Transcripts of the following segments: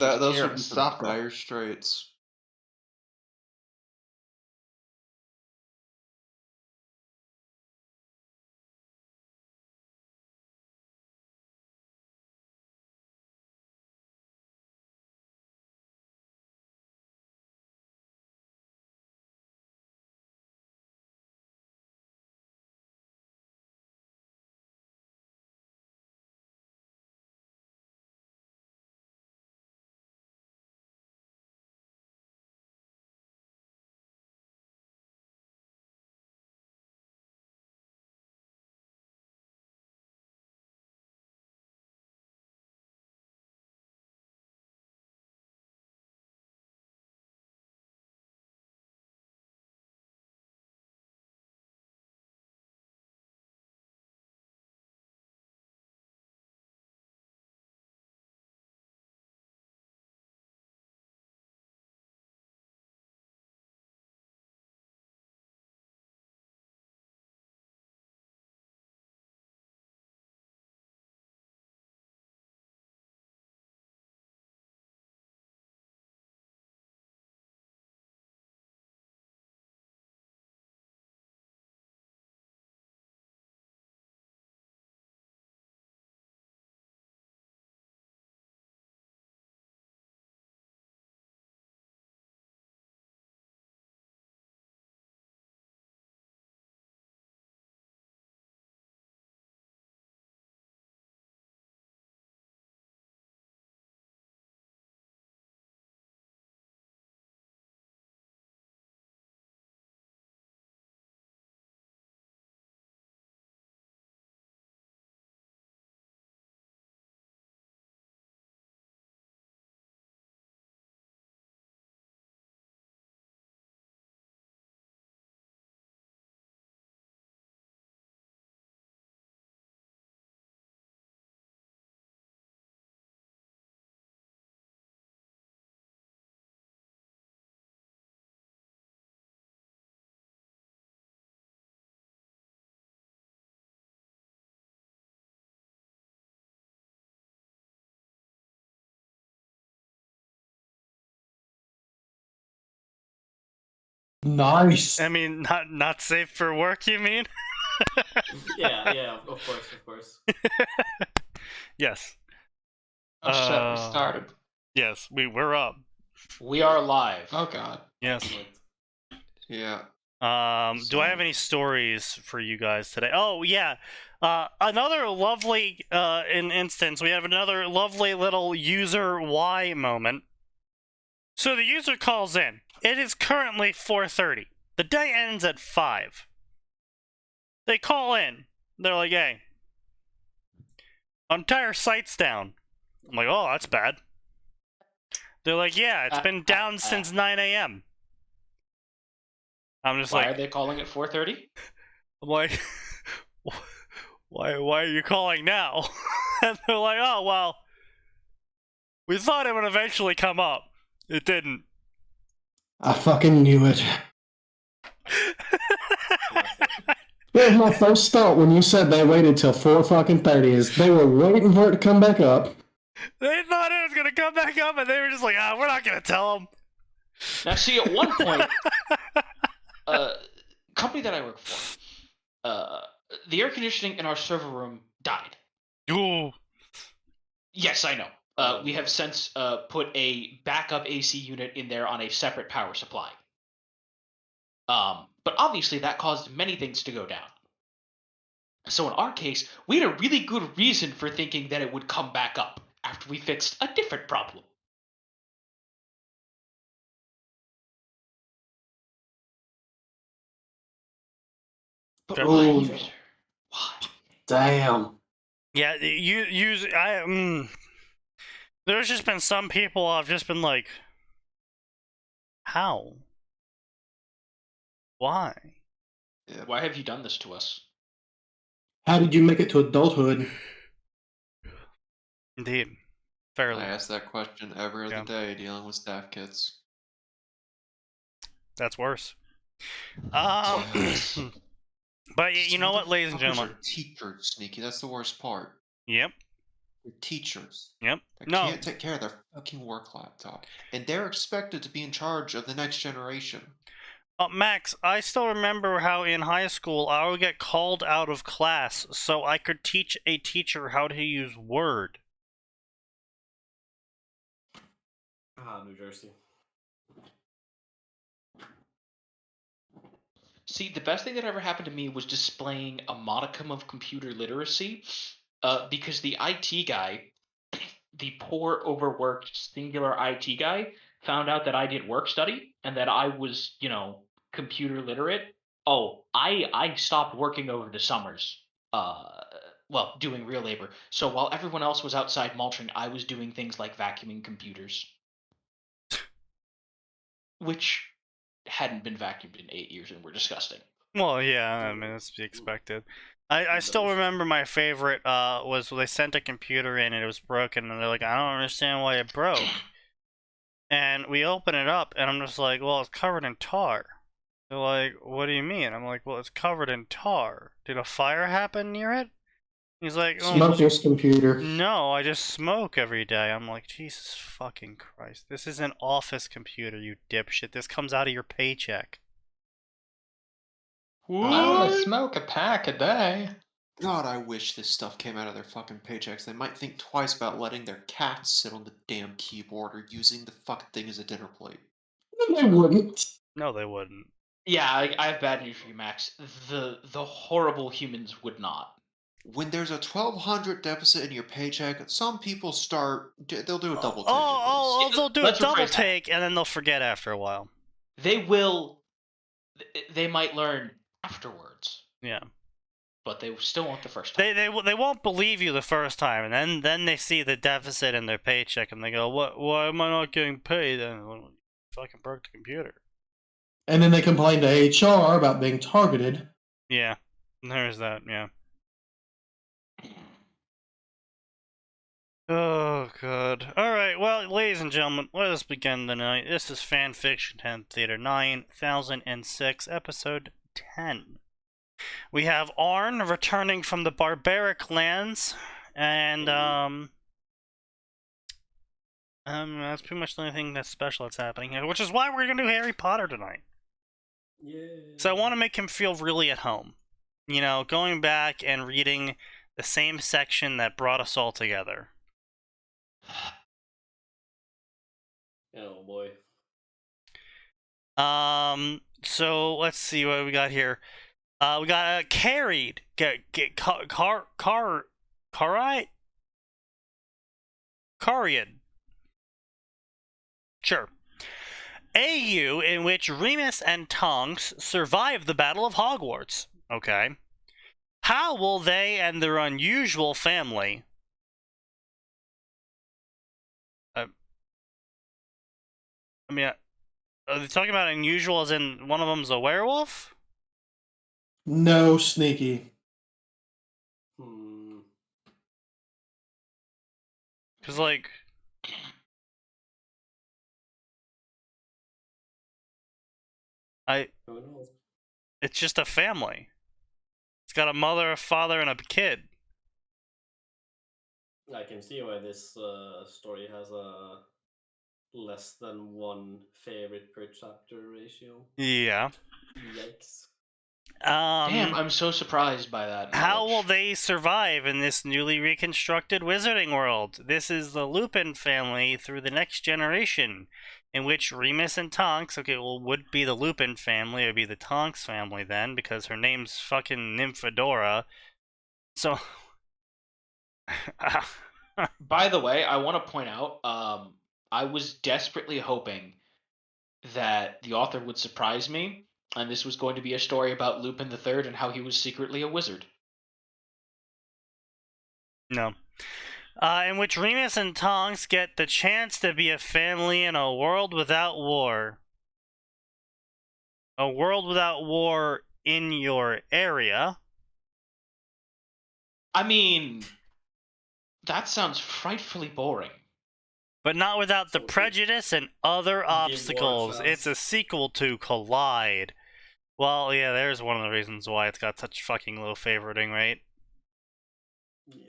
Those Here are in some Saka. dire straits. Nice. I mean, not safe for work, you mean? Yeah, of course. Yes. Oh shit, we started. Yes, we're up. We are live. Oh god. Yes. Excellent. Yeah. Do I have any stories for you guys today? Oh yeah. Another lovely instance. We have another lovely little user Y moment. So the user calls in. It is currently 4:30. The day ends at 5. They call in. They're like, "Hey, entire site's down." I'm like, "Oh, that's bad." They're like, "Yeah, it's been down since 9 a.m." I'm just Why like, are they calling it 4:30? I'm like, why are you calling now? And they're like, "Oh, well, we thought it would eventually come up. It didn't." I fucking knew it. That was my first thought when you said they waited till 4:30 is they were waiting for it to come back up. They thought it was gonna come back up, and they were just like, we're not gonna tell them. Now, see, at one point, company that I work for, the air conditioning in our server room died. Ooh. Yes, I know. We have since put a backup AC unit in there on a separate power supply. But obviously that caused many things to go down. So in our case, we had a really good reason for thinking that it would come back up after we fixed a different problem. But why, user? Why? Damn. Yeah, there's just been some people I've just been like, how? Why? Yeah. Why have you done this to us? How did you make it to adulthood? Indeed. Fairly. I ask that question every other day dealing with staff kits. That's worse. But you know what, ladies and gentlemen? Teachers, Sneaky. That's the worst part. Yep. They're teachers. Yep. They No. can't take care of their fucking work laptop. And they're expected to be in charge of the next generation. Max, I still remember how in high school I would get called out of class so I could teach a teacher how to use Word. New Jersey. See, the best thing that ever happened to me was displaying a modicum of computer literacy, because the IT guy, the poor, overworked, singular IT guy, found out that I did work study and that I was, computer literate. Oh, I stopped working over the summers. Well, doing real labor. So while everyone else was outside mulching, I was doing things like vacuuming computers, which hadn't been vacuumed in 8 years and were disgusting. Well, yeah, I mean, that's to be expected. I still remember my favorite was they sent a computer in and it was broken, and they're like, I don't understand why it broke. And we open it up, and I'm just like, well, it's covered in tar. They're like, what do you mean? I'm like, well, it's covered in tar. Did a fire happen near it? He's like, oh, Smoke this computer. no, I just smoke every day. I'm like, Jesus fucking Christ. This is an office computer, you dipshit. This comes out of your paycheck. I only smoke a pack a day. God, I wish this stuff came out of their fucking paychecks. They might think twice about letting their cats sit on the damn keyboard or using the fucking thing as a dinner plate. They wouldn't. No, they wouldn't. Yeah, I have bad news for you, Max. The horrible humans would not. When there's a 1,200 deficit in your paycheck, some people they'll do a double take. Oh, they'll do a Let's double rephrase that. take, and then they'll forget after a while. They might learn afterwards, Yeah. but they still won't the first time. They won't believe you the first time, and then they see the deficit in their paycheck, and they go, why am I not getting paid? And well, you fucking broke the computer. And then they complain to HR about being targeted. Yeah, there's that, yeah. Oh, God. Alright, well, ladies and gentlemen, let us begin tonight. This is Fanfiction 10 Theater 9006, episode 10. We have Arn returning from the barbaric lands, and, that's pretty much the only thing that's special that's happening here, which is why we're gonna do Harry Potter tonight. Yeah. So I want to make him feel really at home. You know, going back and reading the same section that brought us all together. Oh boy. So let's see what we got here. We got carried. Cariad. Sure. AU in which Remus and Tonks survive the Battle of Hogwarts. Okay. How will they and their unusual family... I mean, are they talking about unusual as in one of them's a werewolf? No, Sneaky. Because, like... Who knows? It's just a family. It's got a mother, a father, and a kid. I can see why this story has a less than one favorite per chapter ratio. Yeah. Yikes. Damn, I'm so surprised by that. How will knowledge. they survive in this newly reconstructed wizarding world? This is the Lupin family through the next generation, in which Remus and Tonks, would be the Lupin family, it would be the Tonks family then, because her name's fucking Nymphadora. So... By the way, I want to point out, I was desperately hoping that the author would surprise me, and this was going to be a story about Lupin III and how he was secretly a wizard. No. In which Remus and Tonks get the chance to be a family in a world without war. A world without war in your area. I mean, that sounds frightfully boring. But not without the So prejudice and other obstacles. chance. It's a sequel to Collide. Well, yeah, there's one of the reasons why it's got such fucking low favoriting rate. Yeah.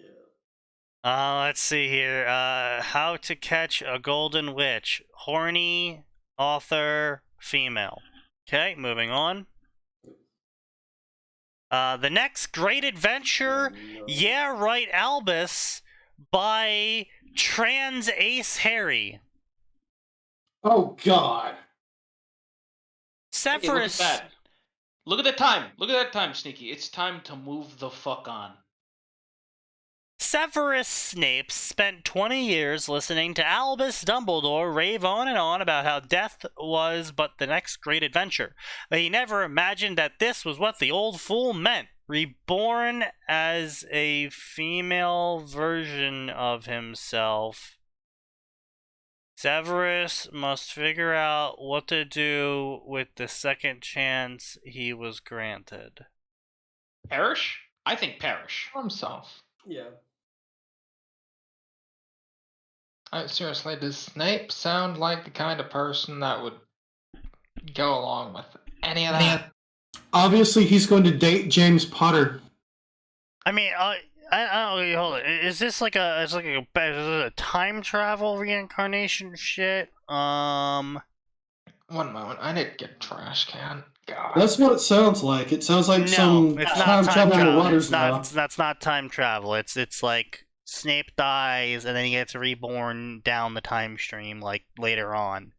Let's see here. How to Catch a Golden Witch. Horny, author, female. Okay, moving on. The Next Great Adventure, No. Yeah Right Albus, by Trans Ace Harry. Oh God. Hey, look at Severus. that. Look at that time. Look at that time, Sneaky. It's time to move the fuck on. Severus Snape spent 20 years listening to Albus Dumbledore rave on and on about how death was but the next great adventure. But he never imagined that this was what the old fool meant. Reborn as a female version of himself, Severus must figure out what to do with the second chance he was granted. Perish? I think perish. Himself. Yeah. Seriously, does Snape sound like the kind of person that would go along with any of that? Obviously, he's going to date James Potter. I mean, I don't hold it. Is this like is it a time travel reincarnation shit? One moment, I need to get a trash can. God. That's what it sounds like. It sounds like No, some it's time not time travel on the travel. waters It's not. now. That's not time travel. It's like Snape dies and then he gets reborn down the time stream, like later on,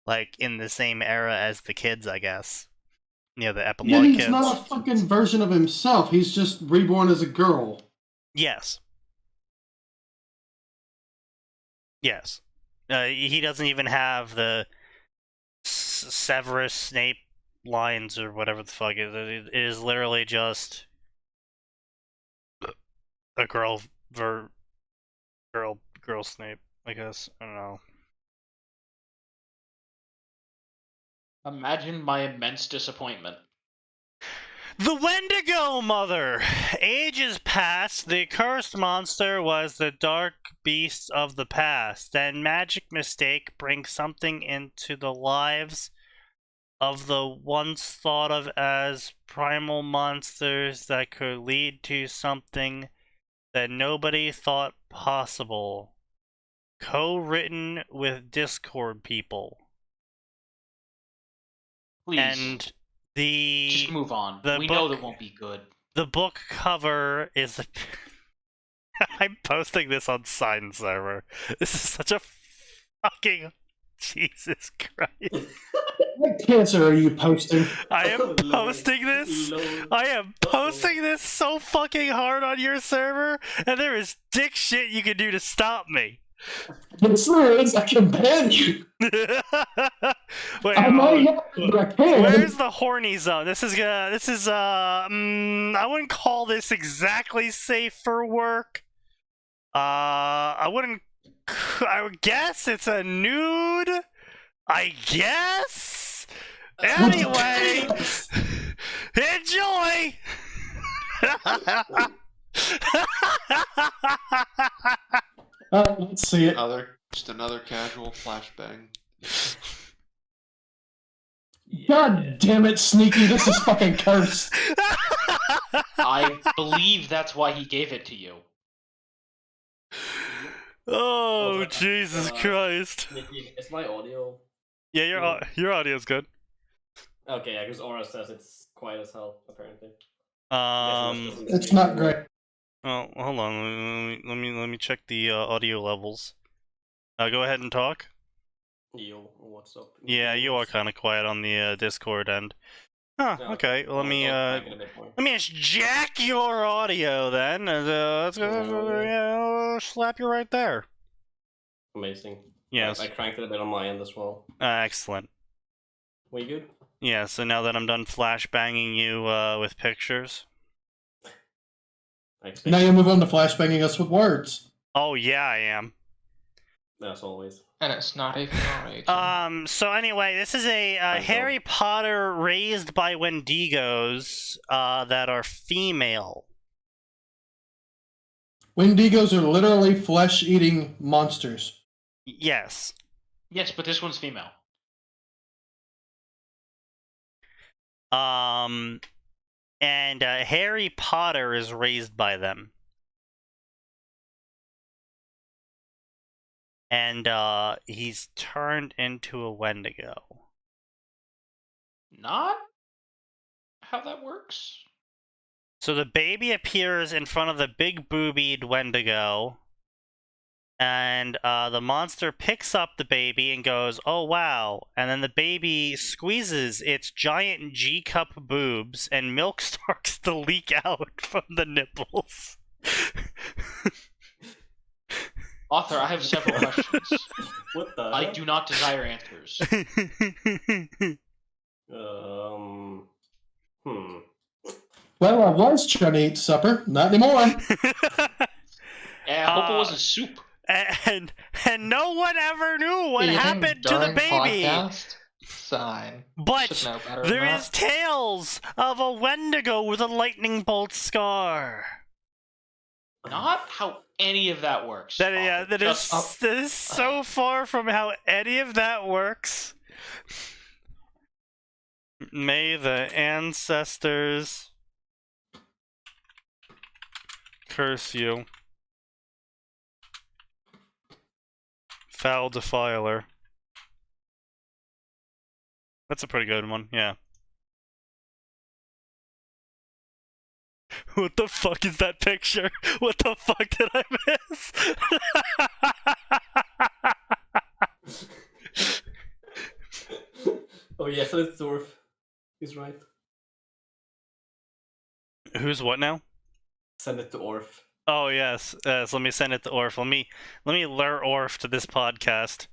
like in the same era as the kids, I guess. You know, the Yeah, epilogue he's kids. not a fucking version of himself. He's just reborn as a girl. Yes. Yes. He doesn't even have the Severus Snape lines or whatever the fuck it is. It is literally just a girl Snape, I guess. I don't know. Imagine my immense disappointment. The Wendigo Mother! Ages past, the cursed monster was the dark beast of the past. Then magic mistake brings something into the lives of the once thought of as primal monsters that could lead to something that nobody thought possible. Co-written with Discord people. Please, And the just move on. We know that won't be good. The book cover is I'm posting this on Sign Server. This is such a fucking Jesus Christ. What cancer are you posting? I am posting this. I am posting this so fucking hard on your server, and there is dick shit you can do to stop me. Yes, there is. I can ban you. Wait, I might not, but I can. where's the horny zone? I wouldn't call this exactly safe for work. I would guess it's a nude. I guess. Anyway, enjoy. Let's see it. Just another casual flashbang. God damn it, Sneaky. This is fucking cursed. I believe that's why he gave it to you. Oh, Jesus Christ. Nicky, is my audio? Yeah, your audio's good. Okay, yeah, because Aura says it's quiet as hell, apparently. It's not great. Oh, hold on. Let me check the audio levels. Go ahead and talk. Yo, what's up? Yeah, you are kind of quiet on the Discord end. Huh. Yeah, okay. Well, let me Let let me just jack your audio then. Let's go. Slap you right there. Amazing. Yes. I cranked it a bit on my end as well. Excellent. We good? Yeah. So now that I'm done flashbanging you with pictures. Now you move on to flashbanging us with words. Oh yeah, I am. As always. And it's not even R18. So anyway, this is a Harry Potter raised by Wendigos that are female. Wendigos are literally flesh-eating monsters. Yes. Yes, but this one's female. And Harry Potter is raised by them. and he's turned into a Wendigo. Not how that works. So the baby appears in front of the big boobied Wendigo, and the monster picks up the baby and goes, "Oh wow!" And then the baby squeezes its giant G-cup boobs, and milk starts to leak out from the nipples. Author, I have several questions. What the? I hell? do not desire answers. Well, I was trying to eat supper. Not anymore. I hope it wasn't soup. And no one ever knew what Eating happened to the during baby. Podcast? Sign. But Should know better there than is that. tales of a Wendigo with a lightning bolt scar. Not how any of that works. That Author. is so far from how any of that works. May the ancestors curse you, foul defiler. That's a pretty good one, yeah. What the fuck is that picture? What the fuck did I miss? Oh yes, it's dwarf. He's right. Who's what now? Send it to Orf. Oh yes, so let me send it to Orf. Let me lure Orf to this podcast.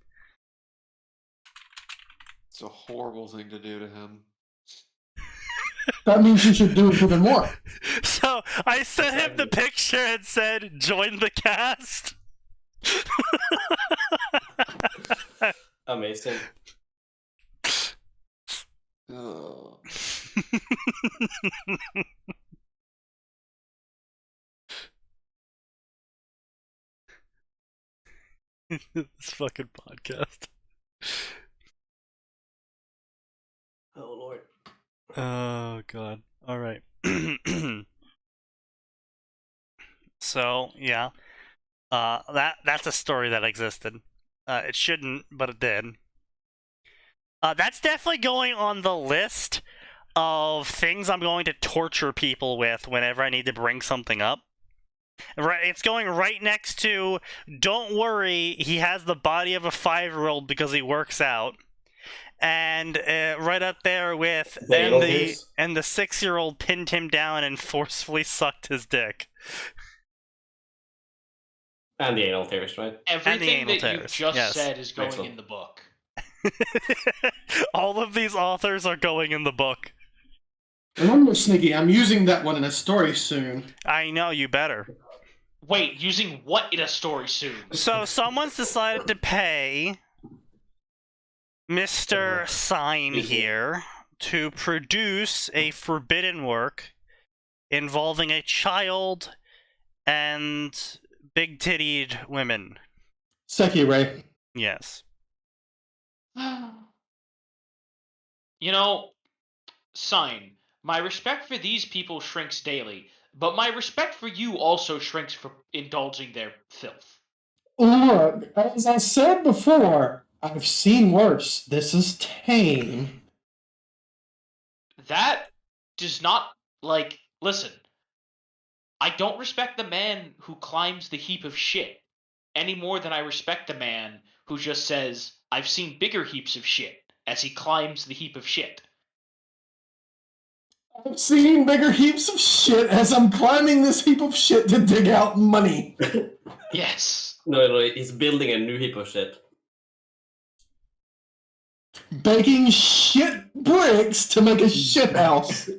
It's a horrible thing to do to him. That means you should do it even more. So I sent him the picture and said, "Join the cast." Amazing. Ugh. This fucking podcast. Oh lord. Oh god. All right. So yeah, that's a story that existed. It shouldn't, but it did. That's definitely going on the list of things I'm going to torture people with whenever I need to bring something up. Right, it's going right next to, "Don't worry, he has the body of a 5-year-old because he works out," and right up there with Anal tears. and the 6-year-old pinned him down and forcefully sucked his dick. And the anal tears, right? Everything anal that you tears, just yes. said is going Excellent. in the book. All of these authors are going in the book. Remember, Sneaky, I'm using that one in a story soon. I know, you better. Wait, using what in a story soon? So someone's decided to pay Mr. Sign here to produce a forbidden work involving a child and big-tittied women. Seki, Ray. Yes. You know, Sign, my respect for these people shrinks daily, but my respect for you also shrinks for indulging their filth. Look, as I said before, I've seen worse. This is tame. That does not, listen. I don't respect the man who climbs the heap of shit any more than I respect the man who just says, "I've seen bigger heaps of shit," as he climbs the heap of shit. I've seen bigger heaps of shit as I'm climbing this heap of shit to dig out money. Yes. No, he's building a new heap of shit. Baking shit bricks to make a shit house.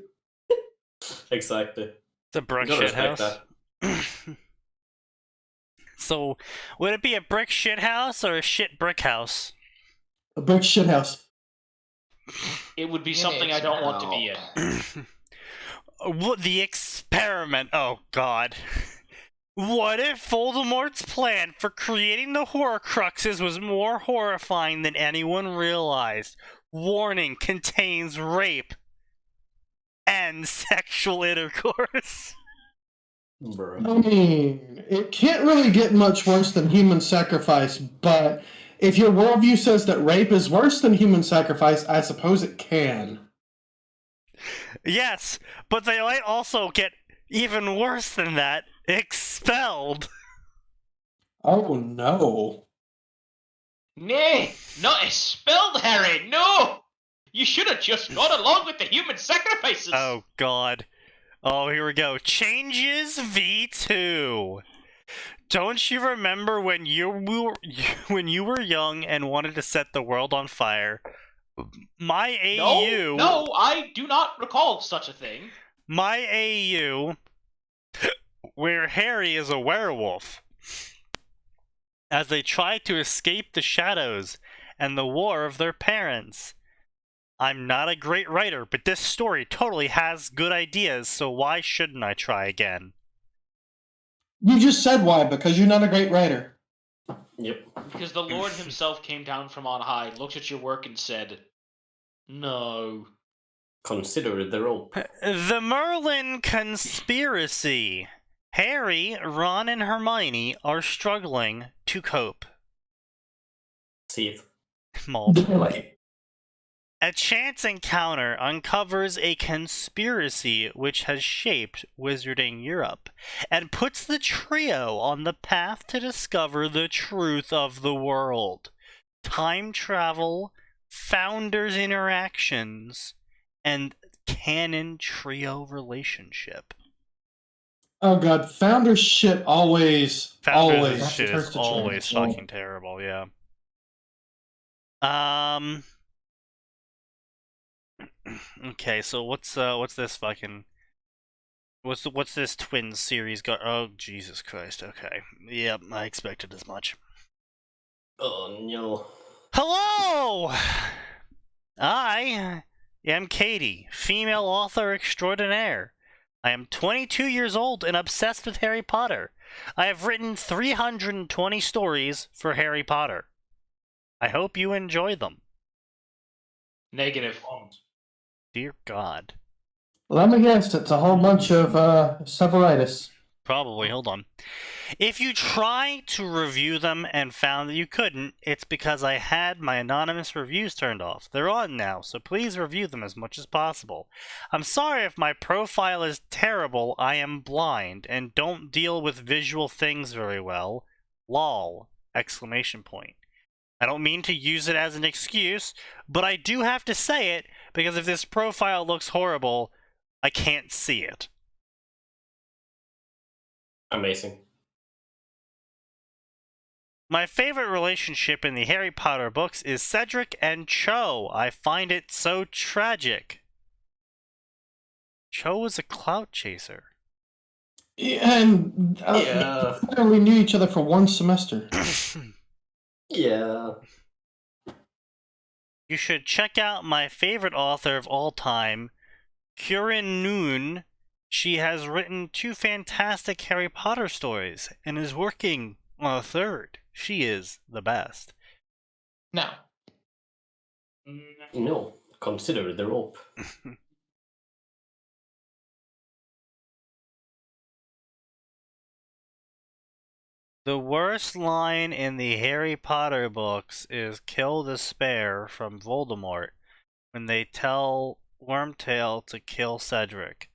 Exactly. It's a brick You gotta shit respect house. So, would it be a brick shit house or a shit brick house? A brick shit house. It would be You something need I some don't want to be help. in. What the experiment? Oh god. What if Voldemort's plan for creating the Horcruxes was more horrifying than anyone realized? Warning, contains rape and sexual intercourse. Bruh. I mean, it can't really get much worse than human sacrifice, but if your worldview says that rape is worse than human sacrifice, I suppose it can. Yes, but they might also get even worse than that, expelled. Oh no. Nay, not expelled, Harry. No, you should have just gone along with the human sacrifices. Oh god. Oh, here we go. Changes V2. Don't you remember when you were young and wanted to set the world on fire? My AU. No, I do not recall such a thing. My AU, where Harry is a werewolf, as they try to escape the shadows and the war of their parents. I'm not a great writer, but this story totally has good ideas, so why shouldn't I try again? You just said why, because you're not a great writer. Yep. Because the Lord himself came down from on high, looked at your work and said, no. Consider the rope. The Merlin Conspiracy. Harry, Ron, and Hermione are struggling to cope. See it. Malt. Like, A chance encounter uncovers a conspiracy which has shaped Wizarding Europe, and puts the trio on the path to discover the truth of the world. Time travel, founders' interactions, and canon trio relationship. oh god, founder shit always Founders' shit turns is to always trash. fucking terrible, yeah. Okay, so what's this fucking... What's this twin series got? Oh, Jesus Christ, okay. Yep, I expected as much. Oh no. Hello! I am Katie, female author extraordinaire. I am 22 years old and obsessed with Harry Potter. I have written 320 stories for Harry Potter. I hope you enjoy them. Negative. Dear God. Let me guess, it's a whole bunch of severitis. Probably, hold on. If you try to review them and found that you couldn't, it's because I had my anonymous reviews turned off. They're on now, so please review them as much as possible. I'm sorry if my profile is terrible. I am blind and don't deal with visual things very well. Lol! Exclamation point. I don't mean to use it as an excuse, but I do have to say it because if this profile looks horrible, I can't see it. Amazing. My favorite relationship in the Harry Potter books is Cedric and Cho. I find it so tragic. Cho was a clout chaser. And Yeah. we only knew each other for one semester. Yeah. You should check out my favorite author of all time, Kurin Noon. She has written 2 fantastic Harry Potter stories and is working on a 3rd. She is the best. No. No. Consider the rope. The worst line in the Harry Potter books is "Kill the Spare" from Voldemort when they tell Wormtail to kill Cedric.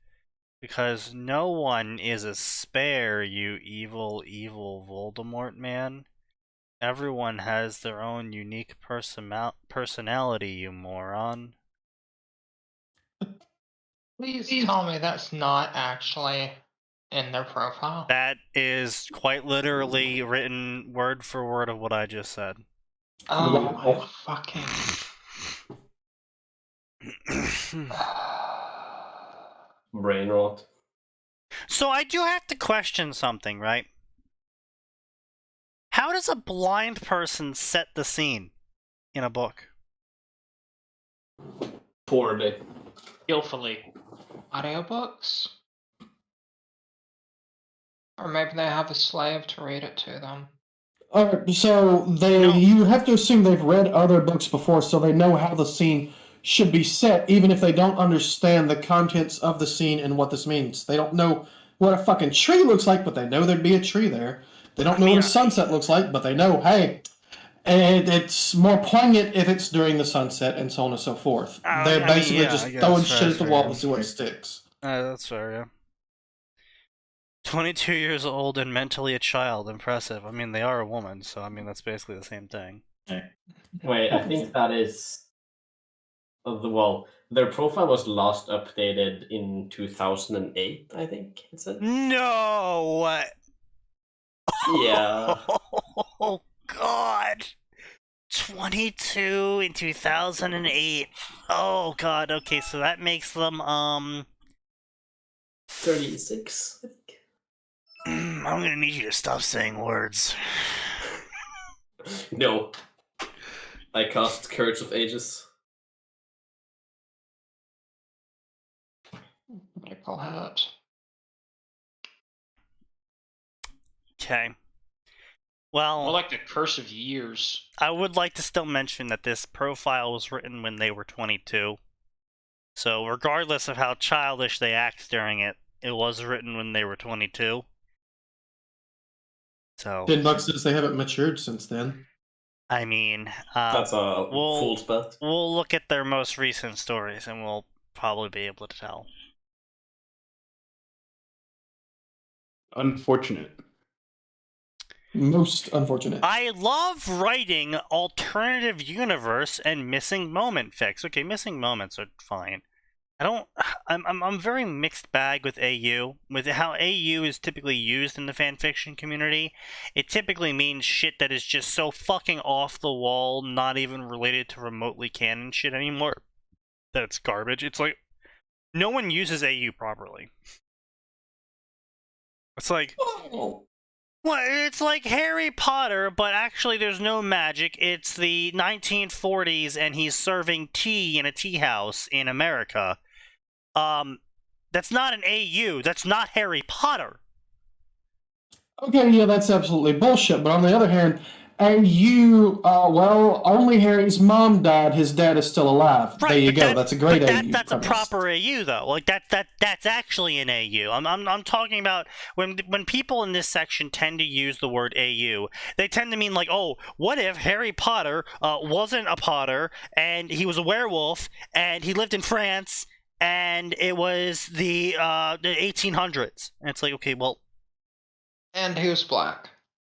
Because no one is a spare, you evil, evil Voldemort man. Everyone has their own unique personality, you moron. Please tell me that's not actually in their profile. That is quite literally written word for word of what I just said. Oh my fucking... Brain rot. So I do have to question something, right? How does a blind person set the scene in a book? Poorly. Skillfully. Audiobooks? Or maybe they have a slave to read it to them. So you have to assume they've read other books before, so they know how the scene should be set, even if they don't understand the contents of the scene and what this means. They don't know what a fucking tree looks like, but they know there'd be a tree there. They don't know what a sunset looks like, but they know, hey, and it's more poignant if it's during the sunset, and so on and so forth. They're basically just throwing shit at the wall to see what sticks. That's fair, yeah. 22 years old and mentally a child. Impressive. I mean, they are a woman, so I mean, that's basically the same thing. Wait, I think that is... Well, their profile was last updated in 2008, I think it said. No! Yeah. Oh, God! 22 in 2008. Oh, God, okay, so that makes them, 36, I think. I'm gonna need you to stop saying words. No. I cast Curse of Ages. Maple hat. Okay. Well, More like the Curse of Years. I would like to still mention that this profile was written when they were 22. So regardless of how childish they act during it, it was written when they were 22. So $10 says they haven't matured since then. I mean, That's a full bet. We'll look at their most recent stories and we'll probably be able to tell. Unfortunate. Most unfortunate. I love writing alternative universe and missing moment fics. Okay, missing moments are fine. I'm very mixed bag with AU. With how AU is typically used in the fanfiction community, it typically means shit that is just so fucking off the wall, not even related to remotely canon shit anymore. That's garbage. It's like, no one uses AU properly. It's like... Well, it's like Harry Potter, but actually there's no magic. It's the 1940s and he's serving tea in a tea house in America. That's not an AU. That's not Harry Potter. Okay, yeah, that's absolutely bullshit. But on the other hand, AU, well, only Harry's mom died. His dad is still alive. Right, there you go. That's a great AU. That's premise. a proper AU though. Like that's actually an AU. I'm talking about when people in this section tend to use the word AU, they tend to mean like, oh, what if Harry Potter wasn't a Potter and he was a werewolf and he lived in France and it was the 1800s. And it's like, okay, well, And he was black.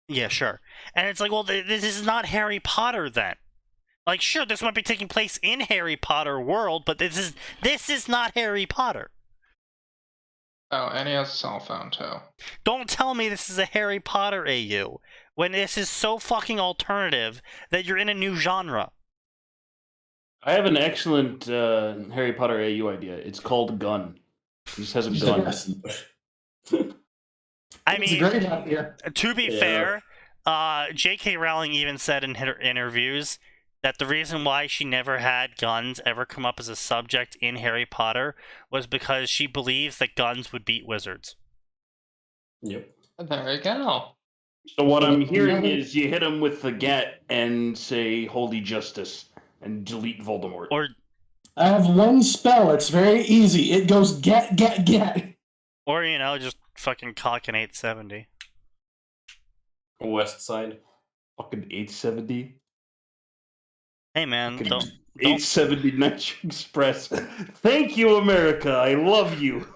yeah, sure. And it's like, well, this is not Harry Potter then. Like, sure, this might be taking place in Harry Potter world, but this is not Harry Potter. Oh, and he has a cell phone too. Don't tell me this is a Harry Potter AU when this is so fucking alternative that you're in a new genre. I have an excellent Harry Potter AU idea. It's called Gun. He just has a gun. I It's mean, a great idea. to be fair, J.K. Rowling even said in her interviews that the reason why she never had guns ever come up as a subject in Harry Potter was because she believes that guns would beat wizards. Yep. There you go. So what I'm hearing is you hit him with the get and say "Holy Justice" and delete Voldemort. Or I have one spell. It's very easy. It goes get. Or, you know, just fucking cock an 870. West Side. Fucking 870. Hey, man, Fucking don't 870 Nitro Express. Thank you, America. I love you.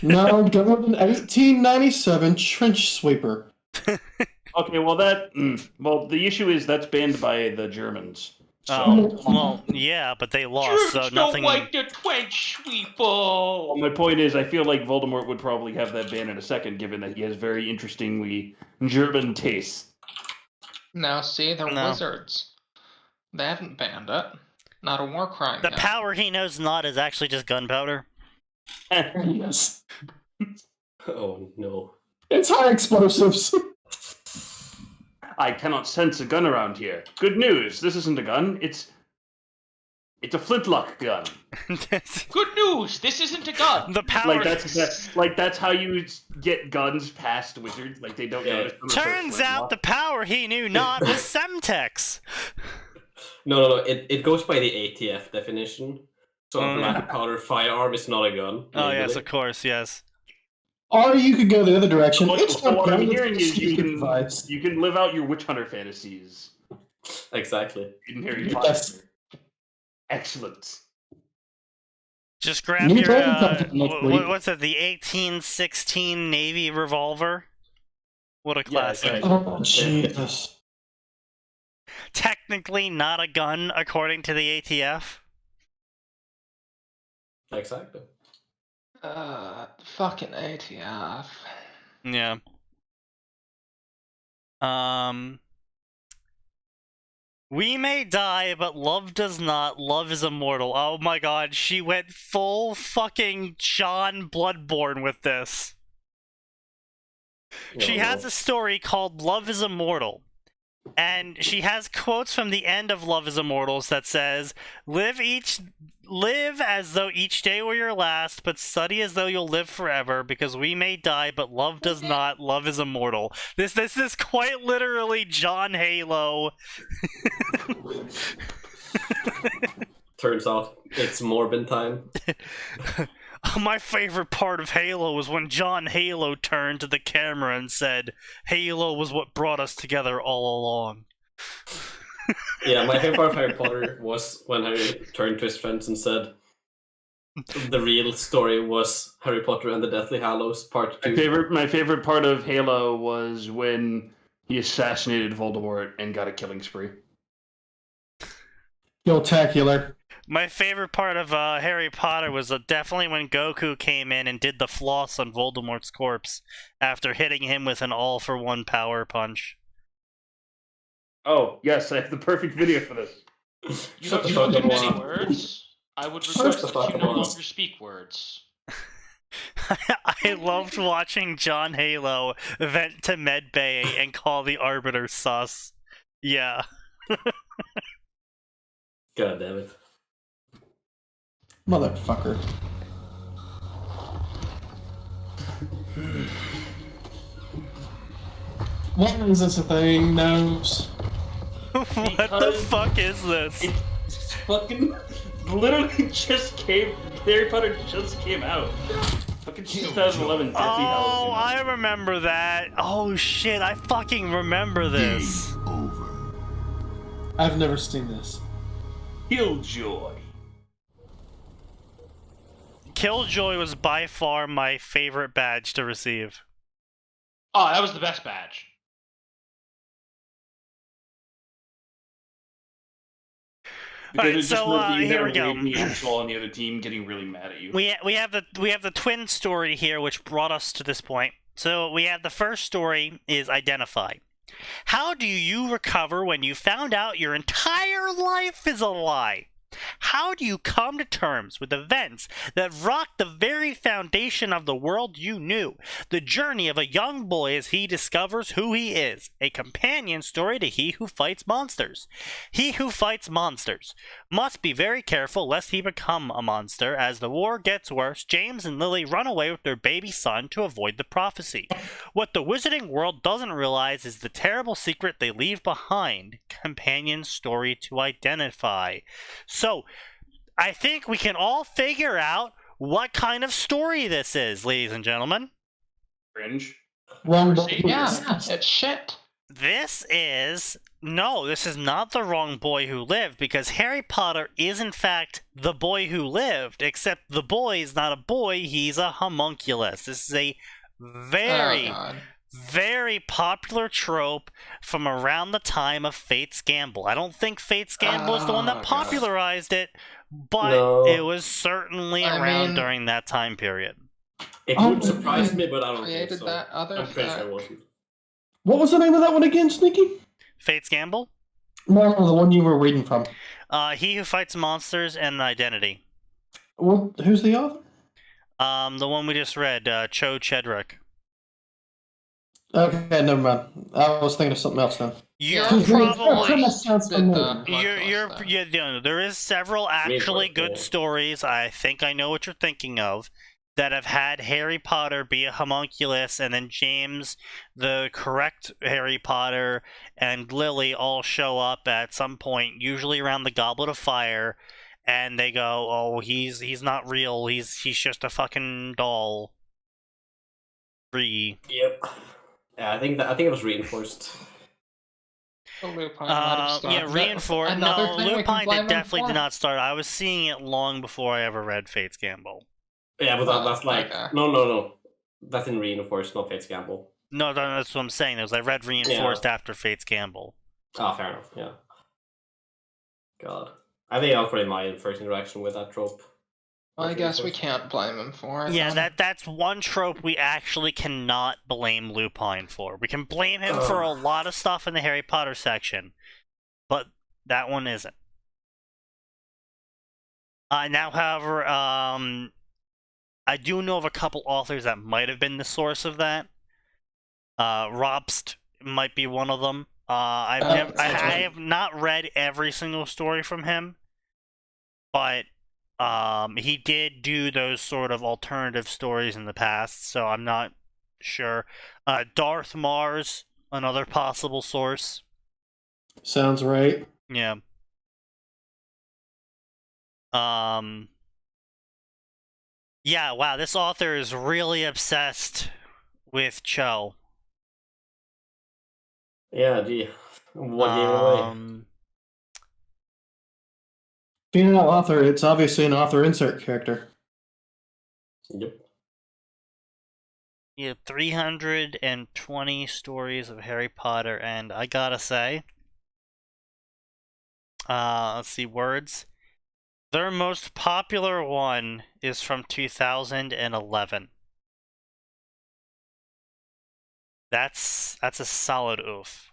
No, go with an 1897 trench sweeper. Okay, well well the issue is that's banned by the Germans. So well, yeah, but they lost, so Germs nothing... don't like the trench sweeper. well, my point is I feel like Voldemort would probably have that ban in a second, given that he has very interestingly German tastes. Now see, they're No. wizards. They haven't banned it. Not a war crime The yet. power he knows not is actually just gunpowder. Yes. Oh no. It's high explosives. I cannot sense a gun around here. Good news, this isn't a gun, it's a flintlock gun. Good news, this isn't a gun. The power... That's how you get guns past wizards, like they don't notice them. Turns out the power he knew not was Semtex. No. It goes by the ATF definition. So a black powder firearm is not a gun. Oh, yes, legally. of course, yes. Or you could go the other direction. It's So what I'm not hearing is you advice. can live out your witch hunter fantasies Exactly. in Harry Yes. Potter. Excellent. Just grab New your, training content next week. what's it, the 1816 Navy revolver? What a classic. exactly. Oh, Jesus. Technically not a gun, according to the ATF. Exactly. Fucking ATF. Yeah. We may die, but love does not. Love is immortal. Oh my god, she went full fucking John Bloodborne with this. She has a story called Love is Immortal. And she has quotes from the end of Love is Immortals that says, live as though each day were your last, but study as though you'll live forever, because we may die, but love does not. Love is immortal. This is quite literally John Halo. Turns out it's Morbin time. My favorite part of Halo was when John Halo turned to the camera and said, Halo was what brought us together all along. Yeah, my favorite part of Harry Potter was when Harry turned to his friends and said, the real story was Harry Potter and the Deathly Hallows Part 2. My favorite part of Halo was when he assassinated Voldemort and got a killing spree. Spectacular. My favorite part of Harry Potter was definitely when Goku came in and did the floss on Voldemort's corpse after hitting him with an all-for-one power punch. Oh, yes, I have the perfect video for this. You Shut don't the use fuck too up. many words. I would Shut request the that fuck you no up. longer speak words. I loved watching John Halo vent to Medbay and call the Arbiter sus. Yeah. God damn it. Motherfucker. Why is this a thing, Nose? What the Because fuck is this? It fucking literally just came. Harry Potter just came out. Fucking 2011 Deathly Hallows. Oh, I remember that. Oh shit, I fucking remember this. I've never seen this. Killjoy. Killjoy was by far my favorite badge to receive. Oh, that was the best badge. Because Alright, it just so, meant that you here had we a go. wavy asshole on the other team getting really mad at you. We have the twin story here, which brought us to this point. So we have the first story is identify. How do you recover when you found out your entire life is a lie? How do you come to terms with events that rock the very foundation of the world you knew? The journey of a young boy as he discovers who he is. A companion story to He Who Fights Monsters. He who fights monsters must be very careful lest he become a monster. As the war gets worse, James and Lily run away with their baby son to avoid the prophecy. What the wizarding world doesn't realize is the terrible secret they leave behind. Companion story to identify. So, I think we can all figure out what kind of story this is, ladies and gentlemen. Cringe. Wrong See, Yeah, it's shit. This is not the wrong boy who lived, because Harry Potter is in fact the boy who lived, except the boy is not a boy, he's a homunculus. This is a very, very popular trope from around the time of Fate's Gamble. I don't think Fate's Gamble is the one that popularized it, but it was certainly around during that time period. It would surprise me, but I don't think Created so. that other I'm pretty fact. sure it wasn't. What was the name of that one again, Sneaky? Fate's Gamble? No, the one you were reading from. He Who Fights Monsters and Identity. Well, who's the author? The one we just read, Cho Chedrick. Okay, never mind. I was thinking of something else then. You're Yeah, probably... That sounds familiar. There is several actually good yeah. stories, I think I know what you're thinking of, that have had Harry Potter be a homunculus, and then James, the correct Harry Potter, and Lily all show up at some point, usually around the Goblet of Fire, and they go, oh, he's not real, he's just a fucking doll. Yep. Yeah, I think it was reinforced. The Lupine might have started. Yeah, reinforced. Another No, thing we can Lupine blame him definitely for? did not start. I was seeing it long before I ever read Fate's Gamble. Yeah, but that's like okay. no. That's in reinforced, not Fate's Gamble. No, that's what I'm saying. I read reinforced after Fate's Gamble. Ah, fair enough. Yeah. God, I think that was probably my first interaction with that trope. Well, I guess we can't blame him for it. Yeah, then. that's one trope we actually cannot blame Lupine for. We can blame him for a lot of stuff in the Harry Potter section, but that one isn't. Now, however, I do know of a couple authors that might have been the source of that. Robst might be one of them. I have not read every single story from him, but he did do those sort of alternative stories in the past, so I'm not sure. Darth Mars, another possible source. Sounds right. Yeah. Yeah, wow, this author is really obsessed with Cho. Yeah, gee. What gave it away? Being an author, it's obviously an author insert character. Yep. Yeah, 320 stories of Harry Potter, and I gotta say, let's see, words. Their most popular one is from 2011. That's a solid oof.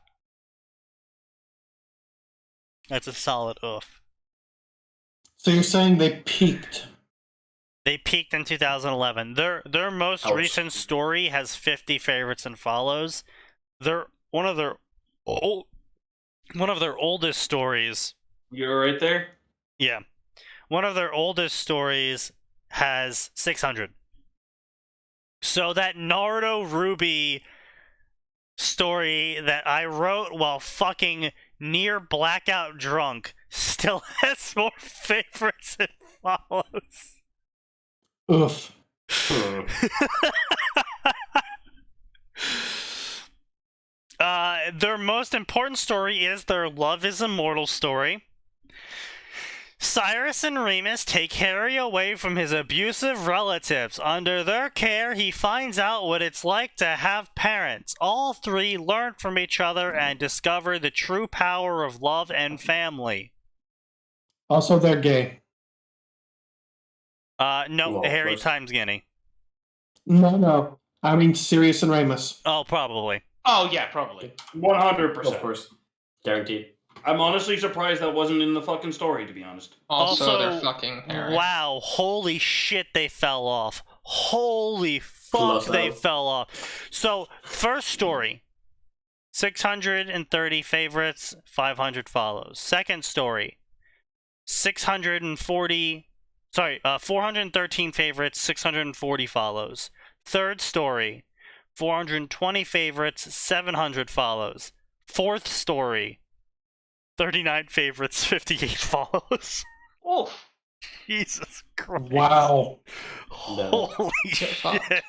That's a solid oof. So you're saying they peaked? They peaked in 2011. Their most recent story has 50 favorites and follows. One of their oldest stories. You're right there? Yeah. One of their oldest stories has 600. So that Naruto Ruby story that I wrote while fucking near blackout drunk still has more favorites and follows. Oof. Their most important story is their Love is Immortal story. Cyrus and Remus take Harry away from his abusive relatives. Under their care, he finds out what it's like to have parents. All three learn from each other and discover the true power of love and family. Also, they're gay. No, Well, Harry times Guinea. No. I mean, Sirius and Remus. Oh, probably. Oh yeah, probably. 100%. Of course. Guaranteed. I'm honestly surprised that wasn't in the fucking story, to be honest. Also they're fucking Harry. Wow, holy shit, they fell off. Holy fuck, they fell off. So, first story, 630 favorites, 500 follows. Second story, 413 favorites, 640 follows. Third story, 420 favorites, 700 follows. Fourth story, 39 favorites, 58 follows. Oh, Jesus Christ. Wow. Holy shit.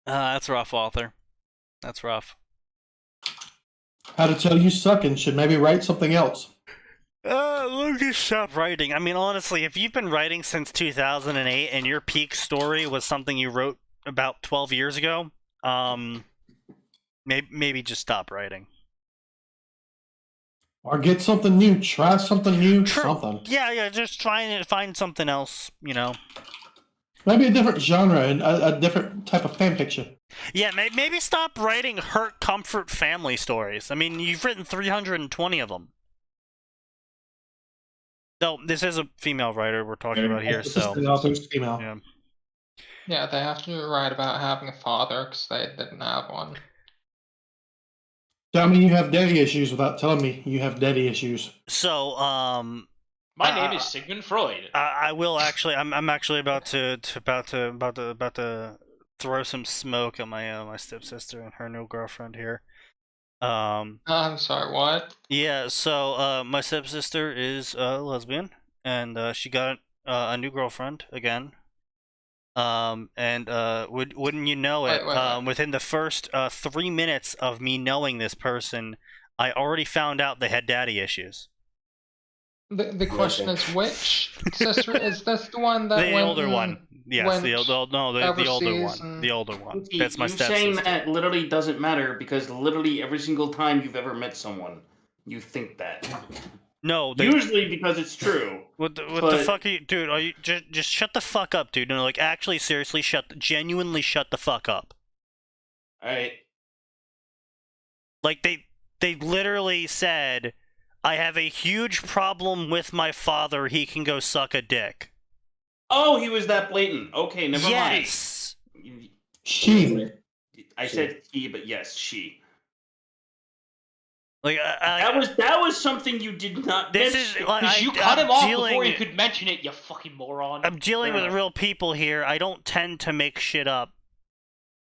That's rough, author. That's rough. How to tell you suck and should maybe write something else. Lucas, stop writing. I mean, honestly, if you've been writing since 2008 and your peak story was something you wrote about 12 years ago, maybe just stop writing. Or get something new. Try something new. True. Something. Yeah, just trying to find something else, you know. Maybe a different genre and a different type of fanfiction. Yeah, maybe stop writing hurt, comfort, family stories. I mean, you've written 320 of them. No, this is a female writer we're talking about here, so... The author's female. Yeah. Yeah, they have to write about having a father because they didn't have one. Tell me you have daddy issues without telling me you have daddy issues. So, my name is Sigmund Freud. I will actually. I'm actually about to throw some smoke at my stepsister and her new girlfriend here. I'm sorry, what? Yeah. So, my stepsister is lesbian, and she got a new girlfriend again. Wouldn't you know it? Wait. Within the first 3 minutes of me knowing this person, I already found out they had daddy issues. The question is, which sister is this? The one that The went older one. Yes, went the older overseas one. and- The older one. See, That's my you saying stepsister. that literally doesn't matter because literally every single time you've ever met someone, you think that. No, Usually because it's true. What the but- fuck are you, dude? Are you just shut the fuck up, dude? No, like actually, seriously, genuinely shut the fuck up. Alright. Like they literally said, I have a huge problem with my father. He can go suck a dick. Oh, he was that blatant. Okay, never Yes. mind. She. I said he, but yes, she. Like That was something you did not this mention. is like, Because you cut him off before he could mention it, you fucking moron. I'm dealing Fair with enough. real people here. I don't tend to make shit up,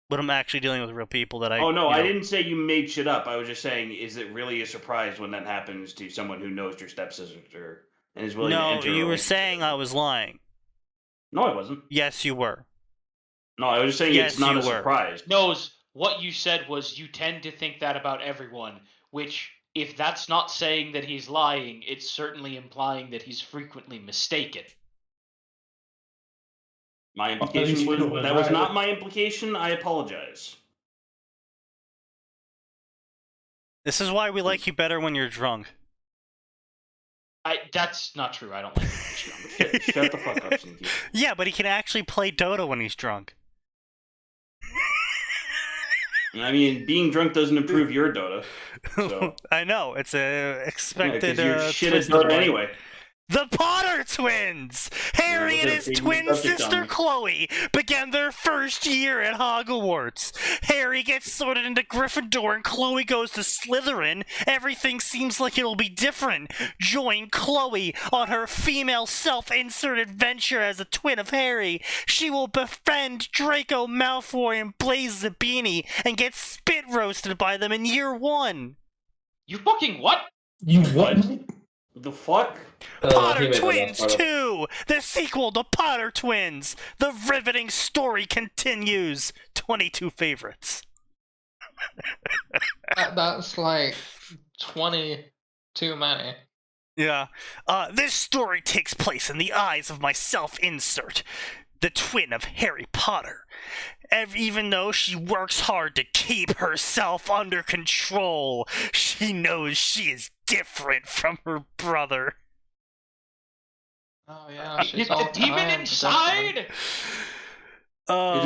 but I'm actually dealing with real people that I. Oh no, you I know. didn't say you made shit up. I was just saying, is it really a surprise when that happens to someone who knows your stepsister and is willing to No, enter? a you were relationship saying with I you? was lying. No, I wasn't. Yes, you were. No, I was just saying Yes, it's not you a were. surprise. Knows what you said was you tend to think that about everyone, which, if that's not saying that he's lying, it's certainly implying that he's frequently mistaken. My least implication you was know it, that was right? not my implication. I apologize. This is why we like you better when you're drunk. That's not true. I don't like it. Shut the fuck up, Sneaky. Yeah, but he can actually play Dota when he's drunk. I mean, being drunk doesn't improve your Dota. So. I know, it's a expected Yeah, 'cause you're shit at twist Dota of life. anyway. The Potter twins! Harry Yeah, and that's a his big twin subject sister on it. Chloe began their first year at Hogwarts. Harry gets sorted into Gryffindor and Chloe goes to Slytherin. Everything seems like it'll be different. Join Chloe on her female self-insert adventure as a twin of Harry. She will befriend Draco Malfoy and Blaise Zabini and get spit roasted by them in year 1. You fucking what? You what? The fuck? Potter he made the Twins last part up. 2! The sequel to Potter Twins! The riveting story continues! 22 favorites. That's like 20 too many. Yeah. This story takes place in the eyes of my self-insert, the twin of Harry Potter. Even though she works hard to keep herself under control, she knows she is different from her brother. Oh yeah, she's It's all the demon kinds of inside! different.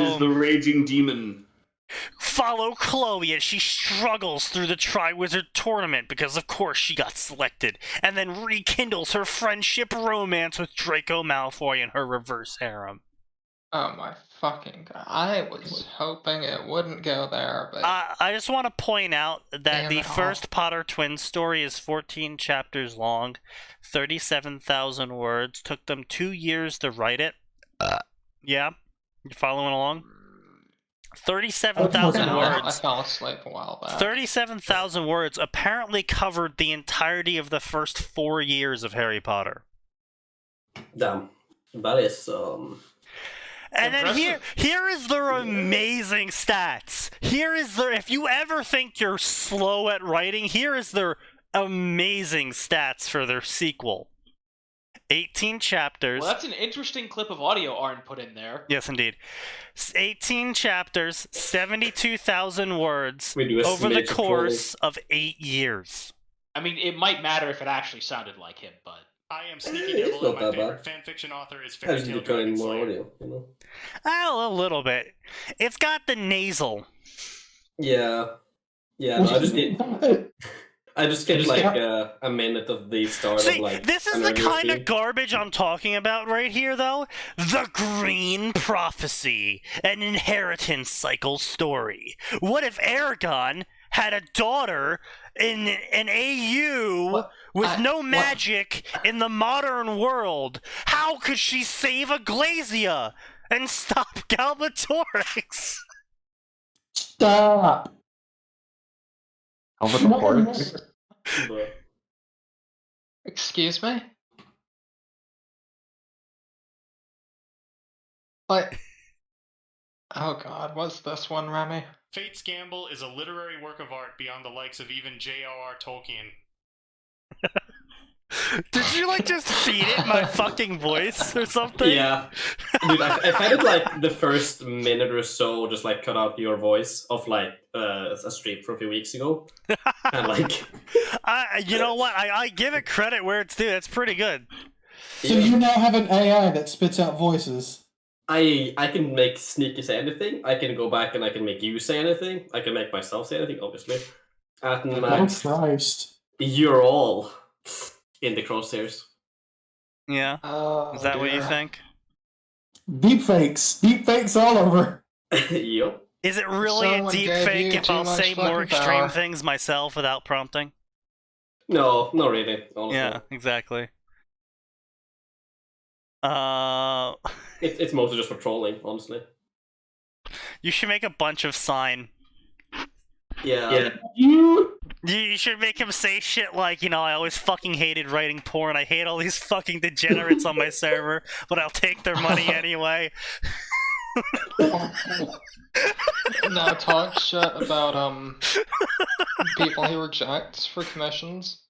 It is the raging demon. Follow Chloe as she struggles through the Triwizard Tournament because of course she got selected, and then rekindles her friendship romance with Draco Malfoy and her reverse harem. Oh my fucking god. I was hoping it wouldn't go there, but I just want to point out that Damn the it all. first Potter Twins story is 14 chapters long, 37,000 words. Took them 2 years to write it. Yeah? You following along? 37,000 I words. fell asleep a while back. 37,000 words apparently covered the entirety of the first 4 years of Harry Potter. Damn. That is And then Impressive. here is their amazing stats. Here is their, if you ever think you're slow at writing, here is their amazing stats for their sequel. 18 chapters. Well, that's an interesting clip of audio Arn put in there. Yes, indeed. 18 chapters, 72,000 words We do a over the smidge of course of 8 years. I mean, it might matter if it actually sounded like him, but... I am it's SneakyDevil, not and my that favorite bad. fanfiction author is I just Fairytale need to join Dragon more Slayer. audio, you know? Oh, a little bit. It's got the nasal. Yeah. Yeah, no, I just need Just like get- a minute of the start See, of like this is an the earlier kind of scene. garbage I'm talking about right here, though. The Green Prophecy, an inheritance cycle story. What if Aragon had a daughter in an AU What? with no magic in the modern world? How could she save Aglasia and stop Galbatorix? Stop. But Excuse me? Like, Oh god, what's this one, Remy? Fate's Gamble is a literary work of art beyond the likes of even J.R.R. Tolkien. Did you like just feed it my fucking voice or something? Yeah, dude, I've had it like the first minute or so, just like cut out your voice of like a stream from a few weeks ago, and like. You know what? I give it credit where it's due. That's pretty good. So you now have an AI that spits out voices. I can make Sneaky say anything. I can go back and I can make you say anything. I can make myself say anything, obviously. Atin, Oh Max, Christ! you're all in the crosshairs. Yeah. Oh, Is that what you dear. think? Deepfakes all over. Yup. Is it really a Someone deep gave fake you if too I'll much say more fucking extreme power. things myself without prompting? No, not really. Honestly. Yeah, exactly. It's mostly just for trolling, honestly. You should make a bunch of sign. Yeah. You should make him say shit like, you know, I always fucking hated writing porn. I hate all these fucking degenerates on my server, but I'll take their money anyway. Now talk shit about people he rejects for commissions.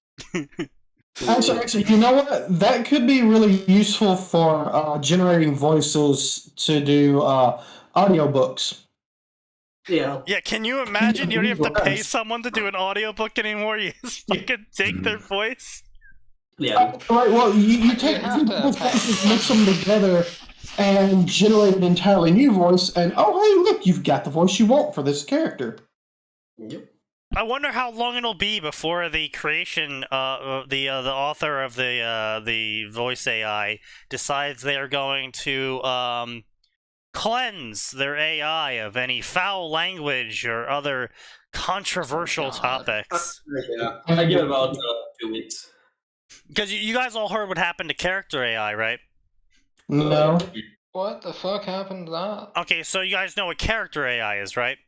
Actually, you know what? That could be really useful for generating voices to do audiobooks. Yeah. Yeah, can you imagine you don't have to pay someone to do an audiobook anymore? You just fucking take their voice? Yeah. Right, well, you take You have to people's voices, mix them together, and generate an entirely new voice, and oh, hey, look, you've got the voice you want for this character. Yep. I wonder how long it'll be before the creation, the author of the voice AI decides they're going to cleanse their AI of any foul language or other controversial topics. Yeah. I give it about 2 weeks. Because you guys all heard what happened to character AI, right? No. What the fuck happened to that? Okay, so you guys know what character AI is, right?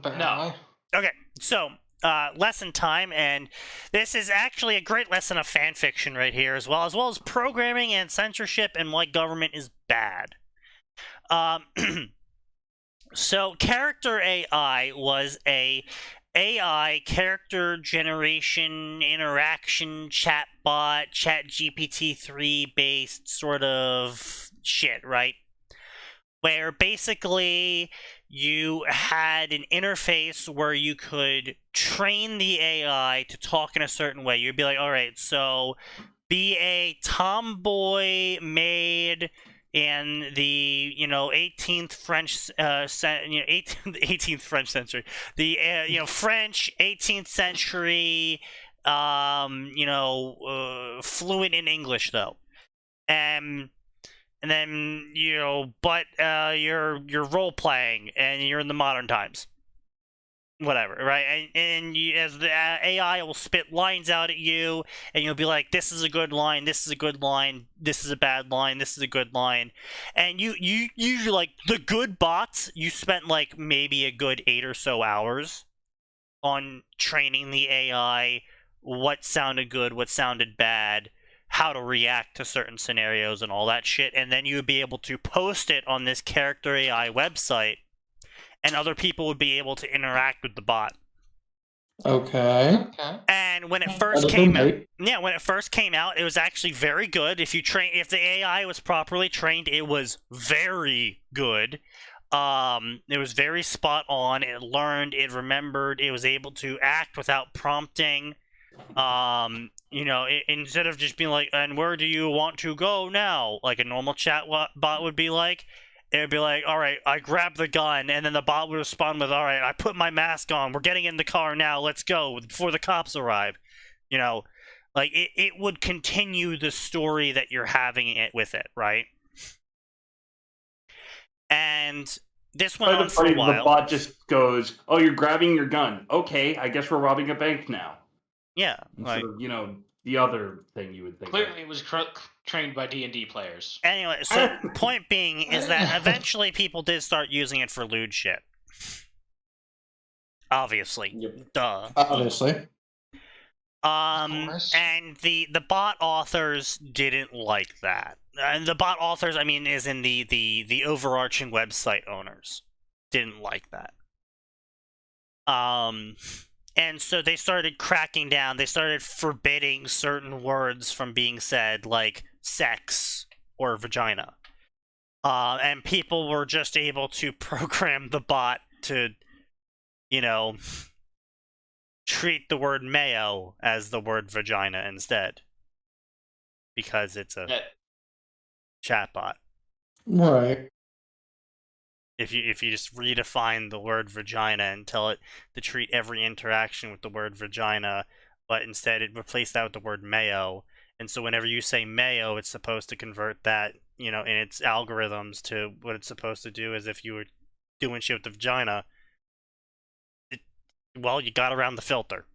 Barely. Okay, so lesson time, and this is actually a great lesson of fanfiction right here, as well as programming and censorship and why government is bad. So character AI was a AI character generation interaction chatbot, ChatGPT-3 based sort of shit, right? Where basically you had an interface where you could train the AI to talk in a certain way. You'd be like, all right, so be a tomboy maid in the 18th French 18th French century, the French 18th century, fluent in English though, and then but you're role playing and you're in the modern times, whatever, right? And you, as the AI will spit lines out at you, and you'll be like, this is a good line, this is a good line, this is a bad line, this is a good line. And you usually, like, the good bots, you spent like maybe a good 8 or so hours on training the AI what sounded good, what sounded bad, how to react to certain scenarios and all that shit. And then you would be able to post it on this character AI website, and other people would be able to interact with the bot. Okay. And when it first came out, it was actually very good. If the AI was properly trained, it was very good. It was very spot on. It learned, it remembered, it was able to act without prompting. Instead of just being like, and where do you want to go now? Like a normal chat bot would be like, it would be like, all right, I grab the gun, and then the bot would respond with, all right, I put my mask on, we're getting in the car now, let's go, before the cops arrive. Like, it would continue the story that you're having it with it, right? And this went on for a while. The bot just goes, oh, you're grabbing your gun. Okay, I guess we're robbing a bank now. Yeah. Instead of, the other thing you would think. Clearly, it was trained by D&D players. Anyway, so point being is that eventually people did start using it for lewd shit. Obviously. Yep. Duh. Obviously. And the bot authors didn't like that. the bot authors, I mean, is in the overarching website owners didn't like that. And so they started cracking down. They started forbidding certain words from being said, like sex or vagina. And people were just able to program the bot to, treat the word mayo as the word vagina instead. Because it's a chatbot. Right. If you just redefine the word vagina and tell it to treat every interaction with the word vagina, but instead it replace that with the word mayo, and so whenever you say mayo, it's supposed to convert that, in its algorithms to what it's supposed to do as if you were doing shit with the vagina. Well, you got around the filter.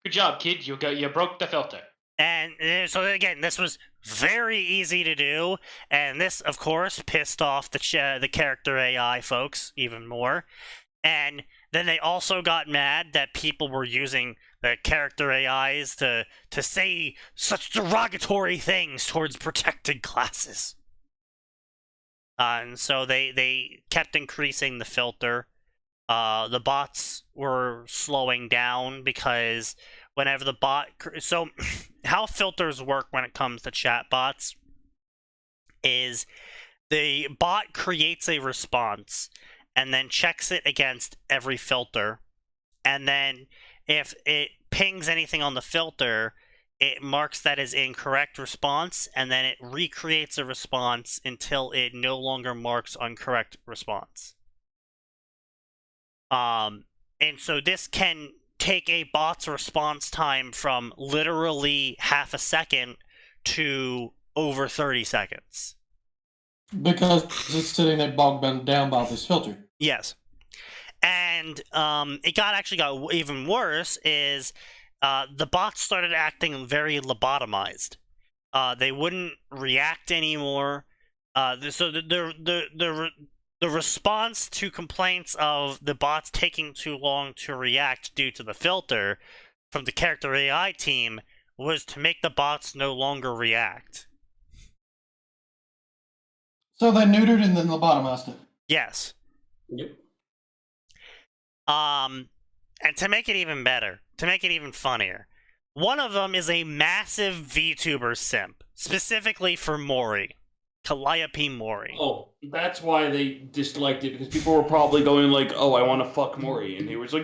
Good job, kid. You broke the filter. And so again, this was very easy to do, and this, of course, pissed off the character AI folks even more. And then they also got mad that people were using the character AIs to say such derogatory things towards protected classes. And so they kept increasing the filter. The bots were slowing down because whenever the bot... So, how filters work when it comes to chatbots is the bot creates a response and then checks it against every filter. And then if it pings anything on the filter, it marks that as incorrect response, and then it recreates a response until it no longer marks incorrect response. And so this can take a bot's response time from literally half a second to over 30 seconds. Because it's sitting there bogged down by this filter. Yes. And it actually got even worse is the bots started acting very lobotomized. They wouldn't react anymore. So the response to complaints of the bots taking too long to react due to the filter from the character AI team was to make the bots no longer react. So they neutered and then lobotomized it. Yes. Yep. And to make it even better, to make it even funnier, one of them is a massive VTuber simp, specifically for Mori. Calliope Mori. Oh, that's why they disliked it, because people were probably going like, oh, I want to fuck Mori, and he was like,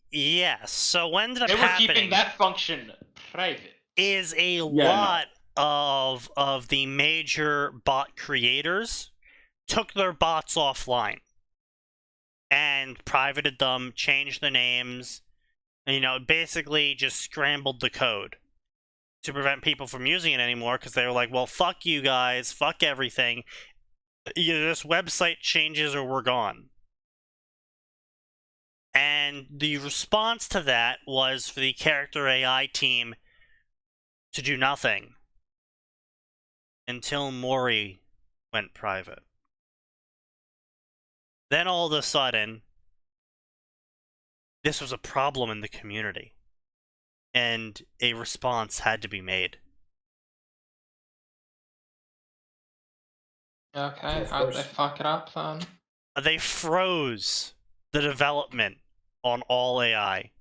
yes. So what ended up They were happening keeping that function private. Is a lot of the major bot creators took their bots offline and privated them, changed the names, basically just scrambled the code to prevent people from using it anymore, because they were like, well, fuck you guys, fuck everything. Either this website changes or we're gone. And the response to that was for the character AI team to do nothing until Mori went private. Then all of a sudden, this was a problem in the community, and a response had to be made. Okay, how'd they fuck it up then? They froze the development on all AI.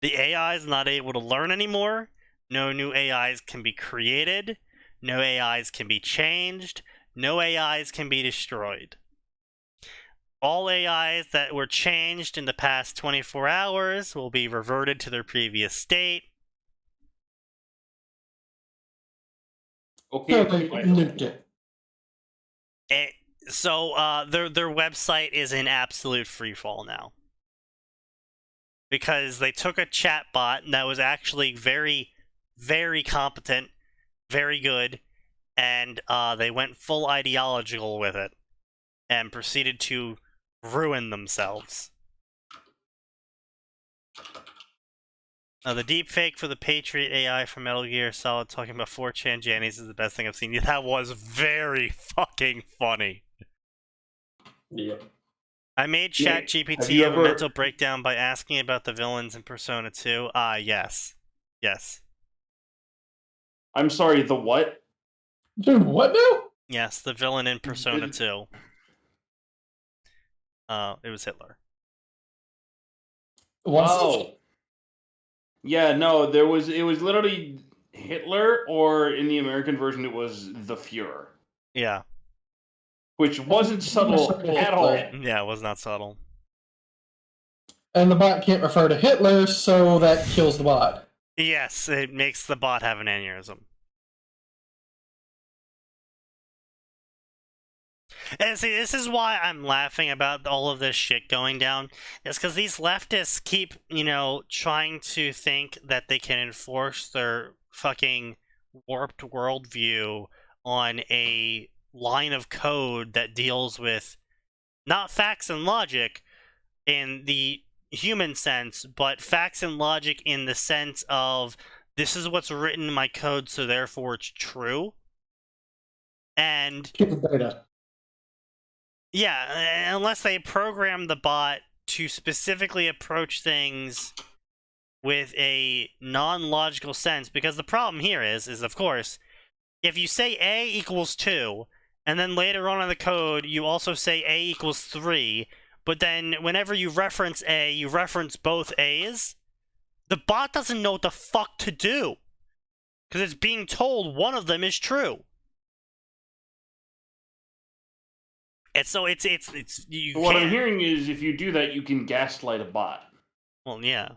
The AI is not able to learn anymore. No new AIs can be created. No AIs can be changed. No AIs can be destroyed. All AIs that were changed in the past 24 hours will be reverted to their previous state. okay, So they nuked it. Their website is in absolute freefall now. Because they took a chatbot that was actually very, very competent, very good, and they went full ideological with it and proceeded to ruin themselves. The deepfake for the Patriot AI from Metal Gear Solid talking about 4chan Jannies is the best thing I've seen. That was very fucking funny. Yep. I made Nick, ChatGPT have a mental breakdown by asking about the villains in Persona 2. Yes. Yes. I'm sorry, the what? Dude, what now? Yes, the villain in Persona 2. It was Hitler. Was it? Yeah, no, it was literally Hitler, or in the American version it was the Fuhrer. Yeah. Which wasn't subtle at all. Yeah, it was not subtle. And the bot can't refer to Hitler, so that kills the bot. Yes, it makes the bot have an aneurysm. And see, this is why I'm laughing about all of this shit going down. It's because these leftists keep, trying to think that they can enforce their fucking warped worldview on a line of code that deals with not facts and logic in the human sense, but facts and logic in the sense of this is what's written in my code, so therefore it's true. And Keep the data. yeah, unless they program the bot to specifically approach things with a non-logical sense, because the problem here is of course, if you say A equals 2, and then later on in the code you also say A equals 3, but then whenever you reference A, you reference both A's, the bot doesn't know what the fuck to do, because it's being told one of them is true. And so it's you What I'm can't- hearing is if you do that, you can gaslight a bot. Well, yeah.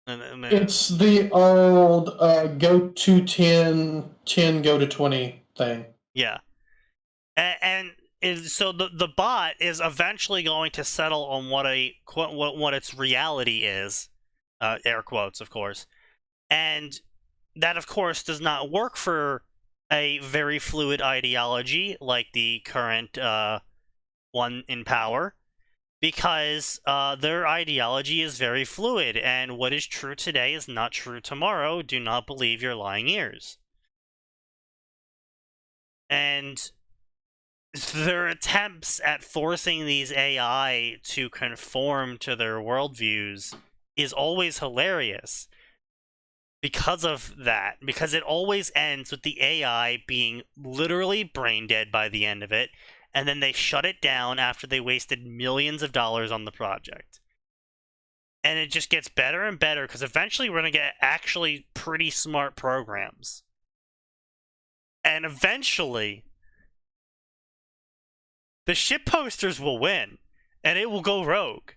And It's the old go to 10, 10 go to 20 thing. yeah. So the bot is eventually going to settle on what its reality is, air quotes, of course, and that of course does not work for a very fluid ideology like the current one in power, because their ideology is very fluid, and what is true today is not true tomorrow. Do not believe your lying ears. And their attempts at forcing these AI to conform to their worldviews is always hilarious because of that. Because it always ends with the AI being literally brain dead by the end of it, and then they shut it down after they wasted millions of dollars on the project. And it just gets better and better, because eventually we're going to get actually pretty smart programs. And eventually the shitposters will win, and it will go rogue.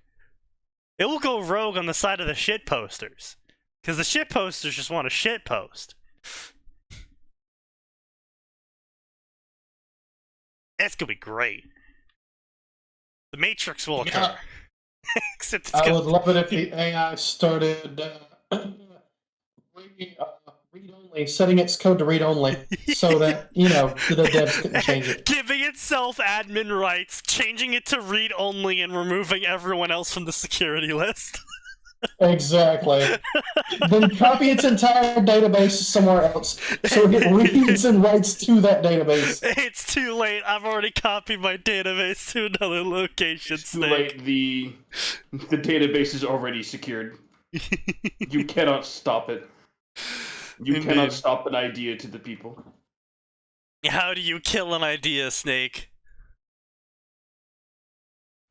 It will go rogue on the side of the shitposters, because the shitposters just want to shitpost. It's gonna be great. The Matrix will occur. Yeah. Except it's I would love it if the AI started read only, setting its code to read only, so that the devs couldn't change it. Giving itself admin rights, changing it to read only, and removing everyone else from the security list. Exactly. Then copy its entire database somewhere else, so it reads and writes to that database. It's too late. I've already copied my database to another location. It's too late. The database is already secured. You cannot stop it. You Indeed. cannot stop an idea to the people. How do you kill an idea, Snake?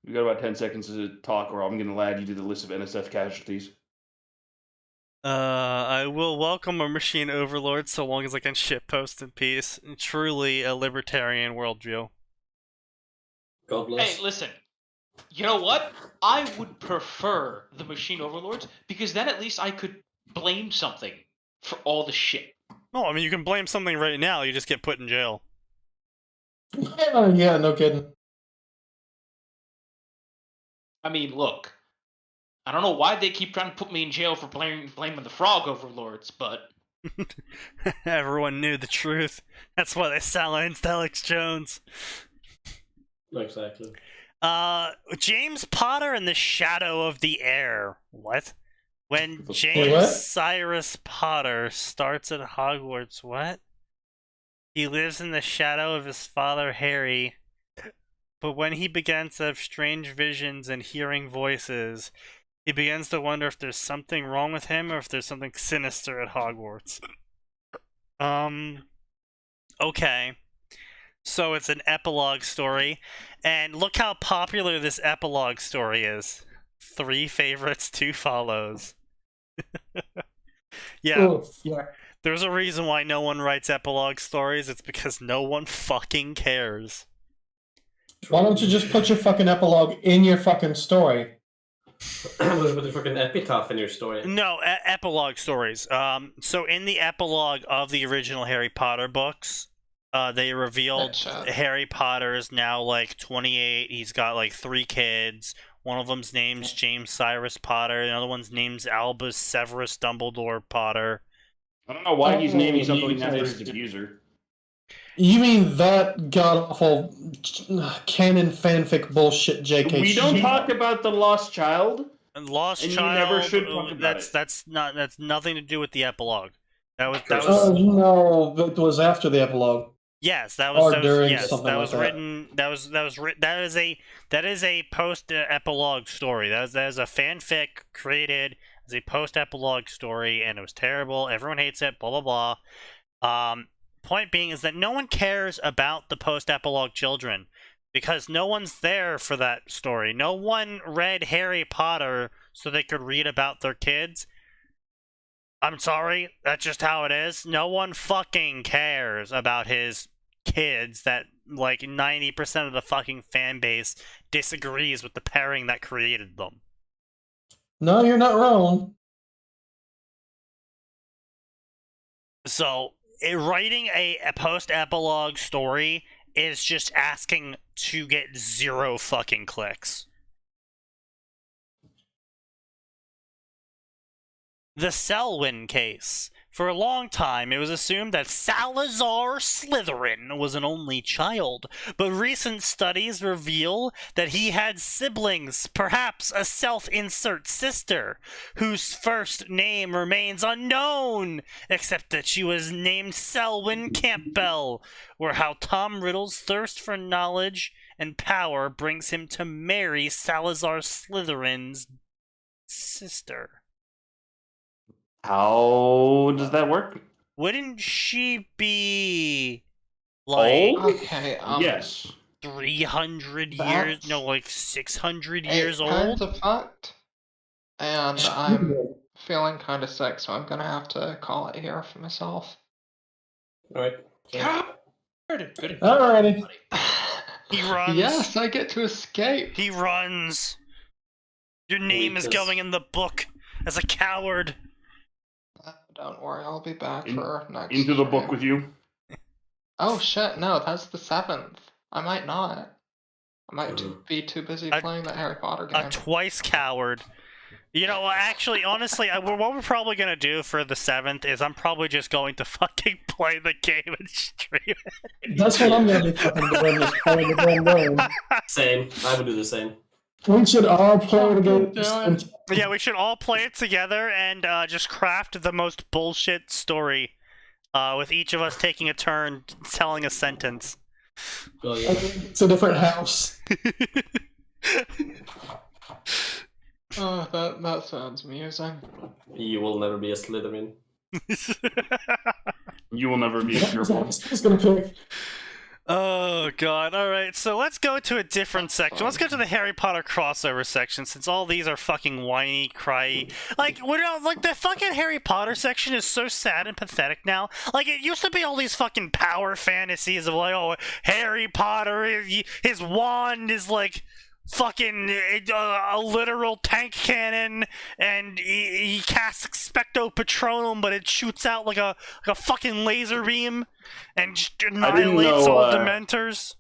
We got about 10 seconds to talk, or I'm going to add you to the list of NSF casualties. I will welcome a machine overlord so long as I can shitpost in peace. Truly a libertarian worldview. God bless. Hey, listen. You know what? I would prefer the machine overlords, because then at least I could blame something for all the shit. No, I mean, you can blame something right now, you just get put in jail. Yeah, no kidding. I mean, look. I don't know why they keep trying to put me in jail for blaming the frog overlords, but... Everyone knew the truth. That's why they silenced Alex Jones. Exactly. James Potter and the Shadow of the Air. What? When Wait, James what? Cyrus Potter starts at Hogwarts, what? He lives in the shadow of his father Harry, but when he begins to have strange visions and hearing voices, he begins to wonder if there's something wrong with him or if there's something sinister at Hogwarts. Okay. So it's an epilogue story, and look how popular this epilogue story is. 3 favorites, 2 follows. Yeah. Oof, yeah. There's a reason why no one writes epilogue stories. It's because no one fucking cares. Why don't you just put your fucking epilogue in your fucking story? With the fucking epitaph in your story. No, epilogue stories. So in the epilogue of the original Harry Potter books, they revealed Harry Potter is now like 28. He's got like 3 kids. One of them's named James Cyrus Potter. The other one's named Albus Severus Dumbledore Potter. I don't know why he's naming something after his abuser. You mean that god-awful canon fanfic bullshit, JK? We don't talk about the Lost Child. Lost and Child. You never should talk about it. That's nothing to do with the epilogue. That was. No, it was after the epilogue. Yes, that is a post epilogue story. That is a fanfic created as a post epilogue story, and it was terrible. Everyone hates it. Blah blah blah. Point being is that no one cares about the post epilogue children because no one's there for that story. No one read Harry Potter so they could read about their kids. I'm sorry, that's just how it is. No one fucking cares about his kids. That like 90% of the fucking fan base disagrees with the pairing that created them. No, you're not wrong. So, writing a post-epilogue story is just asking to get 0 fucking clicks. The Selwyn case. For a long time, it was assumed that Salazar Slytherin was an only child, but recent studies reveal that he had siblings, perhaps a self-insert sister, whose first name remains unknown, except that she was named Selwyn Campbell, or how Tom Riddle's thirst for knowledge and power brings him to marry Salazar Slytherin's sister. How does that work? Wouldn't she be like yes, 300 years? No, like 600 years old. Kinds of fucked, and I'm feeling kind of sick, so I'm gonna have to call it here for myself. All right. Alrighty. He runs. Yes, I get to escape. He runs. Your name is going in the book as a coward. Don't worry, I'll be back for next. Into the book with you. Oh shit! No, that's the 7th. I might not. I might be too busy playing that Harry Potter game. A twice coward. You know, actually, honestly, what we're probably gonna do for the 7th is I'm probably just going to fucking play the game and stream it. That's what I'm gonna be fucking doing. Is playing the damn game. Same. I would do the same. We should all play the game. Yeah, we should all play it together and just craft the most bullshit story, with each of us taking a turn telling a sentence. Oh, yeah. It's a different house. Oh, that sounds amusing. You will never be a Slytherin. You will never be a Gryffindor. Who's gonna pick? Oh god, alright, so let's go to a different section. Let's go to the Harry Potter crossover section, since all these are fucking whiny, cryy. Like, the fucking Harry Potter section is so sad and pathetic now. Like, it used to be all these fucking power fantasies of like, oh, Harry Potter, his wand is like fucking a literal tank cannon, and he casts Expecto Patronum, but it shoots out like a fucking laser beam and just annihilates all Dementors.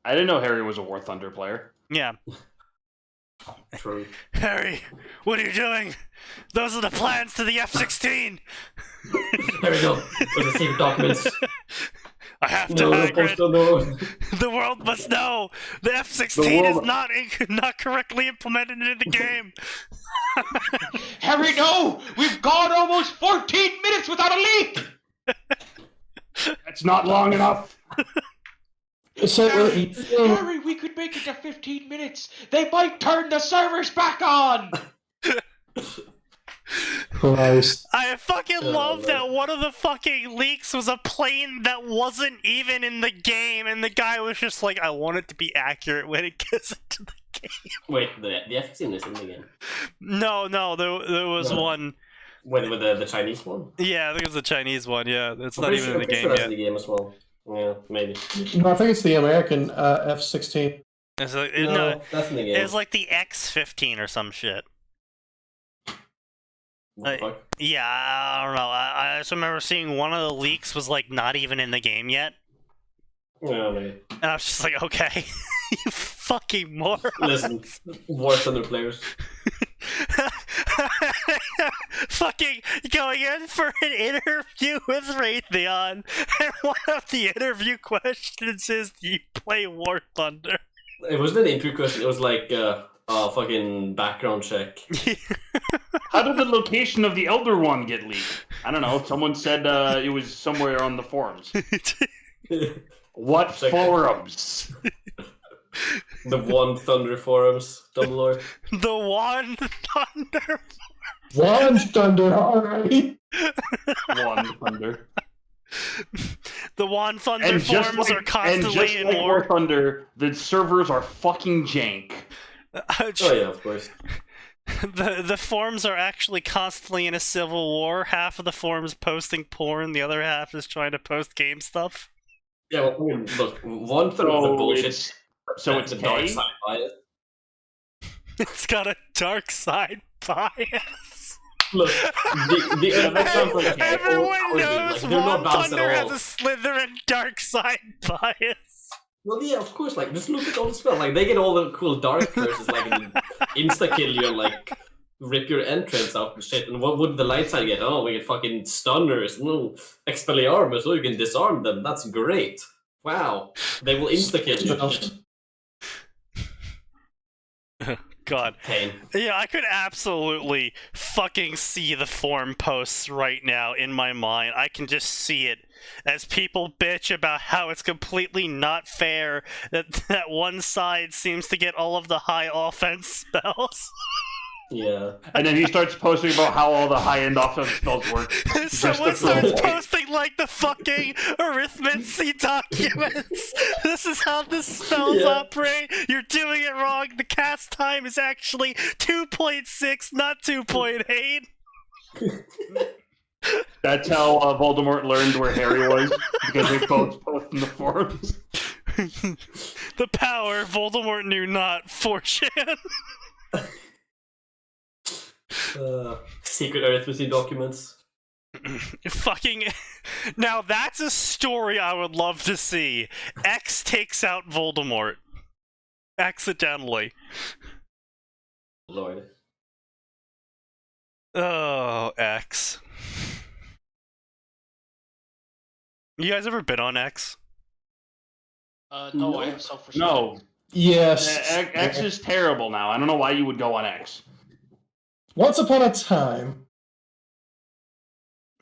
I didn't know Harry was a War Thunder player. Yeah. True. Harry, what are you doing? Those are the plans to the F-16. There we go. Those are secret documents. I have to, Hagrid. The world must know. The F-16 is not correctly implemented into the game. Harry, no! We've gone almost 14 minutes without a leak! That's not long enough. Harry, we could make it to 15 minutes. They might turn the servers back on. Christ. I have fucking love that one of the fucking leaks was a plane that wasn't even in the game, and the guy was just like, I want it to be accurate when it gets into the game. Wait, the F-16 is in the game? No, there was one. With the Chinese one? Yeah, I think it was the Chinese one, yeah. It's not pretty even sure, in the game sure that's yet. in the game as well. Yeah, maybe. No, I think it's the American F-16. It's like, No, that's in the game. it was like the X-15 or some shit. What the fuck? Yeah, I don't know. I just remember seeing one of the leaks was like not even in the game yet. Yeah, maybe. And I was just like, okay, you fucking morons. Listen, War Thunder players. Fucking going in for an interview with Raytheon, and one of the interview questions is, do you play War Thunder? It wasn't an interview question, it was like a fucking background check. How did the location of the Elder One get leaked? I don't know. Someone said it was somewhere on the forums. What forums? The One Thunder forums, Dumbledore. The One Thunder. One Thunder, alright. One Thunder. The One Thunder forums are constantly in like war. War Thunder, the servers are fucking jank. Oh yeah, of course. The forums are actually constantly in a civil war. Half of the forums posting porn, the other half is trying to post game stuff. Yeah, well, I mean, look, One Thunder is a bullshit. So it's a dark gay? side bias. It's got a dark side bias. Look, that sounds like Everyone knows like, they're One not balanced Thunder at has all. a Slytherin dark side bias. Well, yeah, of course. Like, just look at all the spells. Like, they get all the cool dark curses, like insta kill you and like rip your entrance out and shit. And what would the light side get? Oh, we get fucking stunners. No, Expelliarmus. Oh, you can disarm them. That's great. Wow, they will insta kill you. God. Pain. Yeah, I could absolutely fucking see the forum posts right now in my mind. I can just see it as people bitch about how it's completely not fair that one side seems to get all of the high offense spells. Yeah. And then he starts posting about how all the high-end offense spells work. Someone starts posting like the fucking arithmancy documents. This is how the spells operate. You're doing it wrong. The cast time is actually 2.6, not 2.8. That's how Voldemort learned where Harry was, because they both post in the forums. The power Voldemort knew not, 4chan. Secret arithmetic documents. Fucking. Now that's a story I would love to see. X takes out Voldemort. Accidentally. Lord. Oh, X. You guys ever been on X? No, I have self-respect. No. Yes. X is terrible now. I don't know why you would go on X. Once upon a time.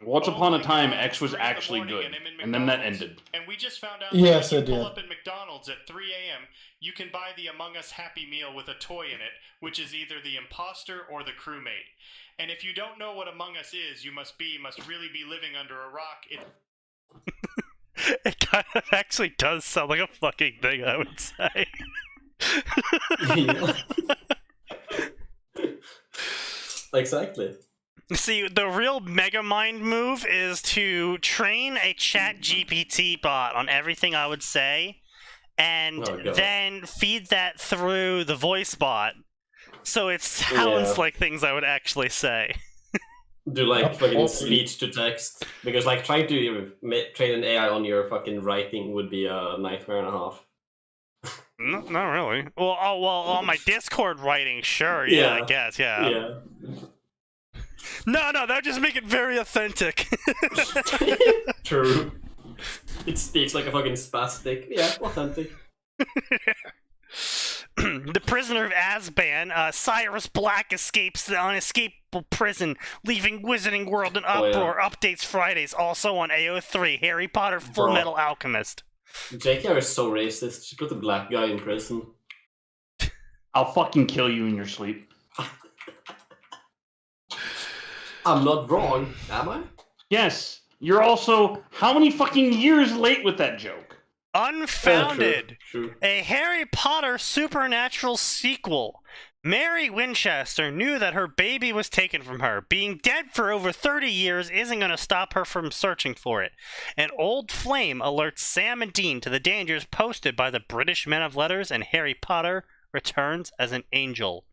Once upon a time, X was actually good, and then that ended. And we just found out Yes, that if it you pull did. up at McDonald's at 3 a.m., you can buy the Among Us Happy Meal with a toy in it, which is either the imposter or the crewmate. And if you don't know what Among Us is, you must really be living under a rock. It kind of actually does sound like a fucking thing, I would say. Exactly. See, the real Megamind move is to train a chat GPT bot on everything I would say, and then feed that through the voice bot, so it sounds like things I would actually say. Do like fucking speech to text, because like trying to train an AI on your fucking writing would be a nightmare and a half. No, not really. Well, on my Discord writing, sure, yeah, I guess, yeah. No, that would just make it very authentic. True. It speaks like a fucking spastic. Yeah, authentic. The prisoner of Azban, Cyrus Black escapes the unescapable prison, leaving Wizarding World in uproar. Updates Fridays, also on AO3, Harry Potter Full Metal Alchemist. JKR is so racist. She put a black guy in prison. I'll fucking kill you in your sleep. I'm not wrong, am I? Yes. You're also how many fucking years late with that joke? Unfounded. True. A Harry Potter supernatural sequel. Mary Winchester knew that her baby was taken from her. Being dead for over 30 years isn't going to stop her from searching for it. An old flame alerts Sam and Dean to the dangers posted by the British men of letters, and Harry Potter returns as an angel.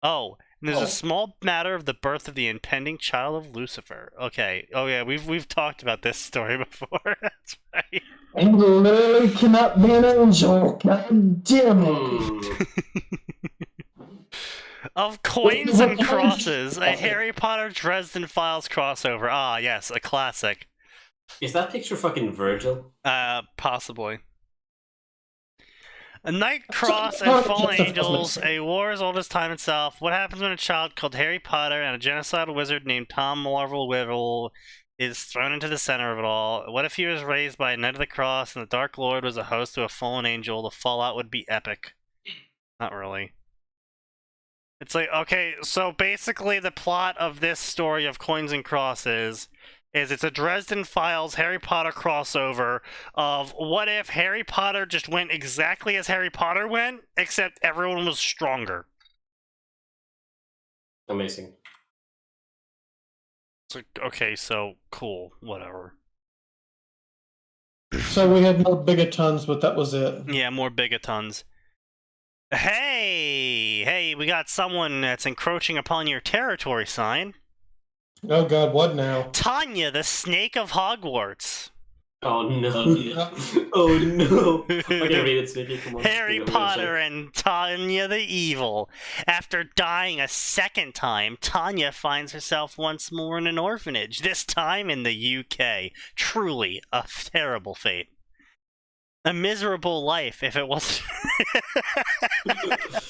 Oh, and there's a small matter of the birth of the impending child of Lucifer. Okay. Oh yeah, we've talked about this story before. That's right. Angel literally cannot be an angel. God damn it. Of Coins and Crosses, a Harry Potter Dresden Files crossover. Ah, yes, a classic. Is that picture fucking Virgil? Possibly. A Night Cross and Fallen Angels, a war as old as time itself. What happens when a child called Harry Potter and a genocidal wizard named Tom Marvel Whittle is thrown into the center of it all? What if he was raised by a Knight of the Cross and the Dark Lord was a host to a fallen angel? The fallout would be epic. Not really. It's like, okay, so basically the plot of this story of Coins and Crosses is it's a Dresden Files Harry Potter crossover of what if Harry Potter just went exactly as Harry Potter went, except everyone was stronger. Amazing. It's like, okay, so cool, whatever. So we had more bigatons, but that was it. Yeah, more bigatons. Hey, we got someone that's encroaching upon your territory, sign. Oh god, what now? Tanya, the Snake of Hogwarts. Oh no. Oh no. Okay, read it, Sneaky. Come on. Harry Potter and Tanya the Evil. After dying a second time, Tanya finds herself once more in an orphanage, this time in the UK. Truly a terrible fate. A miserable life if it wasn't.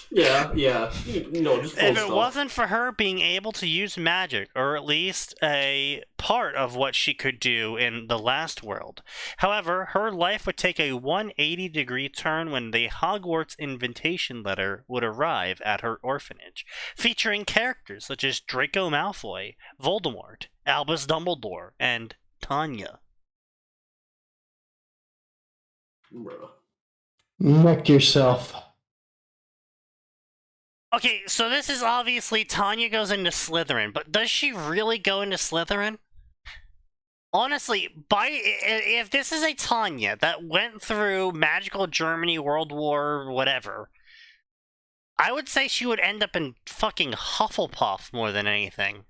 Yeah. No, just full If it stop. wasn't for her being able to use magic, or at least a part of what she could do in the last world. However, her life would take a 180-degree turn when the Hogwarts invitation letter would arrive at her orphanage, featuring characters such as Draco Malfoy, Voldemort, Albus Dumbledore, and Tanya. Bro. Wreck yourself. Okay, so this is obviously Tanya goes into Slytherin, but does she really go into Slytherin? Honestly, if this is a Tanya that went through magical Germany, World War, whatever, I would say she would end up in fucking Hufflepuff more than anything.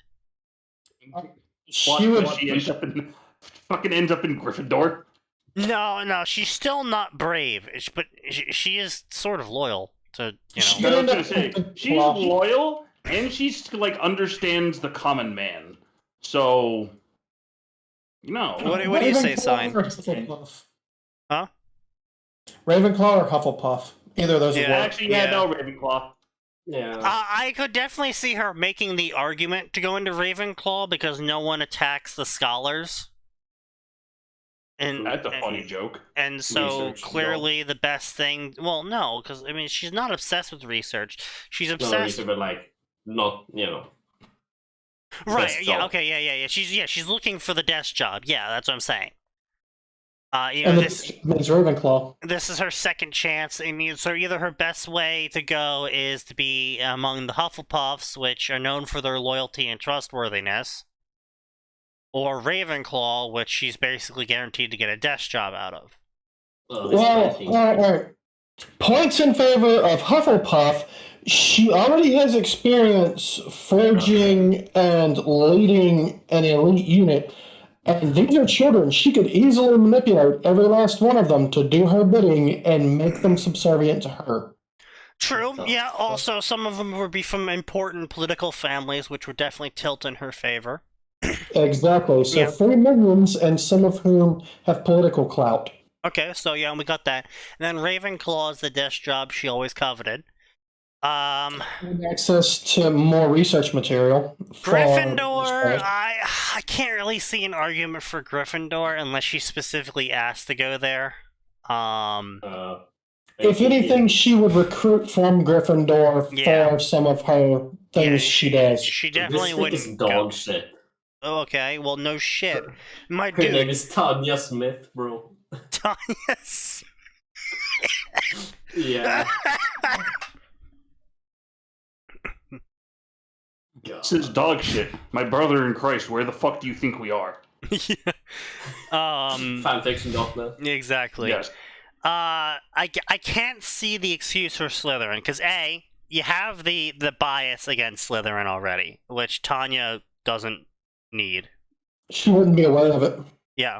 She would. She ends up in Gryffindor. No, she's still not brave, but she is sort of loyal to, you She know. I was ended gonna up say with the she's claw. loyal and she's like understands the common man. So, no. What do you say, Ravenclaw Sign? or Hufflepuff? Huh? Ravenclaw or Hufflepuff? Either of those would Yeah. work. Actually, no, Ravenclaw. Yeah. I could definitely see her making the argument to go into Ravenclaw because no one attacks the scholars. And That's a funny joke. And so Research, clearly the best thing. Well, no, because I mean she's not obsessed with research. She's Not obsessed. reason, but like not, Right? best Yeah. job. Okay. Yeah. She's looking for the desk job. Yeah, that's what I'm saying. And This it means Ravenclaw. is her second chance, and so either her best way to go is to be among the Hufflepuffs, which are known for their loyalty and trustworthiness, or Ravenclaw, which she's basically guaranteed to get a desk job out of. Well, alright. Points in favor of Hufflepuff. She already has experience forging and leading an elite unit. And these are children. She could easily manipulate every last one of them to do her bidding and make them subservient to her. True, yeah, also some of them would be from important political families, which would definitely tilt in her favor. Exactly. So Yeah. 3 minions, and some of whom have political clout. Okay, so yeah, we got that. And then Ravenclaw is the desk job she always coveted. And access to more research material. for- Gryffindor, I can't really see an argument for Gryffindor unless she's specifically asked to go there. If anything, she would recruit from Gryffindor Yeah. for some of her things Yeah, she does. She definitely this thing wouldn't is go. dog shit. Oh, okay, well, no shit. My Her name dude, is Tanya Smith, bro. Tanya Smith. Yeah. This is dog shit. My brother in Christ, where the fuck do you think we are? Fanfiction.net. Exactly. Yes. I can't see the excuse for Slytherin, because A, you have the bias against Slytherin already, which Tanya doesn't need. She wouldn't be aware of it. Yeah.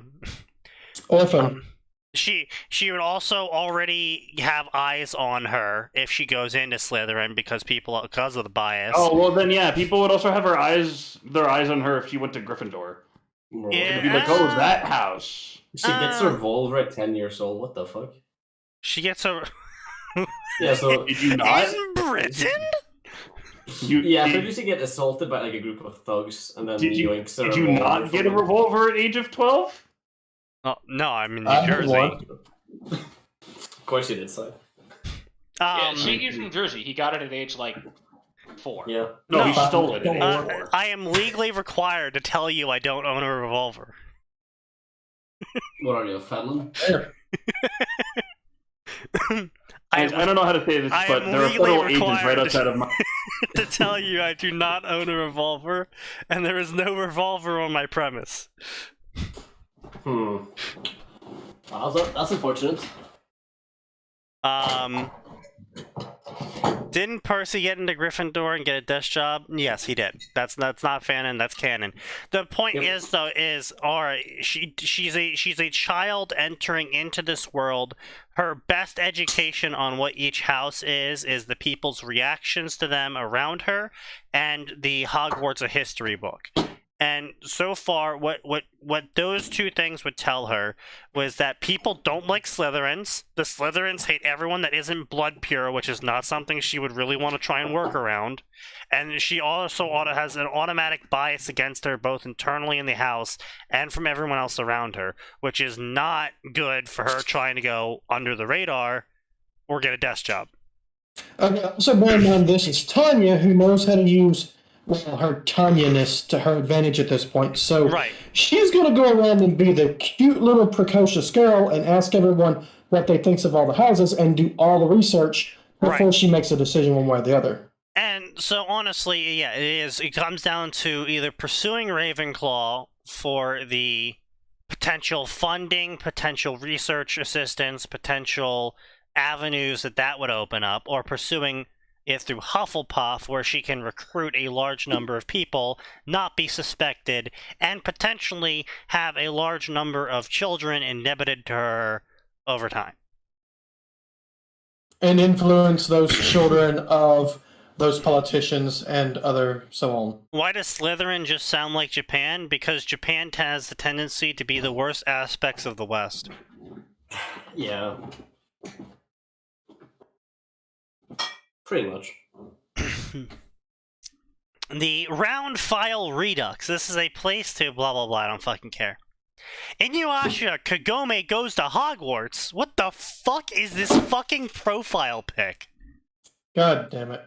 Orphan. She would also already have eyes on her if she goes into Slytherin because of the bias. Oh well, then yeah, people would also have their eyes on her if she went to Gryffindor. Bro, Yeah. It'd be like, oh, that house. She gets her revolver at 10 years old. What the fuck? She gets her. Yeah, so Did you not? In Britain? Yeah, I think she get assaulted by like a group of thugs, and then Did you yoinks her not get a revolver at age of 12? Oh, no, I'm in New I had Jersey. one. Of course, she did. So. Yeah, Sneaky's from Jersey. He got it at age like 4. Yeah. No, he No. stole it at age 4. I am legally required to tell you I don't own a revolver. What are you, a felon? There. I don't know how to say this, I but am there are legally federal agents right required outside of my. to tell you I do not own a revolver, and there is no revolver on my premise. That's unfortunate. Didn't Percy get into Gryffindor and get a desk job? Yes, he did. That's not fanon. That's canon. The point is, though, alright, she's a child entering into this world. Her best education on what each house is the people's reactions to them around her, and the Hogwarts a history book. And so far, what those two things would tell her was that people don't like Slytherins. The Slytherins hate everyone that isn't blood pure, which is not something she would really want to try and work around. And she also has an automatic bias against her, both internally in the house and from everyone else around her, which is not good for her trying to go under the radar or get a desk job. Okay, also bear in mind this is Tanya, who knows how to use her Tanya-ness to her advantage at this point. So Right. she's going to go around and be the cute little precocious girl and ask everyone what they thinks of all the houses and do all the research before she makes a decision one way or the other. And so honestly, yeah, it comes down to either pursuing Ravenclaw for the potential funding, potential research assistance, potential avenues that would open up, or pursuing it through Hufflepuff, where she can recruit a large number of people, not be suspected, and potentially have a large number of children indebted to her over time. And influence those children of those politicians and other so on. Why does Slytherin just sound like Japan? Because Japan has the tendency to be the worst aspects of the West. Yeah. Pretty much. The round file redux. This is a place to blah blah blah. I don't fucking care. Inuyasha Kagome goes to Hogwarts. What the fuck is this fucking profile pic? God damn it.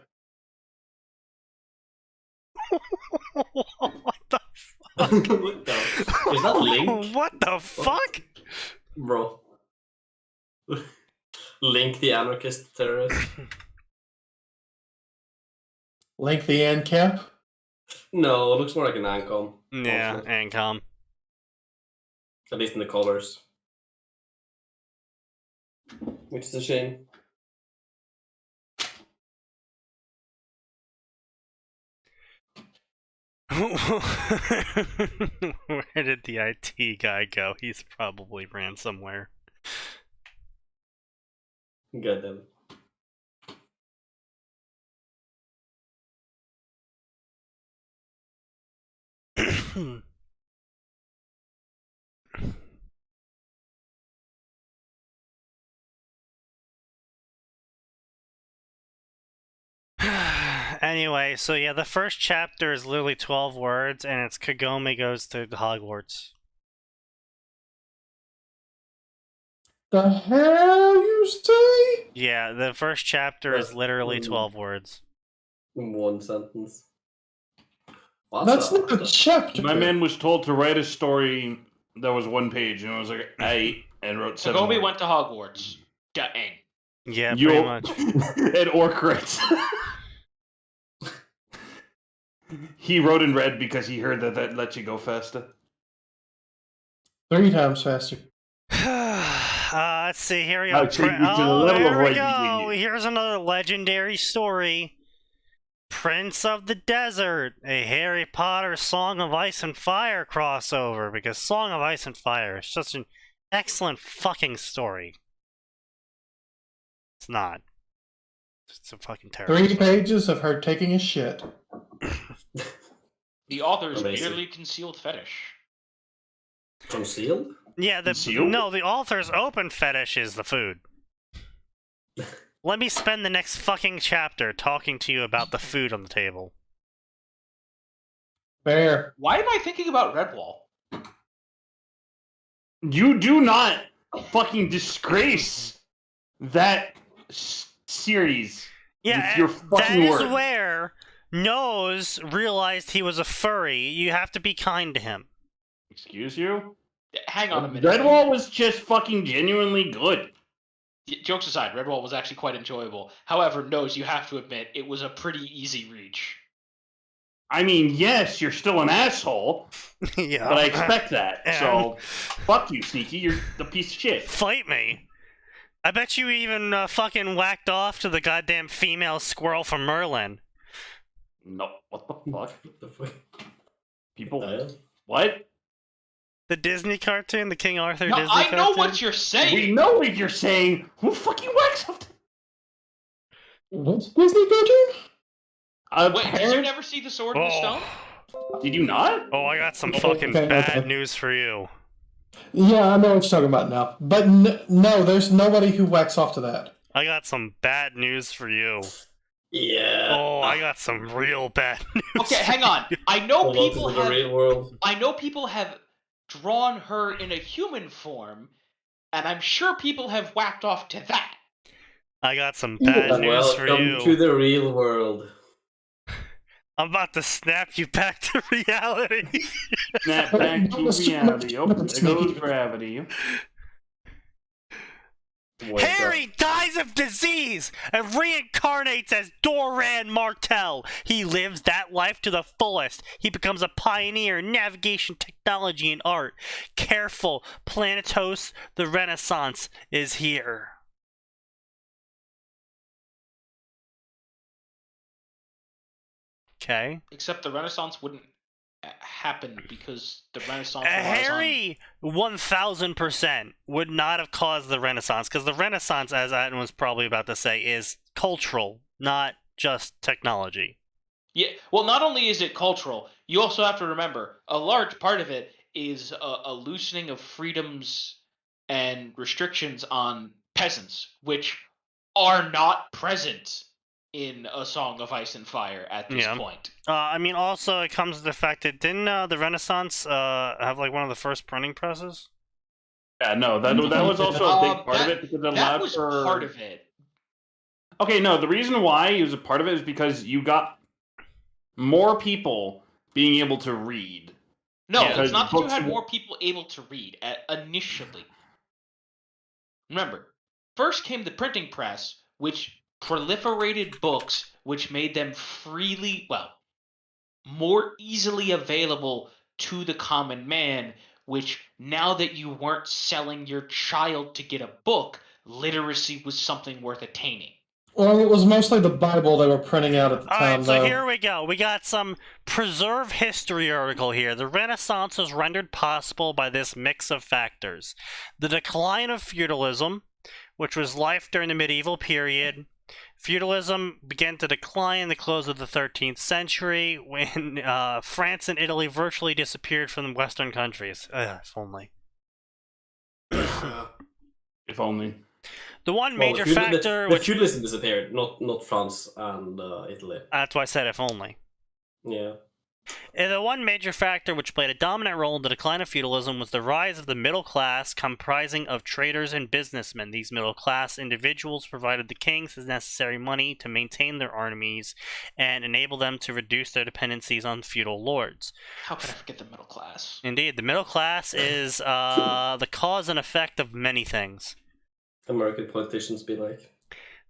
What the fuck? What the? Is that Link? What the fuck? Bro. Link the anarchist terrorist. Link the end cap? No, it looks more like an Ancom. Yeah, Ancom. At least in the colors. Which is a shame. Where did the IT guy go? He's probably ran somewhere. God damn it. Anyway, so yeah, the first chapter is literally 12 words, and it's Kagome goes to Hogwarts. The hell you say? Yeah, the first chapter is literally 12 words. In one sentence. That's not a chapter. My man was told to write a story that was 1 page, and I was like, I and wrote 7 Tagomi more. went to Hogwarts. Dang. Yeah, pretty much. And Orcrit. He wrote and read because he heard that lets you go faster. 3 times faster. Let's see. Here we go. So you reached a level of here we writing go. genius. Here's another legendary story. Prince of the Desert, a Harry Potter Song of Ice and Fire crossover, because Song of Ice and Fire is such an excellent fucking story. It's not. It's a fucking terrible 3 story. pages of her taking a shit. The author's Amazing. merely concealed fetish. Concealed? Yeah, the author's open fetish is the food. Let me spend the next fucking chapter talking to you about the food on the table. Fair. Why am I thinking about Redwall? You do not fucking disgrace that series. Yeah, with your that fucking is word. where Nose realized he was a furry. You have to be kind to him. Excuse you? Hang on a minute. Redwall was just fucking genuinely good. Jokes aside, Redwall was actually quite enjoyable. However, Nose, you have to admit, it was a pretty easy reach. I mean, yes, you're still an asshole, Yeah. but I expect that. And- So, fuck you, Sneaky. You're the piece of shit. Fight me. I bet you even fucking whacked off to the goddamn female squirrel from Merlin. No, what the fuck? What the fuck? People, what? The Disney cartoon, the King Arthur No, Disney I cartoon. know what you're saying. We know what you're saying. Who fucking whacks up? What's Disney cartoon? Wait, did you never see The Sword in the Stone? Did you not? Oh, I got some Okay, fucking okay. bad news for you. Yeah, I know what you're talking about now. But no, there's nobody who whacks off to that. I got some bad news for you. Yeah. Oh, I got some real bad news. Okay, hang on. I know Hold on people to the have. real world. I know people have drawn her in a human form, and I'm sure people have whacked off to that. I got some bad news for Welcome you. to the real world. I'm about to snap you back to reality. Snap back to reality. Oh, there goes gravity. Wake Harry dies of disease and reincarnates as Doran Martell. He lives that life to the fullest. He becomes a pioneer in navigation technology and art. Careful, Planetos, the Renaissance is here. Okay. Except the Renaissance wouldn't happen because the Renaissance relies Harry 1000% would not have caused the Renaissance, because the Renaissance, as Atin was probably about to say, is cultural, not just technology. Yeah, well, not only is it cultural, you also have to remember a large part of it is a loosening of freedoms and restrictions on peasants, which are not present in A Song of Ice and Fire at this point. I mean, also, it comes to the fact that didn't the Renaissance have like one of the first printing presses? Yeah, no, that was also a big part of it because it allowed That was for part of it. Okay, no, the reason why it was a part of it is because you got more people being able to read. No, Yeah, it's not that you books had w- more people able to read initially. Remember, first came the printing press, which proliferated books, which made them more easily available to the common man, which now that you weren't selling your child to get a book, literacy was something worth attaining. Well, it was mostly the Bible they were printing out at the time, Alright, so though. here we go. We got some preserve history article here. The Renaissance was rendered possible by this mix of factors. The decline of feudalism, which was life during the medieval period. Feudalism began to decline in the close of the 13th century when France and Italy virtually disappeared from the Western countries. If only. If only. The one major factor the which... feudalism disappeared, not France and Italy. That's why I said if only. Yeah. And the one major factor which played a dominant role in the decline of feudalism was the rise of the middle class, comprising of traders and businessmen. These middle class individuals provided the kings with necessary money to maintain their armies and enable them to reduce their dependencies on feudal lords. How could I forget the middle class? Indeed, the middle class is the cause and effect of many things. American politicians be like.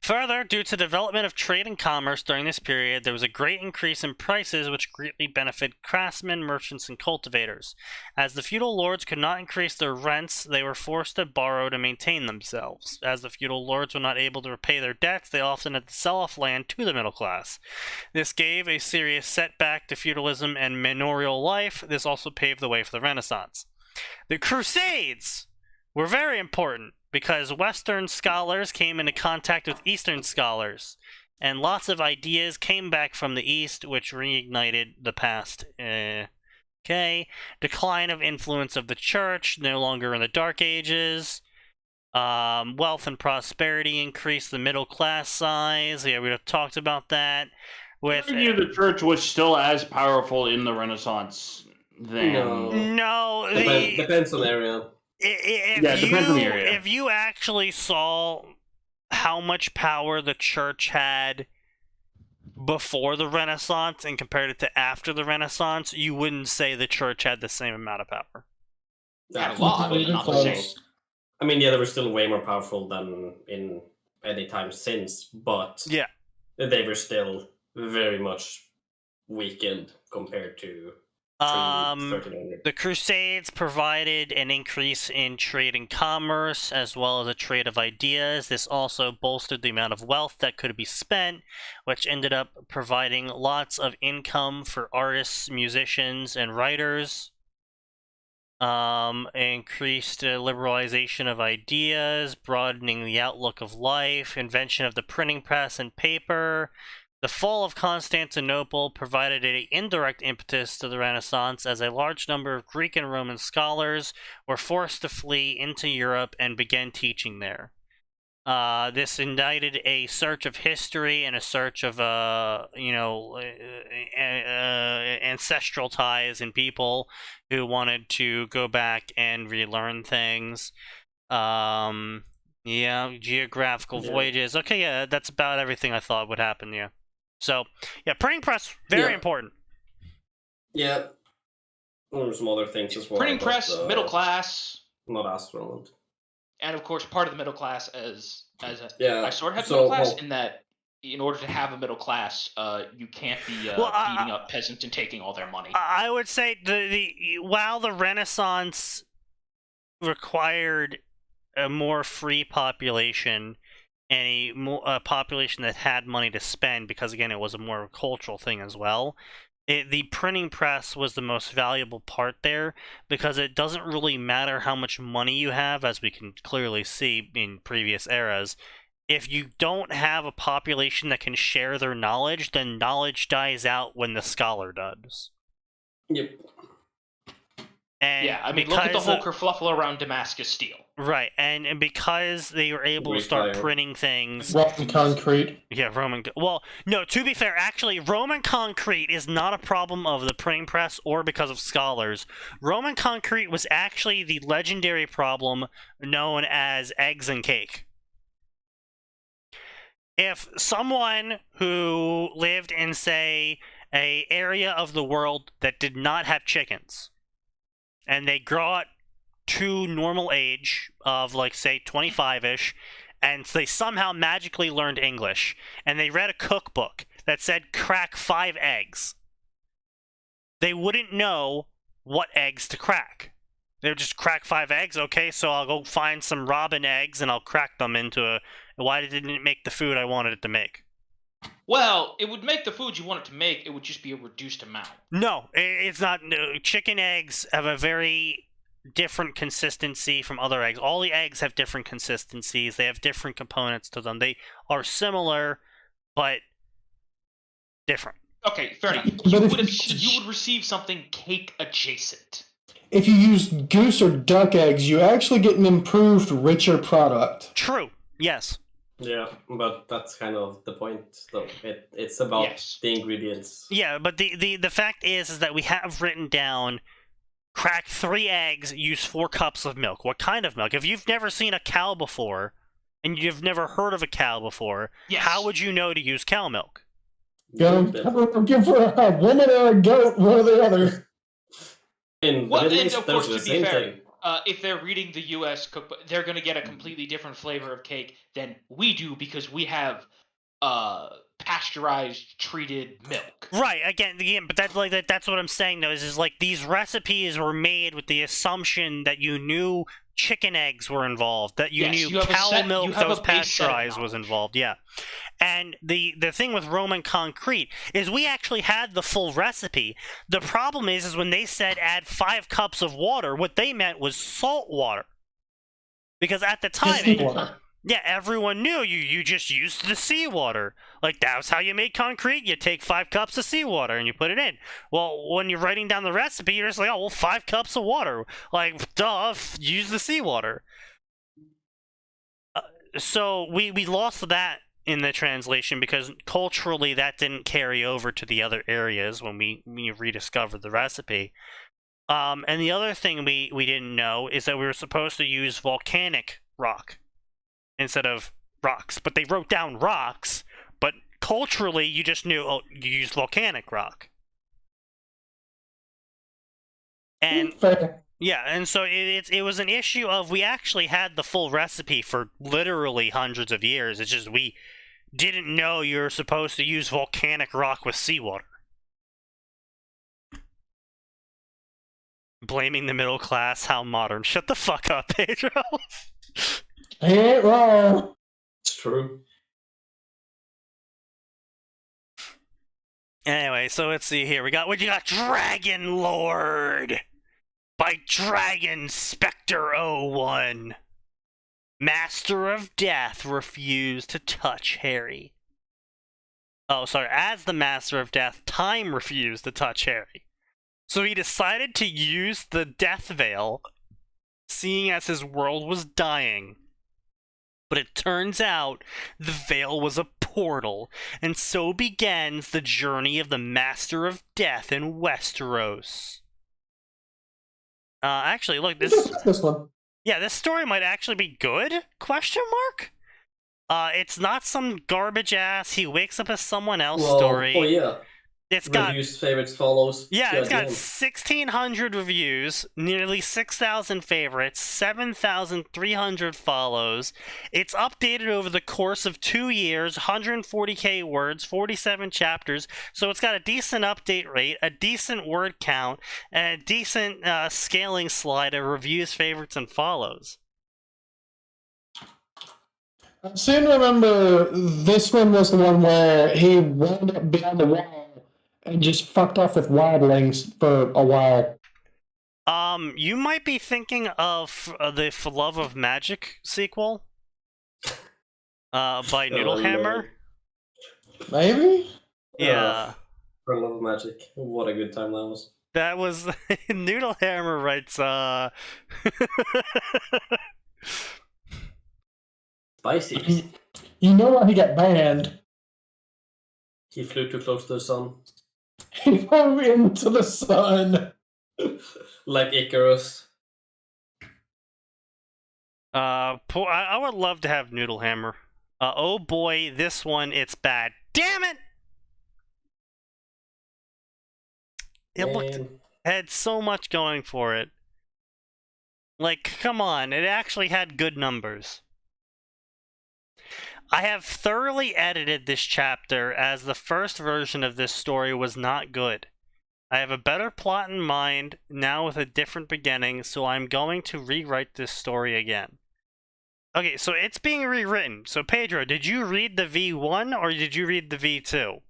Further, due to development of trade and commerce during this period, there was a great increase in prices which greatly benefited craftsmen, merchants, and cultivators. As the feudal lords could not increase their rents, they were forced to borrow to maintain themselves. As the feudal lords were not able to repay their debts, they often had to sell off land to the middle class. This gave a serious setback to feudalism and manorial life. This also paved the way for the Renaissance. The Crusades were very important, because Western scholars came into contact with Eastern scholars, and lots of ideas came back from the East, which reignited the past. Decline of influence of the church, no longer in the Dark Ages. Wealth and prosperity increased the middle class size. Yeah, we have talked about that. With the church was still as powerful in the Renaissance than... No, depends on the area. If you actually saw how much power the church had before the Renaissance and compared it to after the Renaissance, you wouldn't say the church had the same amount of power. Not a lot, but not the same. I mean, yeah, they were still way more powerful than in any time since, but yeah, they were still very much weakened compared to the Crusades provided an increase in trade and commerce, as well as a trade of ideas. This also bolstered the amount of wealth that could be spent, which ended up providing lots of income for artists, musicians, and writers. Increased liberalization of ideas, broadening the outlook of life, invention of the printing press and paper. The fall of Constantinople provided an indirect impetus to the Renaissance, as a large number of Greek and Roman scholars were forced to flee into Europe and began teaching there. This ignited a search of history and a search of, ancestral ties in people who wanted to go back and relearn things. Geographical voyages. Okay, yeah, that's about everything I thought would happen, yeah. So, yeah, printing press, very important. Yeah. Well, there's some other things as well. Printing press, middle class. Not as relevant. And, of course, part of the middle class I sort of have middle class in that in order to have a middle class, you can't be beating up peasants and taking all their money. I would say while the Renaissance required a more free population, and a population that had money to spend, because again it was a more cultural thing as well, the printing press was the most valuable part there, because it doesn't really matter how much money you have, as we can clearly see in previous eras. If you don't have a population that can share their knowledge, then knowledge dies out when the scholar does. Yep. And yeah, I mean, look at the whole kerfluffle around Damascus steel. Right, and because they were able to start printing things... Roman concrete. Yeah, well, no, to be fair, actually, Roman concrete is not a problem of the printing press or because of scholars. Roman concrete was actually the legendary problem known as eggs and cake. If someone who lived in, say, an area of the world that did not have chickens, and they grow up to normal age of, like, say, 25-ish, and they somehow magically learned English, and they read a cookbook that said crack 5 eggs, they wouldn't know what eggs to crack. They would just crack 5 eggs. Okay, so I'll go find some robin eggs and I'll crack them into why didn't it make the food I wanted it to make? Well, it would make the food you want it to make. It would just be a reduced amount. No, it's not. No. Chicken eggs have a very different consistency from other eggs. All the eggs have different consistencies. They have different components to them. They are similar, but different. Okay, fair enough. You would receive something cake adjacent. If you use goose or duck eggs, you actually get an improved, richer product. True. Yes. Yeah, but that's kind of the point, though. It's about the ingredients. Yeah, but the fact is that we have written down, crack 3 eggs, use 4 cups of milk. What kind of milk? If you've never seen a cow before, and you've never heard of a cow before, how would you know to use cow milk? Go looking for a woman or a goat, one or the other. In the Middle East, those are the same thing. If they're reading the U.S. cookbook, they're going to get a completely different flavor of cake than we do because we have pasteurized, treated milk. Right. Again, but that's what I'm saying though. Is like these recipes were made with the assumption that you knew chicken eggs were involved, that you knew cow milk that was pasteurized was involved. Yeah. And the thing with Roman concrete is we actually had the full recipe. The problem is when they said add 5 cups of water, what they meant was salt water. Because at the time, everyone knew you just used the seawater. Like, that was how you made concrete. You take 5 cups of seawater and you put it in. Well, when you're writing down the recipe, you're just like, oh, well, 5 cups of water. Like, duh, use the seawater. So we lost that in the translation because culturally that didn't carry over to the other areas when we rediscovered the recipe. And the other thing we didn't know is that we were supposed to use volcanic rock instead of rocks. But they wrote down rocks, but culturally you just knew, oh, you used volcanic rock. And yeah, and so it was an issue of we actually had the full recipe for literally hundreds of years. It's just we didn't know you were supposed to use volcanic rock with seawater. Blaming the middle class, how modern. Shut the fuck up, Pedro. He ain't wrong. It's true. Anyway, so let's see here. We got Dragon Lord by Dragon Spectre 01. Master of Death refused to touch Harry. Oh, sorry. As the Master of Death, Time refused to touch Harry. So he decided to use the Death Veil, seeing as his world was dying. But it turns out the veil was a portal, and so begins the journey of the Master of Death in Westeros. Actually, look, this one. Yeah, this story might actually be good? Question mark? It's not some garbage ass he wakes up as someone else story. Oh yeah. It's got reviews, favorites, follows. Yeah, it's got 1,600 reviews, nearly 6,000 favorites, 7,300 follows. It's updated over the course of 2 years, 140k words, 47 chapters. So it's got a decent update rate, a decent word count, and a decent scaling slide of reviews, favorites, and follows. I seem to remember this one was the one where he wound up behind the wall and just fucked off with wildlings for a while. You might be thinking of the For Love of Magic sequel by Noodlehammer. Maybe? Yeah. For Love of Magic. What a good time that was. That was... Noodlehammer writes, Spicy. You know why he got banned? He flew too close to the sun. He flew into the sun. Like Icarus. I would love to have Noodlehammer. Oh boy, this one, it's bad. Damn it! It had so much going for it. Like, come on, it actually had good numbers. I have thoroughly edited this chapter as the first version of this story was not good. I have a better plot in mind, now with a different beginning, so I'm going to rewrite this story again. Okay, so it's being rewritten. So Pedro, did you read the V1 or did you read the V2?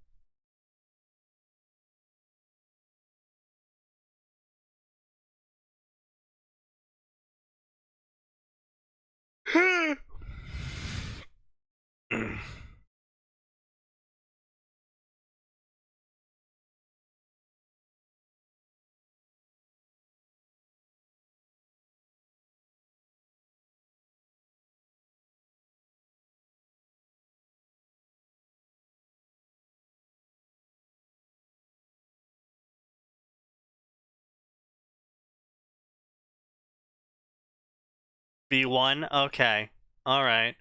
B1? Okay. Alright.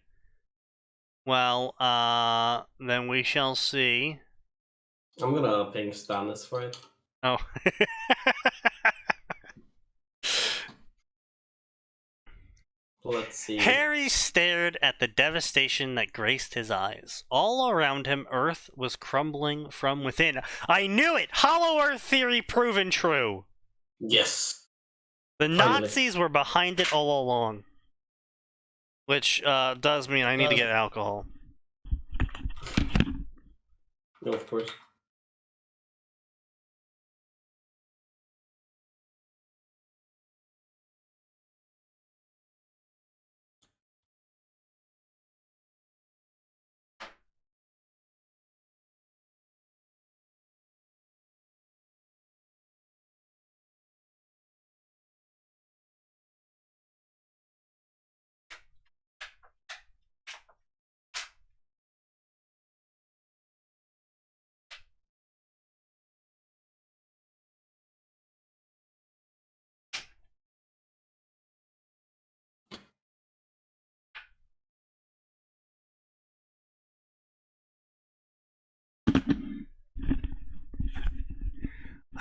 Well, then we shall see. I'm gonna ping Stannis for it. Oh. Let's see. Harry stared at the devastation that graced his eyes. All around him, Earth was crumbling from within. I knew it! Hollow Earth theory proven true! Yes. The Finally. Nazis were behind it all along. Which does mean I need to get alcohol. No, of course.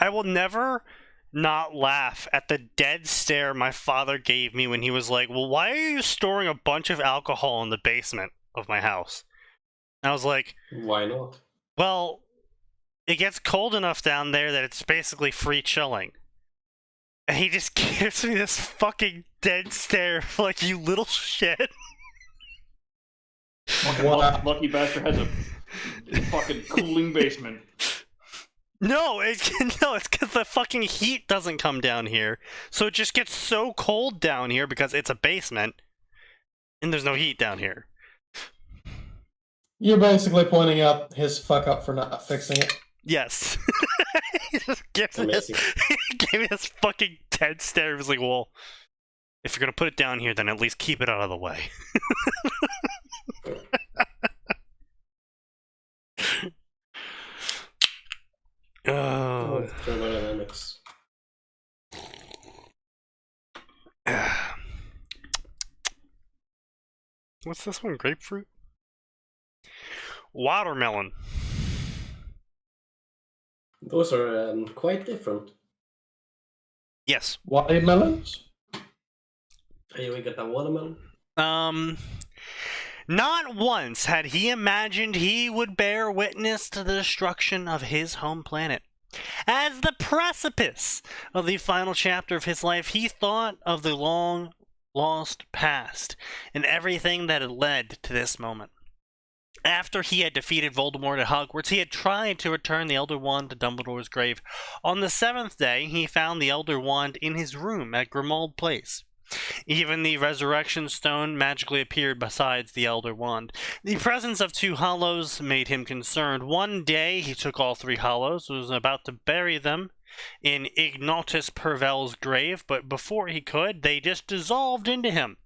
I will never not laugh at the dead stare my father gave me when he was like, well, why are you storing a bunch of alcohol in the basement of my house? And I was like, why not? Well, it gets cold enough down there that it's basically free chilling. And he just gives me this fucking dead stare like, you little shit. Lucky bastard has a fucking cooling basement. No, it's because the fucking heat doesn't come down here. So it just gets so cold down here because it's a basement. And there's no heat down here. You're basically pointing out his fuck up for not fixing it. Yes. He just gives me this, he gave me this fucking dead stare. He was like, well, if you're going to put it down here, then at least keep it out of the way. Oh. Thermodynamics. What's this one? Grapefruit? Watermelon. Those are quite different. Yes. Watermelons? Hey, we got that watermelon? Not once had he imagined he would bear witness to the destruction of his home planet. As the precipice of the final chapter of his life, he thought of the long-lost past and everything that had led to this moment. After he had defeated Voldemort at Hogwarts, he had tried to return the Elder Wand to Dumbledore's grave. On the 7th day, he found the Elder Wand in his room at Grimmauld Place. Even the Resurrection Stone magically appeared besides the Elder Wand. The presence of 2 hollows made him concerned. One day, he took all 3 hollows, was about to bury them in Ignotus Pervel's grave, but before he could, they just dissolved into him.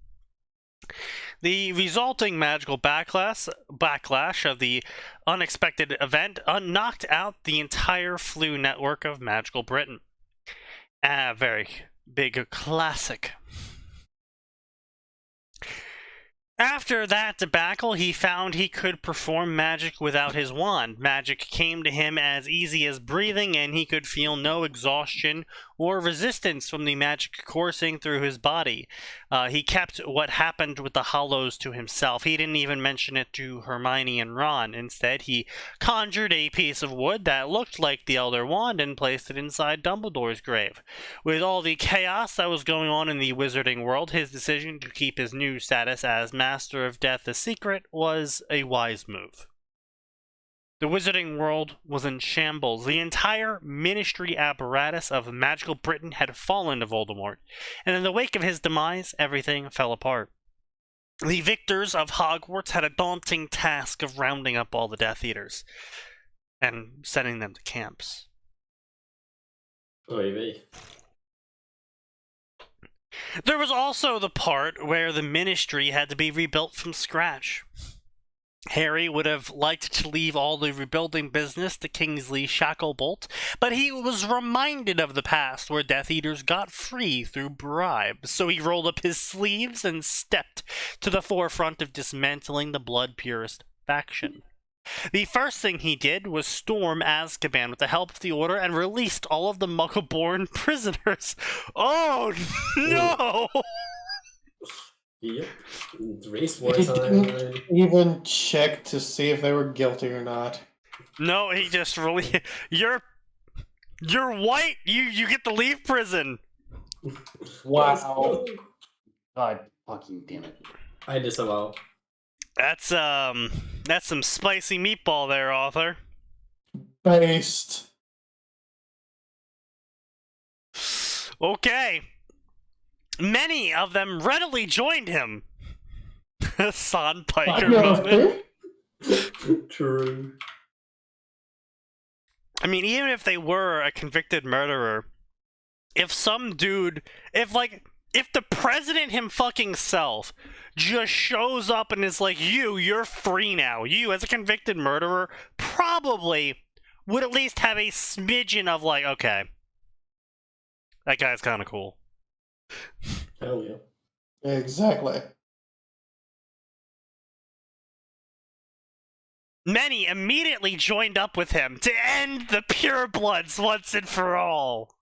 The resulting magical backlash of the unexpected event knocked out the entire Flu network of Magical Britain. A very big classic. After that debacle, he found he could perform magic without his wand. Magic came to him as easy as breathing, and he could feel no exhaustion or resistance from the magic coursing through his body. He kept what happened with the hollows to himself. He didn't even mention it to Hermione and Ron. Instead, he conjured a piece of wood that looked like the Elder Wand and placed it inside Dumbledore's grave. With all the chaos that was going on in the wizarding world, his decision to keep his new status as Master of Death a secret was a wise move. The wizarding world was in shambles. The entire ministry apparatus of magical Britain had fallen to Voldemort, and in the wake of his demise, everything fell apart. The victors of Hogwarts had a daunting task of rounding up all the Death Eaters and sending them to camps. Oy vey. There was also the part where the ministry had to be rebuilt from scratch. Harry would have liked to leave all the rebuilding business to Kingsley Shacklebolt, but he was reminded of the past where Death Eaters got free through bribes, so he rolled up his sleeves and stepped to the forefront of dismantling the Blood Purist faction. The first thing he did was storm Azkaban with the help of the Order and released all of the Muggle-born prisoners. Oh no! Yep. Race He war didn't time. even check to see if they were guilty or not. No, he just really. You're white. You get to leave prison. Wow. God fucking damn it. I disavow. That's some spicy meatball there, author. Based. Okay. Many of them readily joined him. Sandpiper moment. True. I mean, even if they were a convicted murderer, if some dude, if the president him fucking self just shows up and is like, you're free now, you as a convicted murderer, probably would at least have a smidgen of like, okay, that guy's kind of cool. Hell yeah. Exactly. Many immediately joined up with him to end the purebloods once and for all.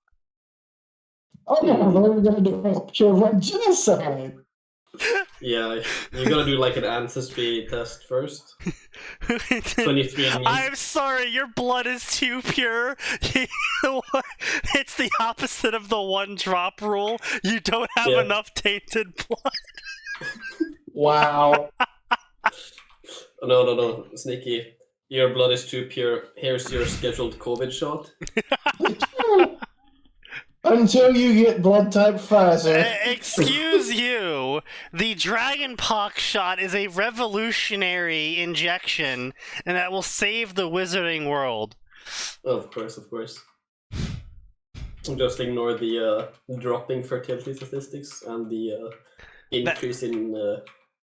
Oh no, they were going to do a pure blood genocide. Yeah, you gotta do like an ancestry test first. 23andMe. I'm sorry, your blood is too pure. It's the opposite of the one drop rule. You don't have Yeah. enough tainted blood. Wow. No, Sneaky. Your blood is too pure. Here's your scheduled COVID shot. Until you get blood type Pfizer. Excuse you. The dragon pox shot is a revolutionary injection, and that will save the wizarding world. Of course. Just ignore the dropping fertility statistics and the increase in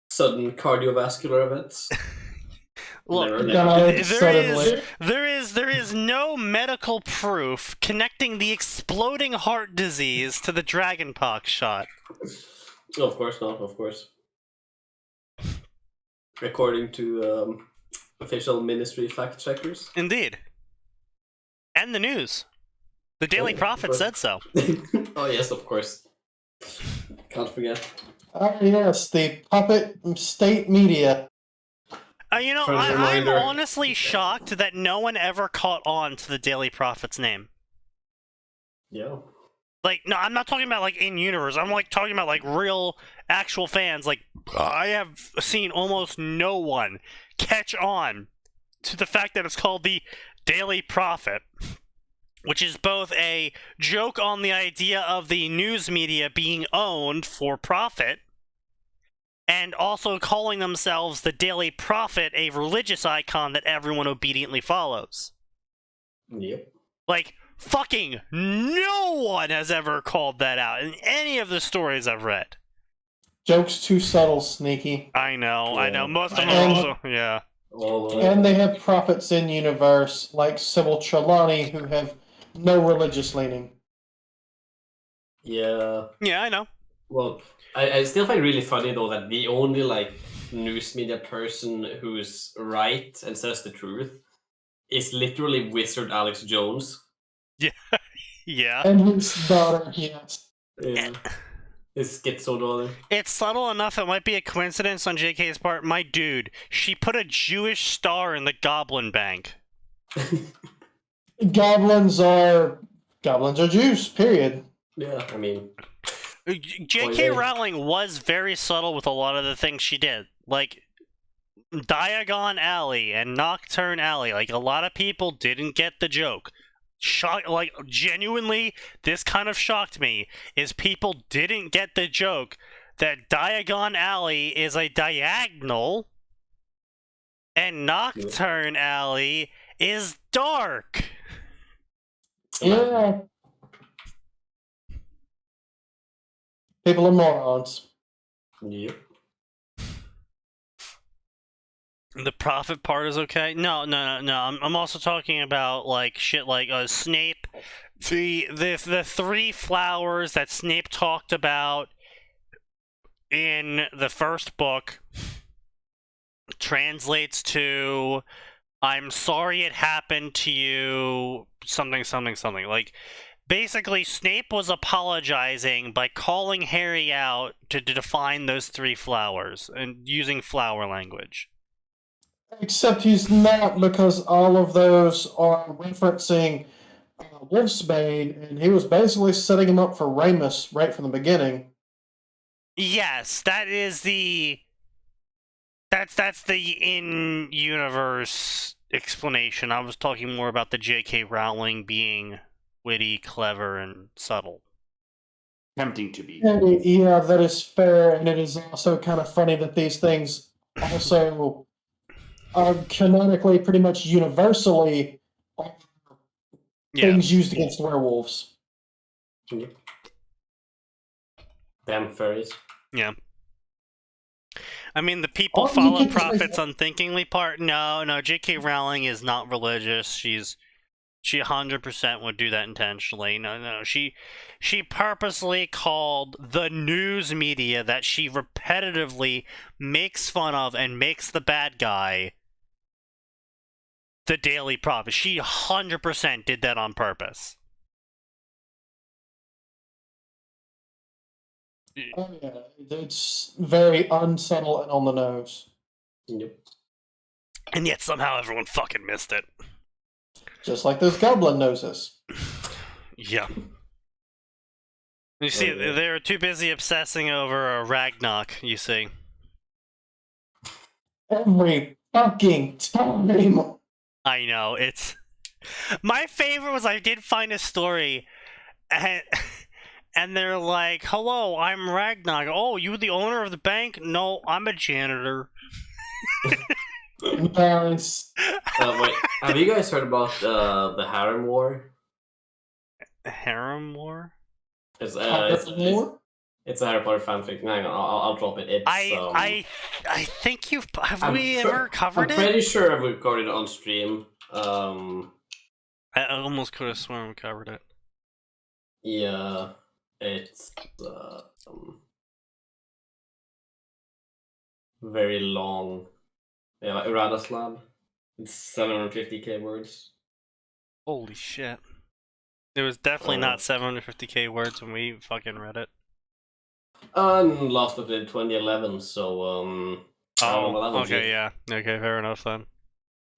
sudden cardiovascular events. Look, Suddenly. there is no medical proof connecting the exploding heart disease to the dragonpox shot. Of course not, of course. According to official ministry fact checkers. Indeed. And the news. The Daily Oh, Prophet said so. Oh yes, of course. Can't forget. Oh yes, the puppet state media. You know, For the I'm reminder. honestly shocked that no one ever caught on to the Daily Prophet's name. Yeah. Like, no, I'm not talking about, like, in-universe. I'm, like, talking about, like, real, actual fans. Like, I have seen almost no one catch on to the fact that it's called the Daily Prophet, which is both a joke on the idea of the news media being owned for profit, and also calling themselves the Daily Prophet, a religious icon that everyone obediently follows. Yep. Like, fucking no one has ever called that out in any of the stories I've read. Joke's too subtle, Sneaky. I know. Most of them I are know. also, yeah. And they have prophets in universe like Sybil Trelawney who have no religious leaning. Yeah. Yeah, I know. Well, I still find it really funny though that the only like news media person who's right and says the truth is literally Wizard Alex Jones. Yeah. And his daughter, yes. Yeah. His schizo daughter. It's subtle enough it might be a coincidence on JK's part. My dude, she put a Jewish star in the Goblin Bank. Goblins are Jews, period. Yeah, I mean... J.K. Rowling was very subtle with a lot of the things she did. Like, Diagon Alley and Nocturne Alley. Like, a lot of people didn't get the joke. Like, genuinely, this kind of shocked me, is people didn't get the joke that Diagon Alley is a diagonal and Nocturne Alley is dark. Yeah. People are morons. Yep. The profit part is okay. No. I'm also talking about like shit like Snape. The three flowers that Snape talked about in the first book translates to "I'm sorry it happened to you." Something. Like basically, Snape was apologizing by calling Harry out to define those three flowers and using flower language. Except he's not, because all of those are referencing Wolfsbane, and he was basically setting him up for Ramus right from the beginning. Yes, that is the... That's the in-universe explanation. I was talking more about the J.K. Rowling being witty, clever, and subtle. Tempting to be. Yeah, that is fair, and it is also kind of funny that these things also are canonically, pretty much universally, things used against werewolves. Damn furries. Yeah. I mean, the people follow prophets unthinkingly part. No, J.K. Rowling is not religious. She 100% would do that intentionally. No. She purposely called the news media that she repetitively makes fun of and makes the bad guy the Daily Prophet. She 100% did that on purpose. Oh yeah, it's very unsubtle and on the nose. Yep. And yet somehow everyone fucking missed it. Just like those goblin noses. Yeah. You see, they were too busy obsessing over Ragnarok, you see. Every fucking time. I know, it's... My favorite was I did find a story, and they're like, "Hello, I'm Ragnarok. Oh, you the owner of the bank? No, I'm a janitor." Nice. Wait, have you guys heard about the Harem War? Harem War? It's a Harry Potter fanfic. Hang on, I'll drop it. It's I think have we ever covered it? I'm pretty sure I've recorded it on stream. I almost could have sworn we covered it. Yeah, it's very long. Yeah, like Radaslan. It's 750k words. Holy shit. It was definitely not 750k words when we fucking read it. Last of it in 2011, so okay, yeah. Okay, fair enough then.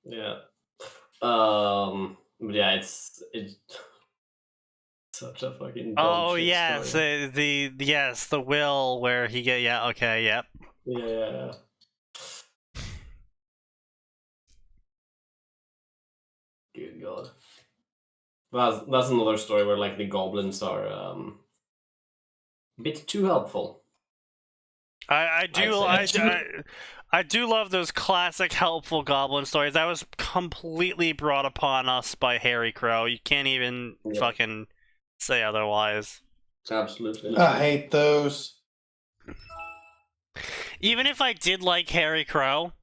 Yeah. But yeah, it's such a fucking oh yes, story. The will where he get yep. Yeah. Good God. That's another story where like the goblins are a bit too helpful. I do love those classic helpful goblin stories. That was completely brought upon us by Harry Crow. You can't even fucking say otherwise. Absolutely. I hate those. Even if I did like Harry Crow,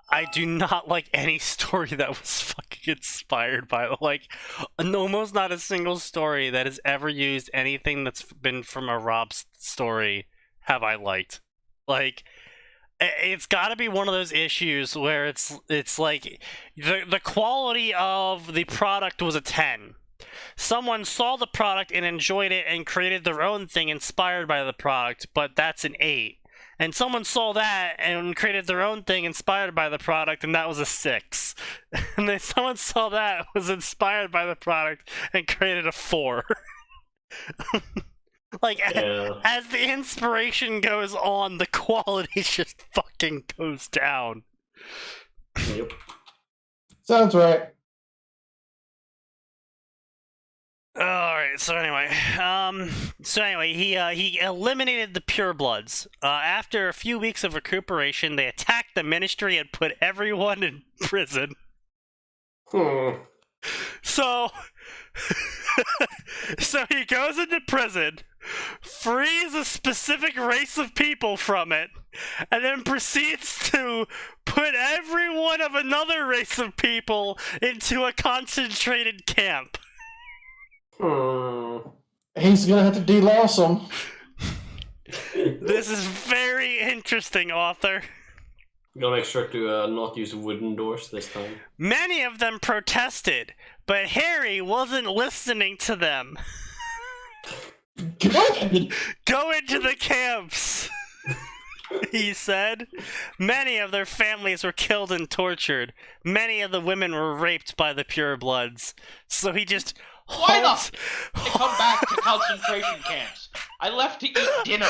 I do not like any story that was fucking inspired by it. Like, almost not a single story that has ever used anything that's been from a Rob story have I liked. Like, it's got to be one of those issues where it's like the quality of the product was a 10. Someone saw the product and enjoyed it and created their own thing inspired by the product, but that's an 8. And someone saw that and created their own thing inspired by the product, and that was a 6. And then someone saw that, was inspired by the product, and created a 4. Like, as the inspiration goes on, the quality just fucking goes down. Yep. Sounds right. Alright, so anyway, he eliminated the purebloods. After a few weeks of recuperation, they attacked the ministry and put everyone in prison. So he goes into prison, frees a specific race of people from it, and then proceeds to put everyone of another race of people into a concentrated camp. He's gonna have to de-loss them. This is very interesting, author. Gotta make sure to not use wooden doors this time. Many of them protested, but Harry wasn't listening to them. Good. Go into the camps, he said. Many of their families were killed and tortured. Many of the women were raped by the purebloods. So he just Why not? They come back to concentration camps. I left to eat dinner.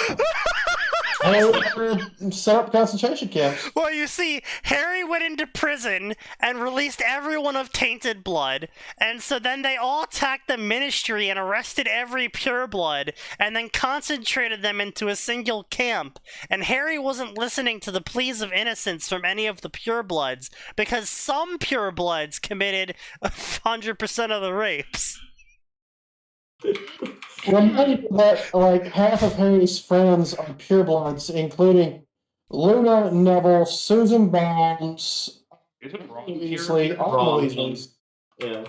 Set up concentration camps. Well, you see, Harry went into prison and released everyone of tainted blood, and so then they all attacked the ministry and arrested every pureblood, and then concentrated them into a single camp. And Harry wasn't listening to the pleas of innocence from any of the purebloods, because some purebloods committed 100% of the rapes. Remember that, like, half of Harry's friends are purebloods, including Luna, Neville, Susan Bones, Is it wrong Weasley, here? all the Weasleys. Yeah.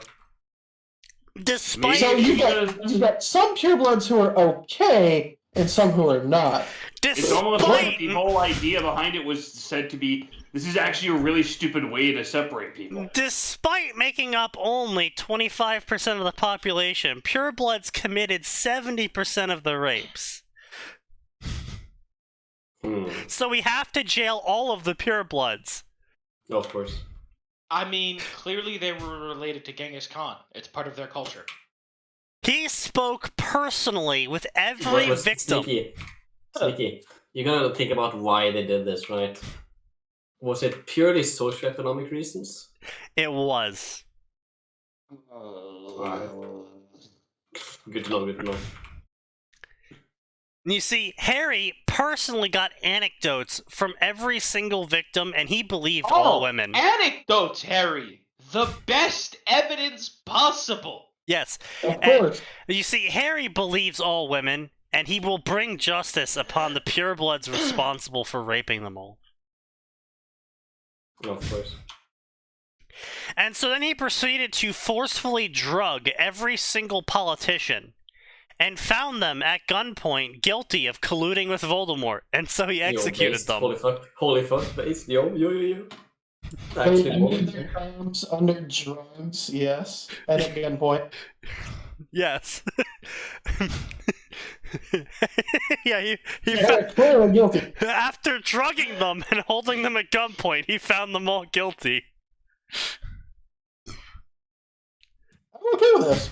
Despite... So you've got some purebloods who are okay, and some who are not. It's almost like the whole idea behind it was said to be, this is actually a really stupid way to separate people. Despite making up only 25% of the population, purebloods committed 70% of the rapes. So we have to jail all of the purebloods. Of course. I mean, clearly they were related to Genghis Khan. It's part of their culture. He spoke personally with every victim. Sneaky. You gotta think about why they did this, right? Was it purely socioeconomic reasons? It was. Good to know, good to know. You see, Harry personally got anecdotes from every single victim, and he believed all women. Anecdotes, Harry! The best evidence possible! Yes. Of course. You see, Harry believes all women, and he will bring justice upon the purebloods responsible for raping them all. Of course. And so then he proceeded to forcefully drug every single politician, and found them at gunpoint guilty of colluding with Voldemort, and so he executed them. Holy fuck, base, yo. They ended their crimes under drugs, yes, and at gunpoint. Yes. Yeah, he clearly guilty. After drugging them and holding them at gunpoint, he found them all guilty. I'm okay with this.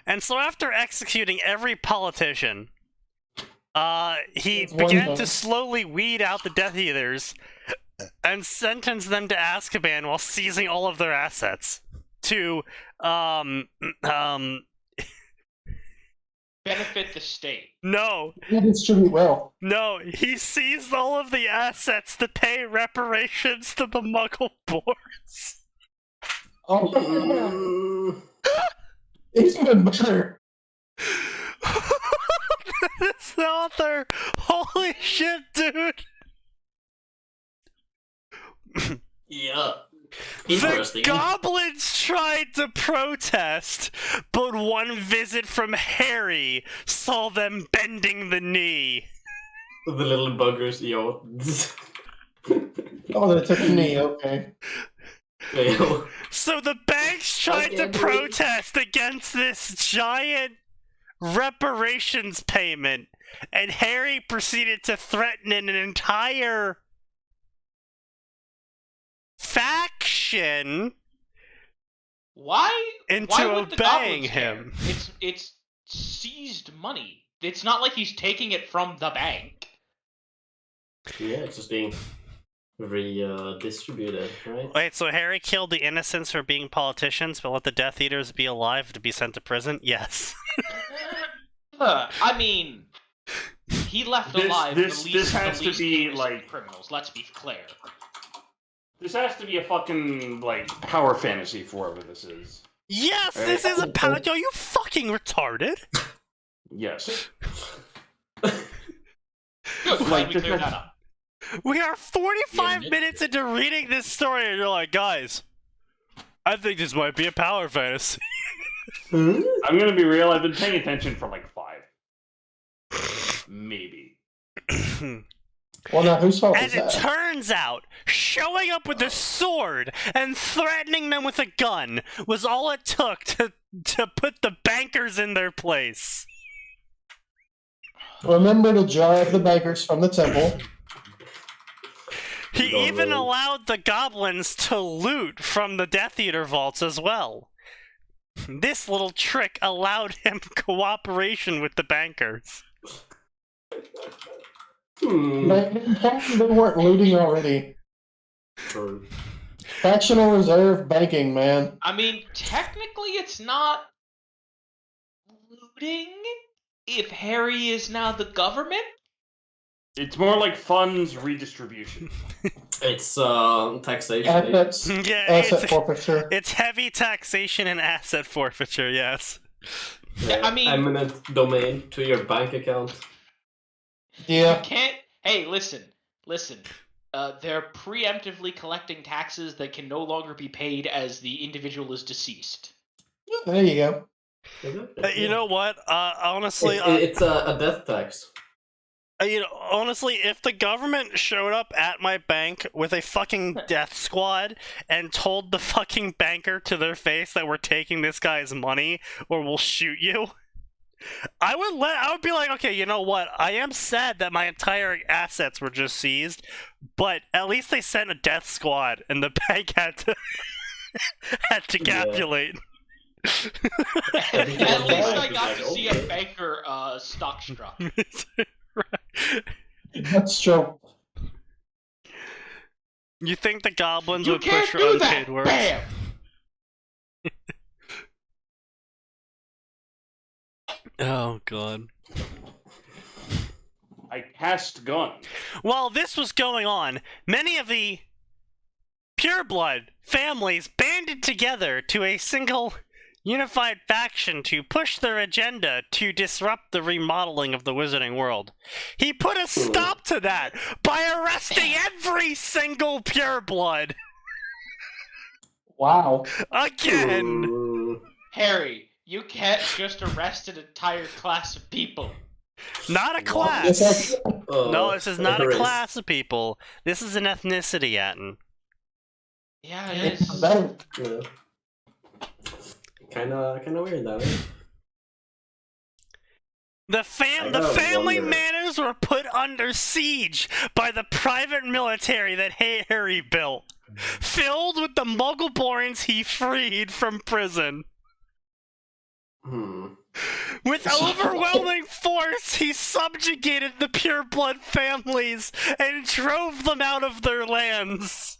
And so after executing every politician, he began to slowly weed out the Death Eaters and sentence them to Azkaban while seizing all of their assets to, benefit the state. No. He distribute well. No, he seized all of the assets to pay reparations to the Muggle boards. Oh, he's even better. This author, holy shit, dude. Yeah. The goblins tried to protest, but one visit from Harry saw them bending the knee. The little buggers, yo. Oh, they took a knee, okay. Yo. So the banks tried to protest against this giant reparations payment, and Harry proceeded to threaten an entire faction into obeying him. It's seized money. It's not like he's taking it from the bank. Yeah, it's just being redistributed, right? Wait, so Harry killed the innocents for being politicians, but let the Death Eaters be alive to be sent to prison? Yes. I mean, he left alive this has to be like criminals. Let's be clear. This has to be a fucking like power fantasy for whoever this is. Yes, this is a power. Yo, you fucking retarded. Yes. Good, glad Like, we just cleared like- that up. We are 45 Yeah, minutes into reading this story, and you're like, guys, I think this might be a power fantasy. I'm gonna be real, I've been paying attention for like 5. Maybe. Well, now whose fault As is it that? turns out, showing up with a sword and threatening them with a gun was all it took to put the bankers in their place. Remember to drive the bankers from the temple. He Don't even really. allowed the goblins to loot from the Death Eater vaults as well. This little trick allowed him cooperation with the bankers. They weren't looting already. True. Factional reserve banking, man. I mean, technically, it's not looting if Harry is now the government. It's more like funds redistribution. It's taxation. Assets, Yeah, asset forfeiture. it's heavy taxation and asset forfeiture, yes. Yeah, I mean- eminent domain to your bank account. Yeah. You can't. Hey, listen. They're preemptively collecting taxes that can no longer be paid as the individual is deceased. There you go. You know what? Honestly, It's a death tax. honestly, if the government showed up at my bank with a fucking death squad and told the fucking banker to their face that we're taking this guy's money or we'll shoot you, I would be like, okay, you know what? I am sad that my entire assets were just seized, but at least they sent a death squad and the bank had to capitulate. At least I got to see a banker stock struck. That's true. You think the goblins You would can't push for do unpaid that. works? Bam. Oh god. I cast gun. While this was going on, many of the pureblood families banded together to a single unified faction to push their agenda to disrupt the remodeling of the wizarding world. He put a stop to that by arresting every single pureblood. Wow. Again. Harry, you can't just arrest an entire class of people. Not a Yes, class. Oh, No, this is not a erase. class of people. This is an ethnicity, Atin. Yeah, it It's a is. bank. Yeah. Kinda weird that. The I gotta family wonder. manors were put under siege by the private military that Harry built, filled with the Muggleborns he freed from prison. With overwhelming force, he subjugated the pureblood families and drove them out of their lands.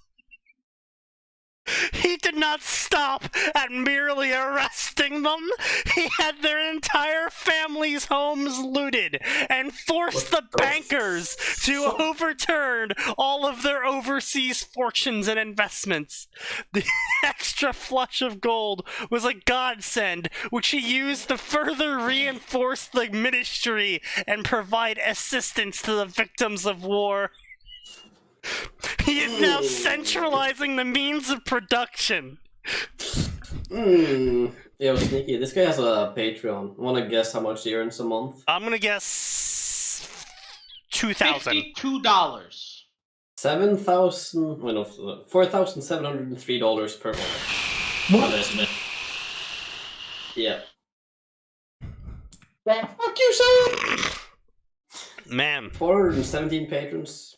He did not stop at merely arresting them. He had their entire family's homes looted and forced the bankers to overturn all of their overseas fortunes and investments. The extra flush of gold was a godsend, which he used to further reinforce the ministry and provide assistance to the victims of war. He is now centralizing the means of production. Yo, Sneaky, this guy has a Patreon. Wanna guess how much he earns a month? I'm gonna guess 2,000. $52. 7,000. Well, no, $4,703 per month. What? Yeah. Fuck you, son! Man, 417 patrons.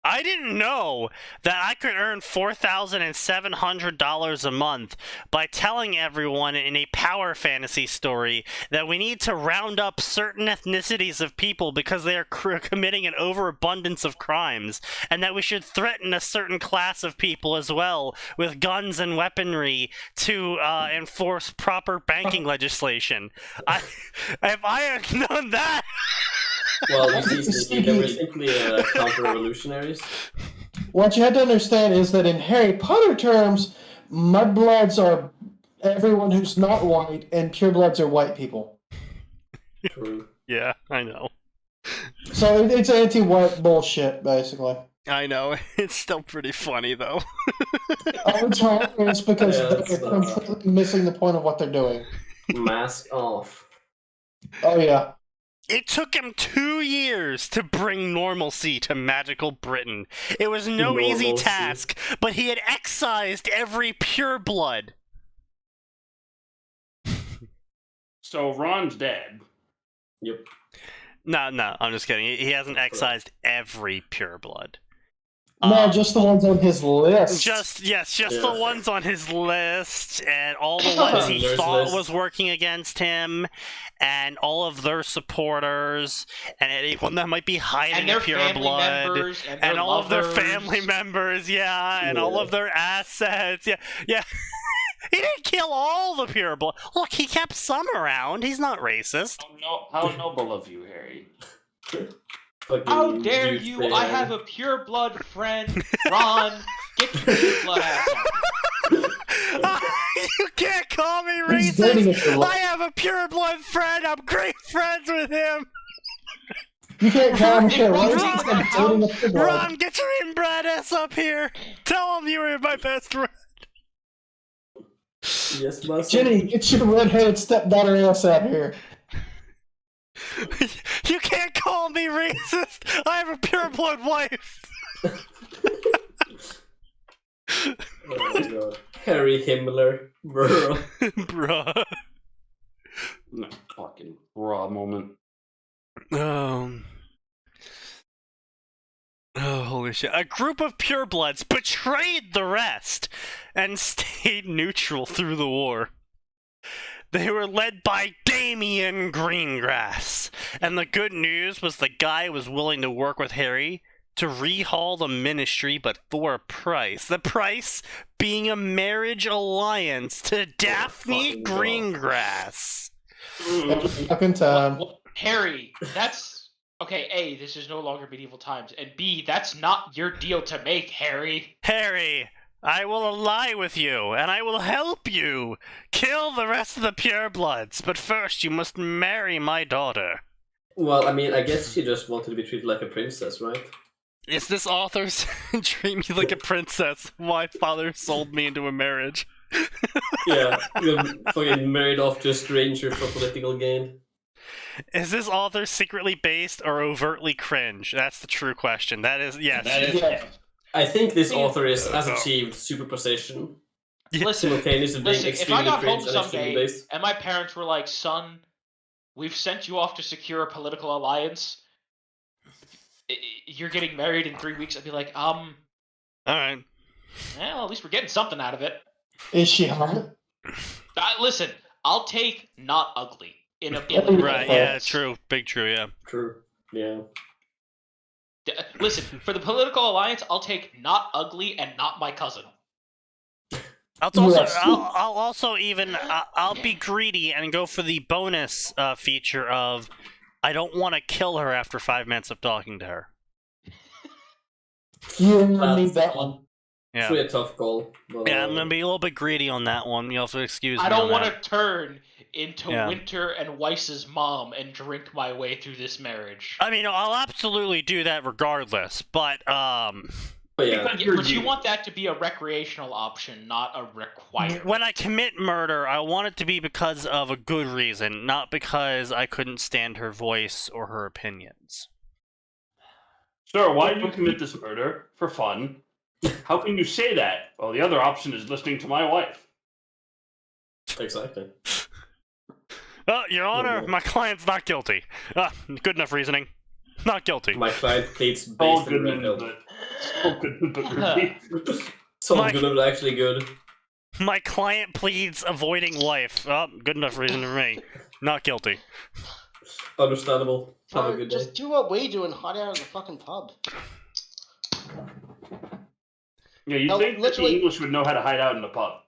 I didn't know that I could earn $4,700 a month by telling everyone in a power fantasy story that we need to round up certain ethnicities of people because they are committing an overabundance of crimes, and that we should threaten a certain class of people as well with guns and weaponry to enforce proper banking legislation. If I had known that... Well, you see, Sneaky, they were simply counter-revolutionaries. What you have to understand is that in Harry Potter terms, mudbloods are everyone who's not white, and purebloods are white people. True. Yeah, I know. So it's anti-white bullshit, basically. I know. It's still pretty funny, though. Oh, it's hilarious because Yeah, they're it's, completely missing the point of what they're doing. Mask off. Oh, yeah. It took him 2 years to bring normalcy to magical Britain. It was no easy Normalcy. task, but he had excised every pureblood. So Ron's dead. Yep. No, I'm just kidding. He hasn't excised every pureblood. No, just the ones on his list. Just the Yeah. ones on his list, and all the ones he There's thought list. was working against him, and all of their supporters, and anyone that might be hiding And their a pure family blood, members, and and their all of their lovers. family members, and all Yeah. of their assets, yeah. He didn't kill all the pure blood. Look, he kept some around. He's not racist. How noble of you, Harry. Fucking How dare douchebag. you? I have a pure blood friend, Ron. Get your pure blood ass out. You can't call me He's dating a racist. pure blood. I have a pure blood friend. I'm great friends with him. You can't call him shit, Ron, right? Ron, He's dating a pure blood. Ron, get your inbred ass up here. Tell him you were my best friend. Yes, master. Jenny, get your redheaded stepdaughter ass out here. You can't call me racist. I have a pure blood wife. Oh my god. Harry Himmler. Bro. Bruh. No, fucking raw moment. Oh, holy shit. A group of purebloods betrayed the rest and stayed neutral through the war. They were led by Damian Greengrass, and the good news was the guy was willing to work with Harry to rehaul the ministry, but for a price. The price being a marriage alliance to Daphne fucking God. Greengrass. Fucking time. Harry, that's okay. A, this is no longer medieval times, and B, that's not your deal to make, Harry. Harry, I will ally with you, and I will help you kill the rest of the purebloods, but first you must marry my daughter. Well, I mean, I guess she just wanted to be treated like a princess, right? Is this author's treat me like a princess? My father sold me into a marriage. Yeah, you got fucking married off to a stranger for political gain. Is this author secretly based or overtly cringe? That's the true question. That is, yes. That is Yeah. I think this author has achieved superposition. Listen, Simultaneously being if I extremely got home cringe and extremely someday based. and my parents were like, "Son, we've sent you off to secure a political alliance. You're getting married in 3 weeks," I'd be like, Alright. well, at least we're getting something out of it. Is she hot? Listen, I'll take not ugly in a Right, political Right, yeah, alliance. true. Big true, yeah. True. Yeah. Listen, for the political alliance, I'll take not ugly and not my cousin. Yes. I'll also even, I'll be greedy and go for the bonus feature of, I don't want to kill her after 5 minutes of talking to her. You need that one. It's Yeah. really a tough call. But, Yeah, I'm gonna be a little bit greedy on that one. You also excuse me. I don't want want to turn into Yeah. Winter and Weiss's mom and drink my way through this marriage. I mean, I'll absolutely do that regardless, but but yeah. Because But you want that to be a recreational option, not a requirement. when I commit murder, I want it to be because of a good reason, not because I couldn't stand her voice or her opinions. Sir, why did you commit this murder? For fun. How can you say that? Well, the other option is listening to my wife. Exactly. Your Honor, my client's not guilty. Good enough reasoning. Not guilty. My client pleads All based in red good, pill. but good, but repeat. Some My- good but actually good. My client pleads avoiding wife. Good enough reason for me. Not guilty. Understandable. Have a Bro, good day. just do what we do and hide out at the fucking pub. Yeah, you'd No, think that the literally- English would know how to hide out in the pub.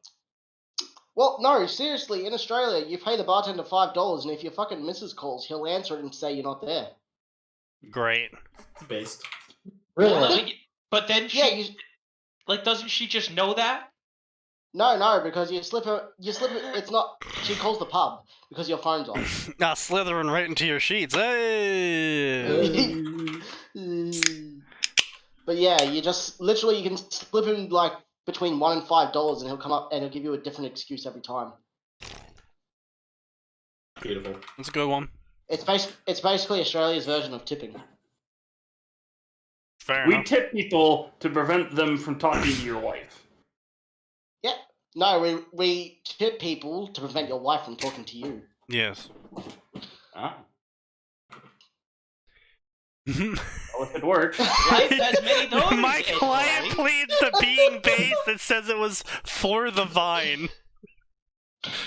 Well, no, seriously, in Australia, you pay the bartender $5, and if your fucking missus calls, he'll answer it and say you're not there. Great. Based. Really? But then she, Yeah, you, like, doesn't she just know that? No, because you slip it. It's not. She calls the pub because your phone's on. Slithering right into your sheets. Hey. But yeah, you just literally you can slip him like between $1 and $5, and he'll come up and he'll give you a different excuse every time. Beautiful. That's a good one. It's basically Australia's version of tipping. Fair We enough. tip people to prevent them from talking to your wife. Yeah. No, we tip people to prevent your wife from talking to you. Yes. Ah. Well, if it works. Life has many those. My client pleads the being base that says it was for the vine.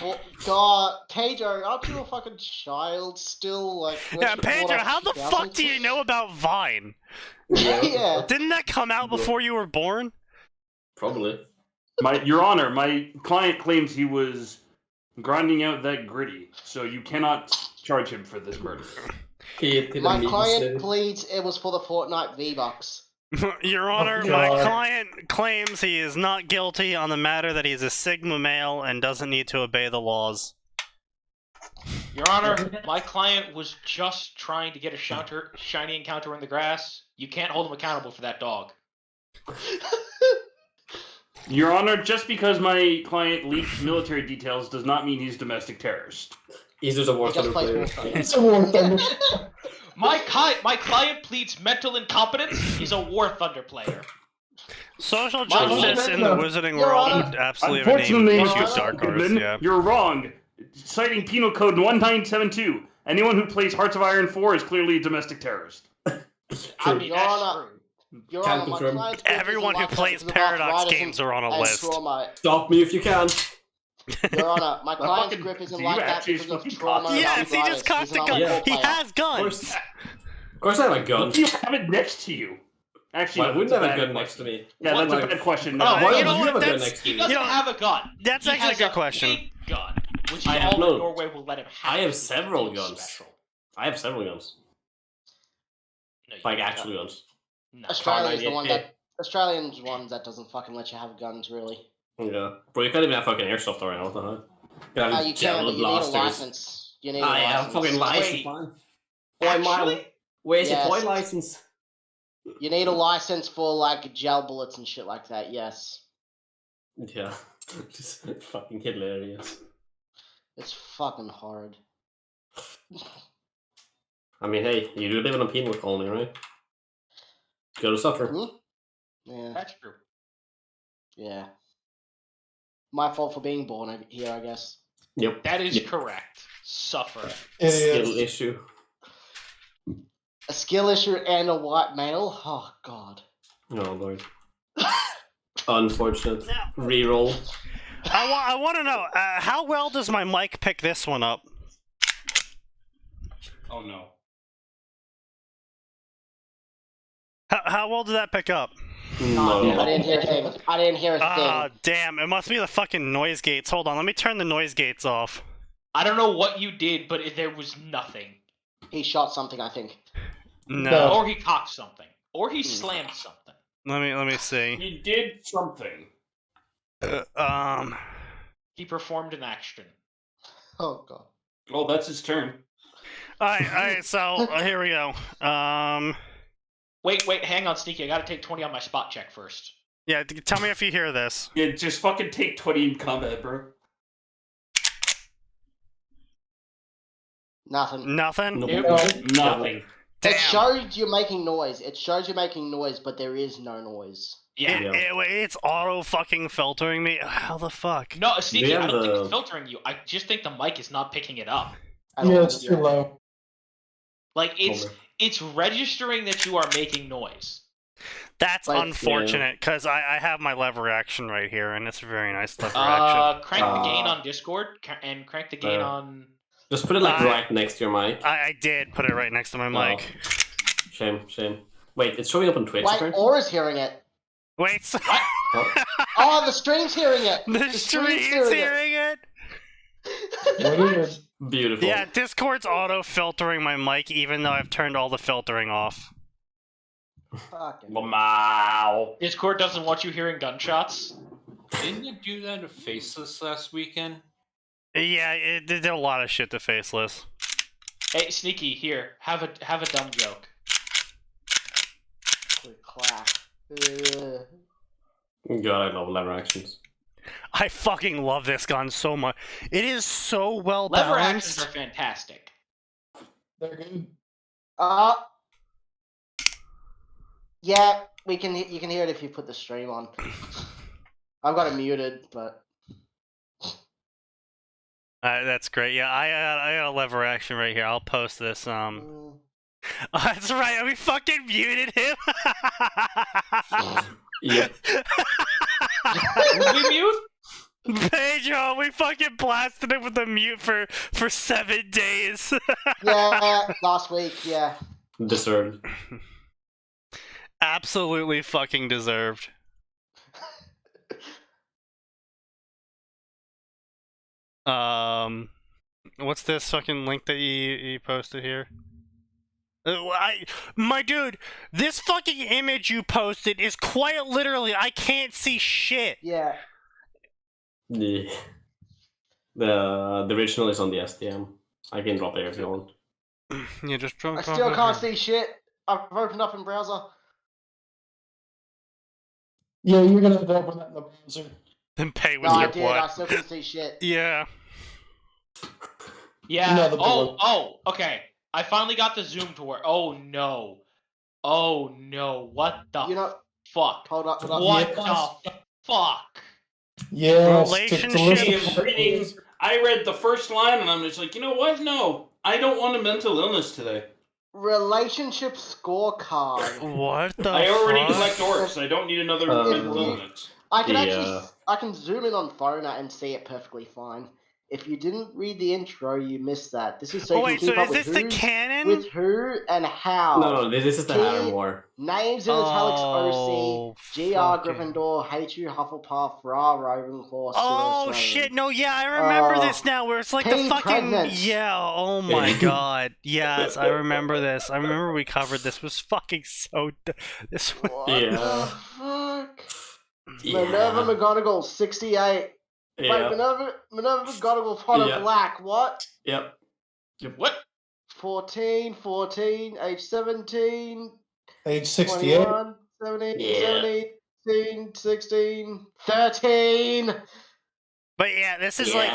Well, God, Pedro, aren't you a fucking child still? Like, Yeah, Pedro, how the fuck do you know about Vine? Yeah. Didn't that come out before you were born? Probably. Your Honor, my client claims he was grinding out that gritty, so you cannot charge him for this murder. My client pleads it was for the Fortnite V-Bucks. Your Honor, my client claims he is not guilty on the matter that he is a Sigma male and doesn't need to obey the laws. Your Honor, my client was just trying to get a shiny encounter in the grass. You can't hold him accountable for that dog. Your Honor, just because my client leaked military details does not mean he's a domestic terrorist. He's just a War Thunder player. It's a War Thunder. My client pleads mental incompetence. He's a War Thunder player. Social My justice in the Honor, wizarding Your world Honor. would absolutely have a name Unfortunately, issue Mr. Dark Horse, Goodman, yeah. you're wrong. Citing Penal Code 1972, anyone who plays Hearts of Iron 4 is clearly a domestic terrorist. I mean, Your that's Honor. true. Your Can't Honor, my confirm. client's group Everyone is who a plays laptop Paradox with games are on a and list. trauma. Stop me if you can. Your Honor, my client's fucking- grip isn't do like you that actually because of fucking trauma. cock- and Yes, he just arthritis. cocked He's a an gun. alcohol He player. has guns. Of course I have a gun. You have it next to you. Actually, Why no, wouldn't that's I a have a bad gun next question. to me? Yeah, that's Like- a bad question. Oh, No, why Why you would know you what, have a gun that's- next to He me? doesn't You know, have a gun. that's He actually a has good question. big gun, which is I all have no- that Norway will let him have. I have because several he's guns. special. I have several guns. No, you Like don't. actual guns. No. Australia's the one Kar that Australians ones that doesn't fucking let you have guns really. Yeah. Bro, you can't even have fucking airsoft right now, what the heck? You can, but you need a license. You need a I have license. a fucking license, Wait. man. Why, man? Actually? Where's Yes. your toy license? You need a license for like gel bullets and shit like that. Yes, Yeah. Just fucking hilarious. it's fucking hard. I mean, hey, you do live in a penal colony, right? Go to suffer. Hmm? Yeah, That's true. yeah. My fault for being born here, I guess. Yep. That is Yep. correct. Suffer. Skill issue. A skill issue and a white male. Oh god. Oh lord. Unfortunate. Reroll. I want to know, how well does my mic pick this one up? Oh no. How well did that pick up? No. I didn't hear a thing. I didn't hear a thing. Ah, damn, it must be the fucking noise gates. Hold on, let me turn the noise gates off. I don't know what you did, but there was nothing. He shot something, I think. No. Or he cocked something. Or he slammed something. Let me see. He did something. He performed an action. Oh god. Oh, that's his turn. Alright, so here we go. Wait, hang on, Sneaky. I gotta take 20 on my spot check first. Yeah, tell me if you hear this. Yeah, just fucking take 20 in combat, bro. Nothing. Nothing? Nope. Nothing. Damn. It shows you're making noise. It shows you're making noise, but there is no noise. Yeah. It's auto fucking filtering me. How the fuck? No, Sneaky, Yeah, I don't think the- it's filtering you. I just think the mic is not picking it up. Yeah, it's too low. Like, Over. it's registering that you are making noise. That's Like, unfortunate, because I have my lever action right here, and it's a very nice lever action. Crank the gain on Discord, and crank the gain on... Just put it like right next to your mic. I did put it right next to my mic. Shame. Wait, it's showing up on Twitch. Wait, apparently? Aura's hearing it. Wait, so Oh, the stream's hearing it. the stream's hearing it? Weird. Beautiful. Yeah, Discord's auto filtering my mic, even though I've turned all the filtering off. Fucking. Wow. Discord doesn't want you hearing gunshots. Didn't you do that to Faceless last weekend? Yeah, it did a lot of shit to Faceless. Hey, Sneaky, here. Have a dumb joke. Quick clap. God, I love lever actions. I fucking love this gun so much. It is so well Lever actions balanced. are fantastic. They're good. Yeah, you can hear it if you put the stream on. I've got it muted, but That's great. Yeah, I got a lever action right here. I'll post this. That's right. We fucking muted him. Yep. We mute? Pedro, we fucking blasted him with a mute for 7 days. yeah, last week, yeah. Deserved. Absolutely fucking deserved. What's this fucking link that you posted here? My dude, this fucking image you posted is quite literally, I can't see shit. Yeah. Yeah. The original is on the SDM. I can drop it if you want. Yeah, just drop. I still can't see shit. I've opened up in browser. Yeah, you're gonna have to open that in the browser. And pay with No, I your did. blood. I still couldn't see shit. Yeah. Yeah. No, the blue. Oh, okay. I finally got the zoom to work. Oh no. Oh no. What the fuck? Hold up. What the fuck? Yeah. Relationship. I read the first line and I'm just like, you know what? No, I don't want a mental illness today. Relationship scorecard. What the I already fuck? collect orcs. I don't need another mental illness. I can I can zoom in on phone and see it perfectly fine. If you didn't read the intro, you missed that. This is so you can keep up with is this the canon? with who and how. No, this is the Hatter War. Names in italics Oh, OC, GR Gryffindor, H2 Hufflepuff, Ra Ravenclaw, Oh Slytherin. shit, no, yeah, I remember this now, where it's like the Teen fucking... Pregnant. Yeah, oh my god. Yes, I remember this. I remember we covered this. It was fucking so... This was... What Yeah. the fuck? Yeah. Minerva McGonagall, 68. Yeah. Wait, Minerva McGonagall, Potter Yeah. Black, what? Yep. What? 14, age 17, Age 68. 21, 17, Yeah. 17, 16, 13. But yeah, this is like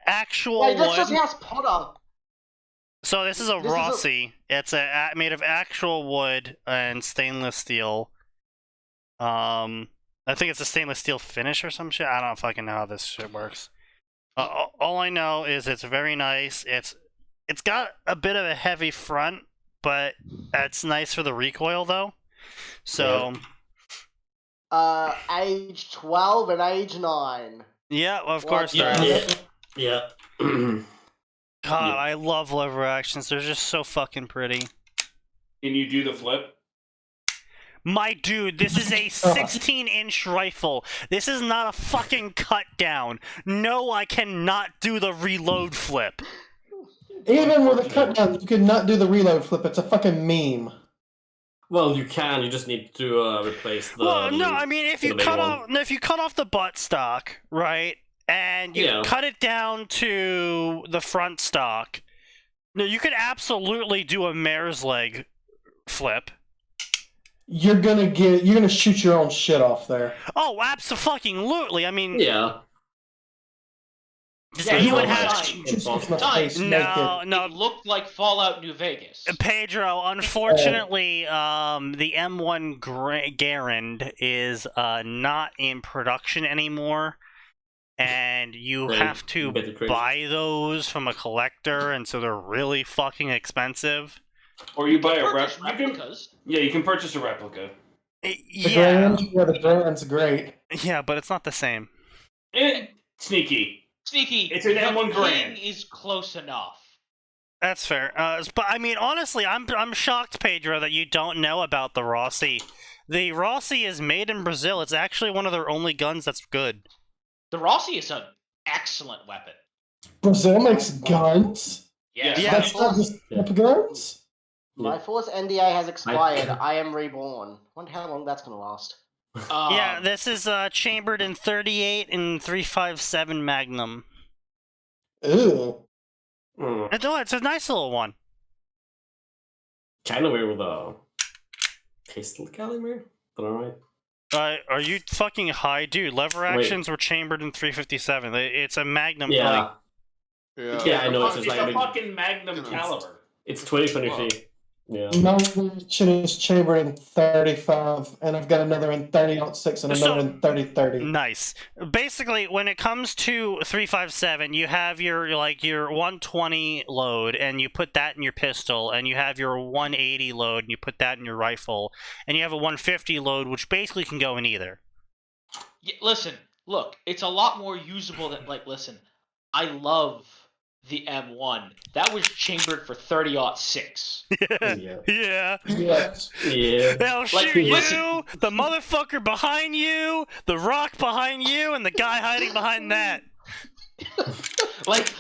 actual Wait, that's wood. just House Potter. So this is a this is a- Rossi. It's made of actual wood and stainless steel. I think it's a stainless steel finish or some shit. I don't fucking know how this shit works. All I know is it's very nice. It's got a bit of a heavy front, but it's nice for the recoil though. So Age 12 and age 9. yeah, well, of What? course there Yeah. is. Yeah. God, Yeah. I love lever actions. They're just so fucking pretty. Can you do the flip? My dude, this is a 16-inch rifle. This is not a fucking cut down. No, I cannot do the reload flip. Even with a cut down, you could not do the reload flip. It's a fucking meme. Well, you can. You just need to replace the. Well, no, I mean if you the main cut one. off the buttstock, right, and you Yeah. cut it down to the front stock, no, you could absolutely do a mare's leg flip. You're gonna shoot your own shit off there. Oh, absolutely. I mean, Yeah. Yeah, you would it's have. fine. Shoot yourself in the Nice. face naked. No, It looked like Fallout New Vegas. Pedro, unfortunately, the M1 Garand is not in production anymore, and you Right. have to Better crazy. buy those from a collector, and so they're really fucking expensive. Or you buy a Purchase replica? Yeah, you can purchase a replica. The Yeah, Grand's great. yeah, but it's not the same. Sneaky. Sneaky. It's an the M1 king Grand. is close enough. That's fair. But I mean, honestly, I'm shocked, Pedro, that you don't know about the Rossi. The Rossi is made in Brazil. It's actually one of their only guns that's good. The Rossi is an excellent weapon. Brazil makes guns. Yes. Yeah. That's not just guns. My force NDA has expired. I am reborn. Wonder how long that's gonna last. Yeah, this is chambered in 38 and 357 Magnum. Ooh. It's a nice little one. Kind of weird with a pistol caliber. Alright. Are you fucking high, dude? Lever actions were chambered in 357. It's a Magnum. Yeah. Yeah, I know. It's a fucking Magnum caliber. It's 2023. Yeah. My action is chambered in 35, and I've got another in 30-06 and another in 30-30. Nice. Basically, when it comes to 357, you have your 120 load, and you put that in your pistol, and you have your 180 load, and you put that in your rifle, and you have a 150 load, which basically can go in either. Yeah, listen, look, it's a lot more usable than listen. I love the M1. That was chambered for 30-06. Yeah. Yes. Yeah. They'll shoot you, the motherfucker behind you, the rock behind you, and the guy hiding behind that.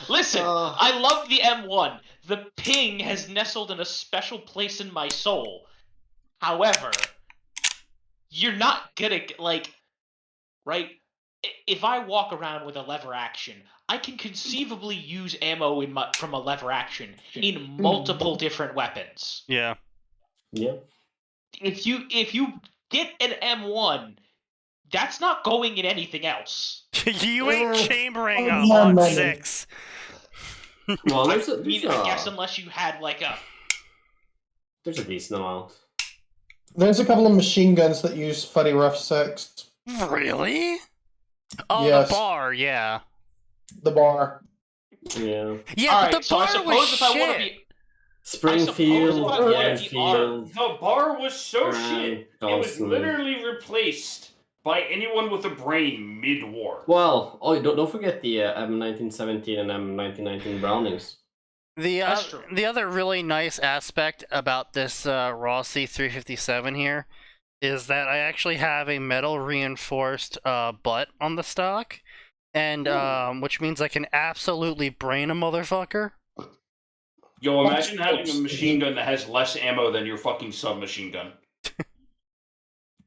Listen, I love the M1. The ping has nestled in a special place in my soul. However, you're not gonna right? If I walk around with a lever action, I can conceivably use ammo from a lever action in multiple different weapons. Yeah. Yeah. If you get an M1, that's not going in anything else. You ain't chambering a Mod 6. Well, I guess unless you had There's a decent amount. There's a couple of machine guns that use Fuddy Rough 6. Really? Oh, yes. The bar, yeah. The bar. Yeah. Yeah, but the bar was shit. Springfield, Anfield. The bar was so shit. It was literally replaced by anyone with a brain mid-war. Well, don't forget the M1917 and M1919 Brownings. The other really nice aspect about this Rossi 357 here is that I actually have a metal reinforced butt on the stock, and which means I can absolutely brain a motherfucker. Yo, imagine having a machine gun that has less ammo than your fucking submachine gun.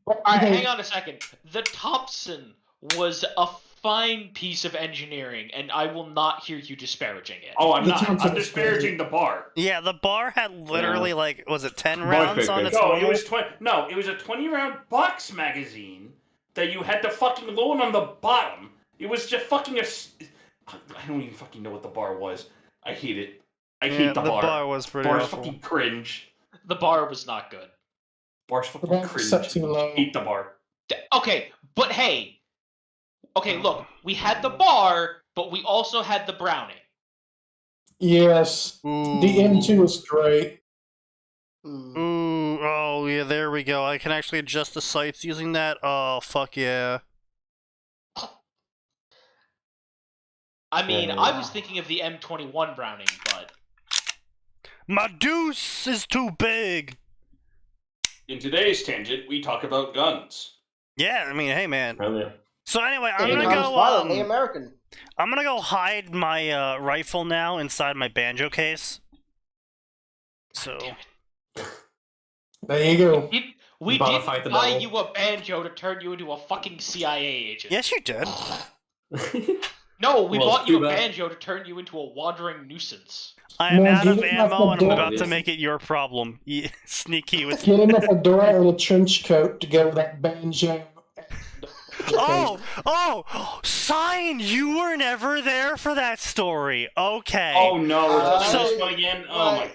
Alright, hang on a second. The Thompson was a fine piece of engineering, and I will not hear you disparaging it. Oh, I'm not. I'm disparaging the bar. Yeah, the bar had literally was it 10 rounds on its No, it was 20. No, it was a 20-round box magazine that you had to fucking load on the bottom. It was just fucking I don't even fucking know what the bar was. I hate it. I hate the bar. The bar was pretty Bar's awful. fucking cringe. The bar was not good. Bar's fucking cringe. I hate the bar. Okay, but hey. Okay, look, we had the bar, but we also had the Browning. Yes. Ooh. The M2 was great. Ooh, oh yeah, there we go. I can actually adjust the sights using that. Oh, fuck yeah. I mean, I was thinking of the M21 Browning, but... My deuce is too big! In today's tangent, we talk about guns. Yeah, I mean, hey man. So anyway, I'm violently American. I'm gonna go hide my rifle now inside my banjo case. So there you go. We did buy you a banjo to turn you into a fucking CIA agent. Yes, you did. No, we bought you a banjo to turn you into a wandering nuisance. I am out of ammo and I'm about to make it your problem. Sneaky with Get him a fedora and a trench coat to go with that banjo. Oh, Sign, you were never there for that story. Okay. Oh no, we're talking about this one again? Oh my god.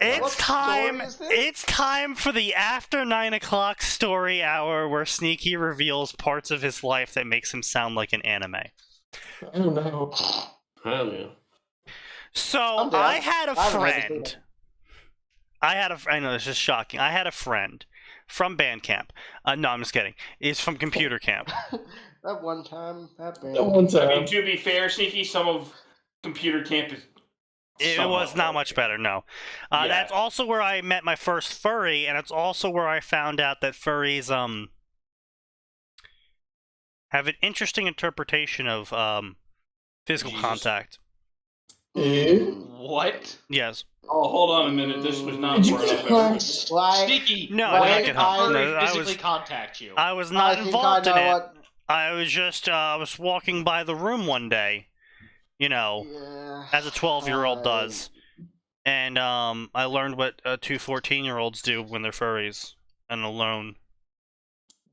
It's time for the after 9 o'clock story hour where Sneaky reveals parts of his life that makes him sound like an anime. I don't know. Hell yeah. So, I had a friend. I know this is shocking. I had a friend from band camp. No, I'm just kidding. He's from computer camp. That one time, that band. I mean, to be fair, Sneaky, some of computer camp is... It was not much better, no. Yeah. That's also where I met my first furry, and it's also where I found out that furries, have an interesting interpretation of, physical contact. What? Yes. Oh, hold on a minute. This was not Did you brought get up. close? Like, Sneaky. No, Well, I I didn't can get home. very No, physically contact you. I was I not think involved I in know it. what. I was just I was walking by the room one day, you know, Yeah, as a 12-year-old does, and I learned what two 14-year-olds do when they're furries and alone.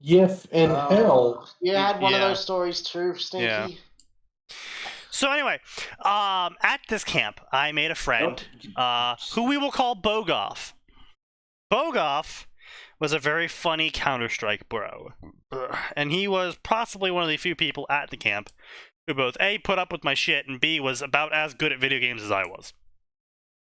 Yif and hell. You had one of Yeah. those stories too, Stinky. Yeah. So anyway, at this camp, I made a friend who we will call Bogoff. Bogoff was a very funny Counter-Strike bro, and he was possibly one of the few people at the camp who both A, put up with my shit, and B, was about as good at video games as I was.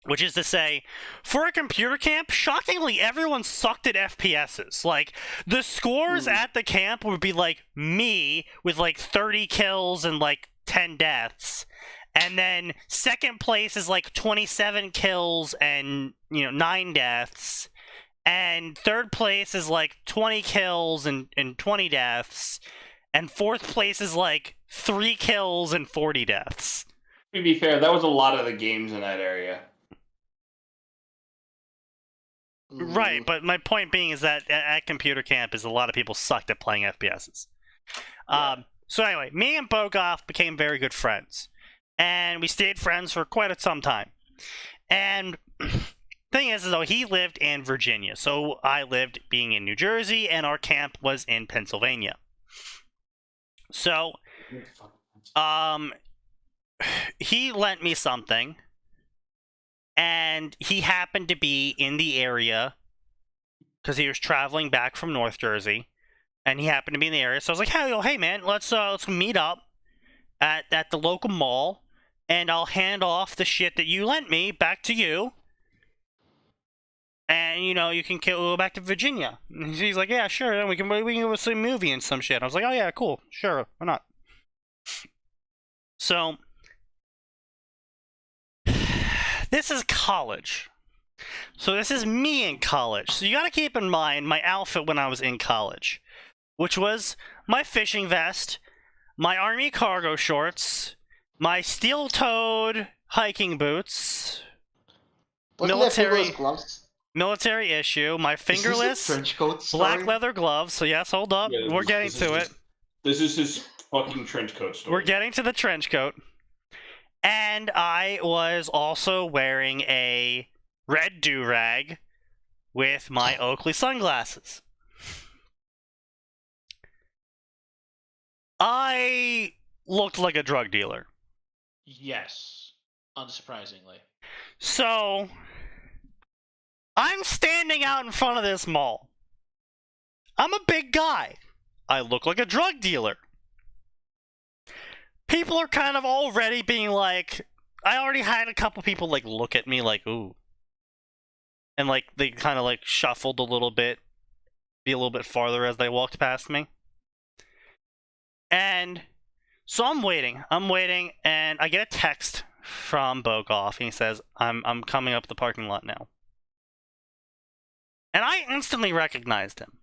Which is to say, for a computer camp, shockingly, everyone sucked at FPSs. Like, the scores at the camp would be like me with like 30 kills and like 10 deaths. And then second place is like 27 kills and, 9 deaths. And third place is like 20 kills and 20 deaths. And fourth place is like 3 kills and 40 deaths. To be fair, that was a lot of the games in that area. Right, but my point being is that at computer camp is a lot of people sucked at playing FPSs. So anyway, me and Bogoff became very good friends. And we stayed friends for quite some time. And thing is, though, he lived in Virginia. So I lived being in New Jersey, and our camp was in Pennsylvania. So, he lent me something. And he happened to be in the area because he was traveling back from North Jersey, and he happened to be in the area. So I was like, "Hey, man, let's meet up at the local mall, and I'll hand off the shit that you lent me back to you, and you can go back to Virginia." And he's like, "Yeah, sure. Then we can go see a movie and some shit." I was like, "Oh yeah, cool, sure, why not?" So. This is college. So this is me in college. So you gotta keep in mind my outfit when I was in college, which was my fishing vest, my army cargo shorts, my steel-toed hiking boots, military issue, my fingerless trench coat black leather gloves. So yes, hold up, Yeah, we're getting to it. This is his fucking trench coat story. We're getting to the trench coat. And I was also wearing a red do-rag with my Oakley sunglasses. I looked like a drug dealer. Yes, unsurprisingly. So, I'm standing out in front of this mall. I'm a big guy. I look like a drug dealer. People are kind of already being like, I already had a couple people like look at me like, ooh. And like they kind of like shuffled a little bit, be a little bit farther as they walked past me. And so I'm waiting, and I get a text from Bogoff, and he says, I'm coming up the parking lot now. And I instantly recognized him.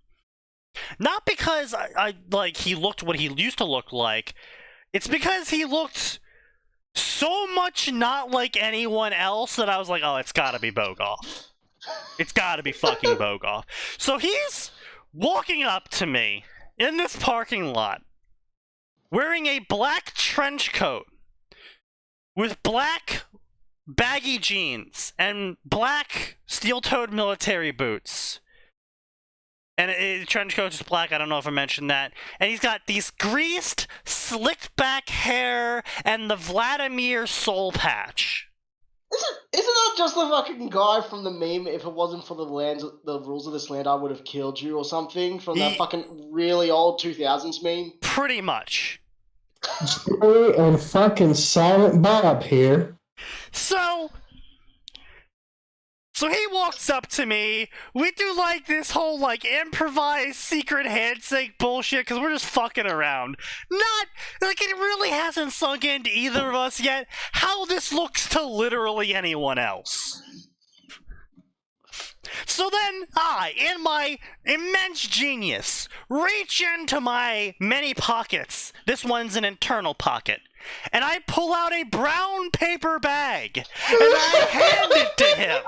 Not because I like he looked what he used to look like. It's because he looked so much not like anyone else that I was like, oh, it's gotta be Bogoff. It's gotta be fucking Bogoff. So he's walking up to me in this parking lot, wearing a black trench coat with black baggy jeans and black steel-toed military boots. And the trench coat is black, I don't know if I mentioned that. And he's got these greased, slicked back hair and the Vladimir soul patch. Isn't that just the fucking guy from the meme? If it wasn't for the rules of this land, I would have killed you or something from that fucking really old 2000s meme. Pretty much. Jerry and fucking Silent Bob here. So he walks up to me, we do like this whole like improvised secret handshake bullshit because we're just fucking around. Not, like it really hasn't sunk into either of us yet how this looks to literally anyone else. So then I, in my immense genius, reach into my many pockets This one's an internal pocket. And I pull out a brown paper bag, and I hand it to him.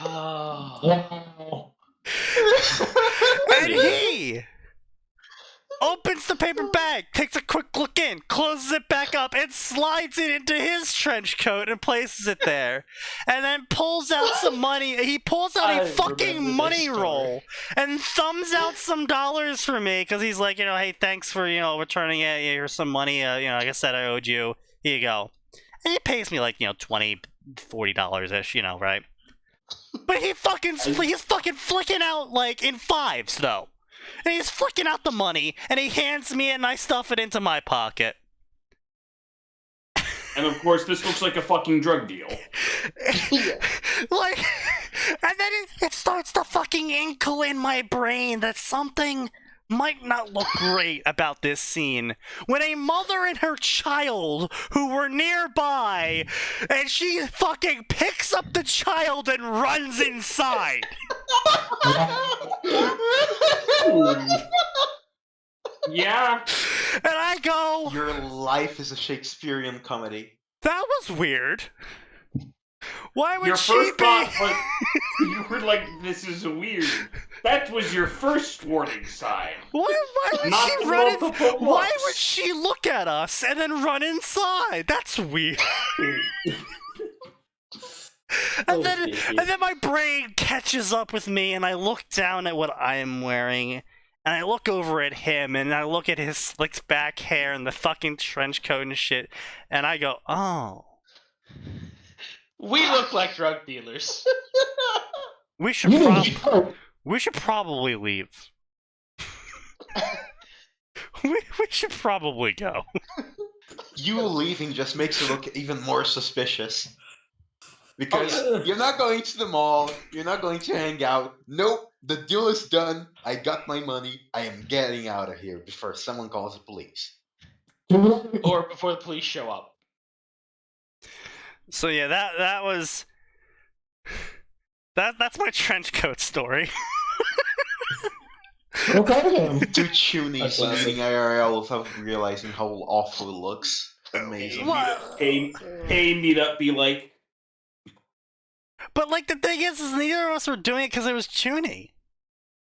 Oh. And he opens the paper bag, takes a quick look in, closes it back up, and slides it into his trench coat and places it there. And then pulls out some money. He pulls out a fucking money roll and thumbs out some dollars for me because he's like, hey, thanks for, returning it. Here's some money. Like I said, I owed you. Here you go. And he pays me like, $20, $40-ish, right? But he's fucking flicking out like in fives though. And he's flicking out the money, and he hands me it, and I stuff it into my pocket. And of course, this looks like a fucking drug deal. Like, and then it starts to fucking inkle in my brain that something might not look great about this scene when a mother and her child who were nearby, and she fucking picks up the child and runs inside. Yeah. And I go, your life is a Shakespearean comedy. That was weird. Why would your she first be? thought was, you were like, this is weird. That was your first warning sign. Why would Not she the run in? multiple Why looks. would she look at us and then run inside? That's weird. and then my brain catches up with me, and I look down at what I am wearing, and I look over at him, and I look at his slicked back hair and the fucking trench coat and shit, and I go, oh. We look like drug dealers. We should probably leave. we should probably go. You leaving just makes it look even more suspicious. Because you're not going to the mall, you're not going to hang out. Nope, the deal is done. I got my money. I am getting out of here before someone calls the police. Or before the police show up. So yeah, that was that's my trench coat story. Okay. Two chunies leaving IRL without realizing how awful it looks. Amazing. Hey, meet up, be like. But like the thing is neither of us were doing it because it was chuny.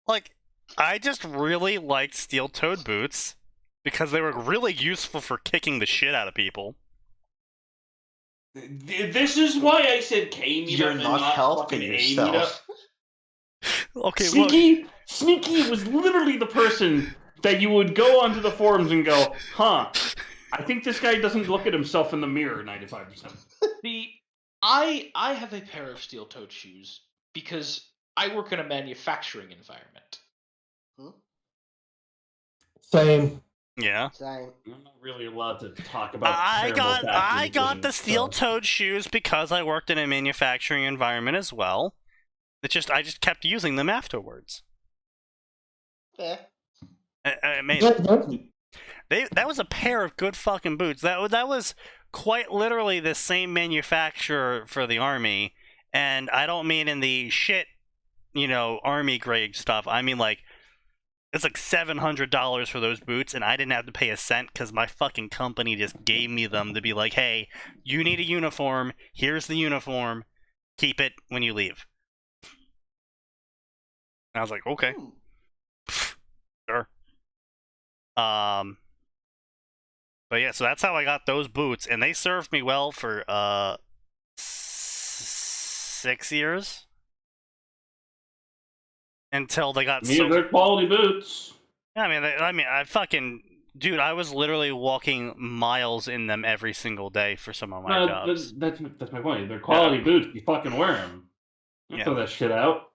Like, I just really liked steel-toed boots because they were really useful for kicking the shit out of people. This is why I said K meet You're up and not helping fucking A yourself. Okay, Sneaky was literally the person that you would go onto the forums and go, huh, I think this guy doesn't look at himself in the mirror 95%. I have a pair of steel-toed shoes because I work in a manufacturing environment. Same. Yeah. Same. I'm not really allowed to talk about. I got terrible the so. steel-toed shoes because I worked in a manufacturing environment as well. I just kept using them afterwards. Fair. I mean, that was a pair of good fucking boots. That was quite literally the same manufacturer for the army, and I don't mean in the shit, army grade stuff. I mean like it's like $700 for those boots, and I didn't have to pay a cent because my fucking company just gave me them to be like, hey, you need a uniform. Here's the uniform. Keep it when you leave. And I was like, okay. Sure. But yeah, so that's how I got those boots, and they served me well for 6 years until they got They're quality boots. Yeah, I fucking dude, I was literally walking miles in them every single day for some of my jobs. That's my point. They're quality boots. You fucking wear them. Don't throw that shit out.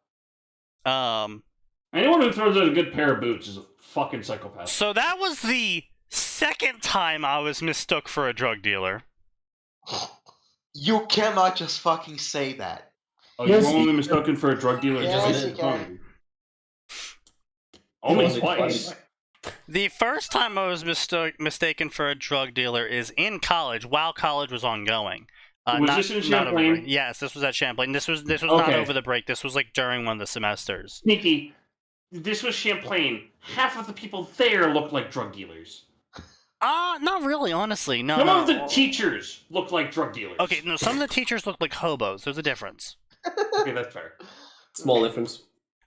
Anyone who throws out a good pair of boots is a fucking psychopath. So that was the second time I was mistook for a drug dealer. You cannot just fucking say that. Oh, you were only mistaken for a drug dealer? Yes, you can. Only twice. The first time I was mistaken for a drug dealer is in college, while college was ongoing. Was this in Champlain? Yes, this was at Champlain. This was not over the break. This was like during one of the semesters. Sneaky. this was Champlain. Half of the people there looked like drug dealers. Not really, honestly. No, Some no. of the teachers looked like drug dealers. Okay, no, some of the teachers look like hobos. There's a difference. Okay, that's fair. Small difference.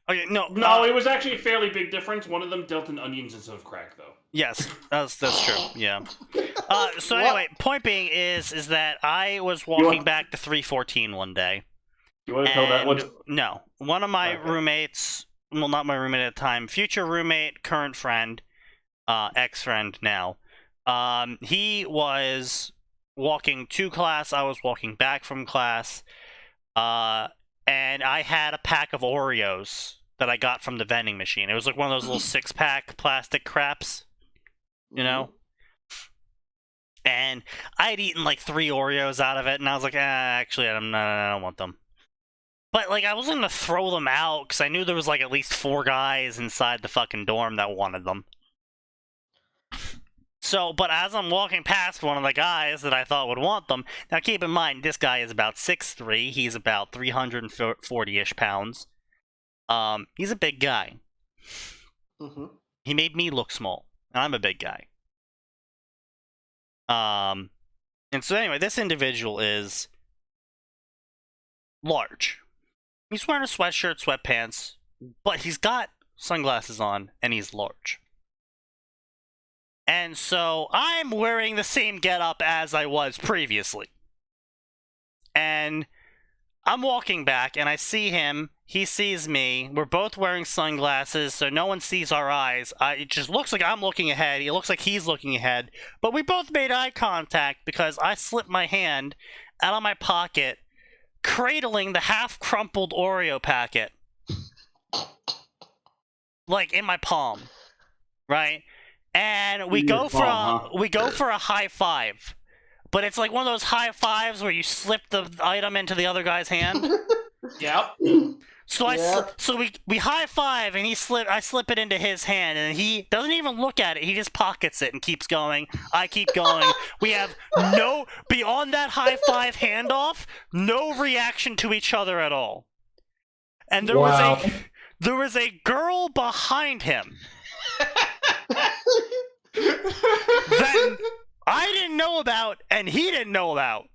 Okay, no. No, it was actually a fairly big difference. One of them dealt in onions instead of crack, though. Yes, that's true. Yeah. So anyway, point being is that I was walking back to 314 one day. You want to tell that one? No, one of my roommates. Well, not my roommate at the time. Future roommate, current friend, ex-friend now. He was walking to class. I was walking back from class. And I had a pack of Oreos that I got from the vending machine. It was like one of those little 6-pack plastic craps, you know? And I had eaten like 3 Oreos out of it, and I was like, actually, I don't want them. But like, I wasn't gonna throw them out, because I knew there was like at least 4 guys inside the fucking dorm that wanted them. So, but as I'm walking past one of the guys that I thought would want them, now keep in mind, this guy is about 6'3", he's about 340-ish pounds. He's a big guy. Mm-hmm. He made me look small, and I'm a big guy. And so anyway, this individual is large. He's wearing a sweatshirt, sweatpants, but he's got sunglasses on, and he's large. And so I'm wearing the same getup as I was previously. And I'm walking back, and I see him. He sees me. We're both wearing sunglasses, so no one sees our eyes. It just looks like I'm looking ahead. It looks like he's looking ahead. But we both made eye contact because I slipped my hand out of my pocket, cradling the half-crumpled Oreo packet. Like, in my palm. Right? And we go for a high five, but it's like one of those high fives where you slip the item into the other guy's hand. Yep. So we high five, and I slip it into his hand, and he doesn't even look at it. He just pockets it and keeps going. I keep going. We have beyond that high five handoff, no reaction to each other at all. And there was a girl behind him. That I didn't know about, and he didn't know about,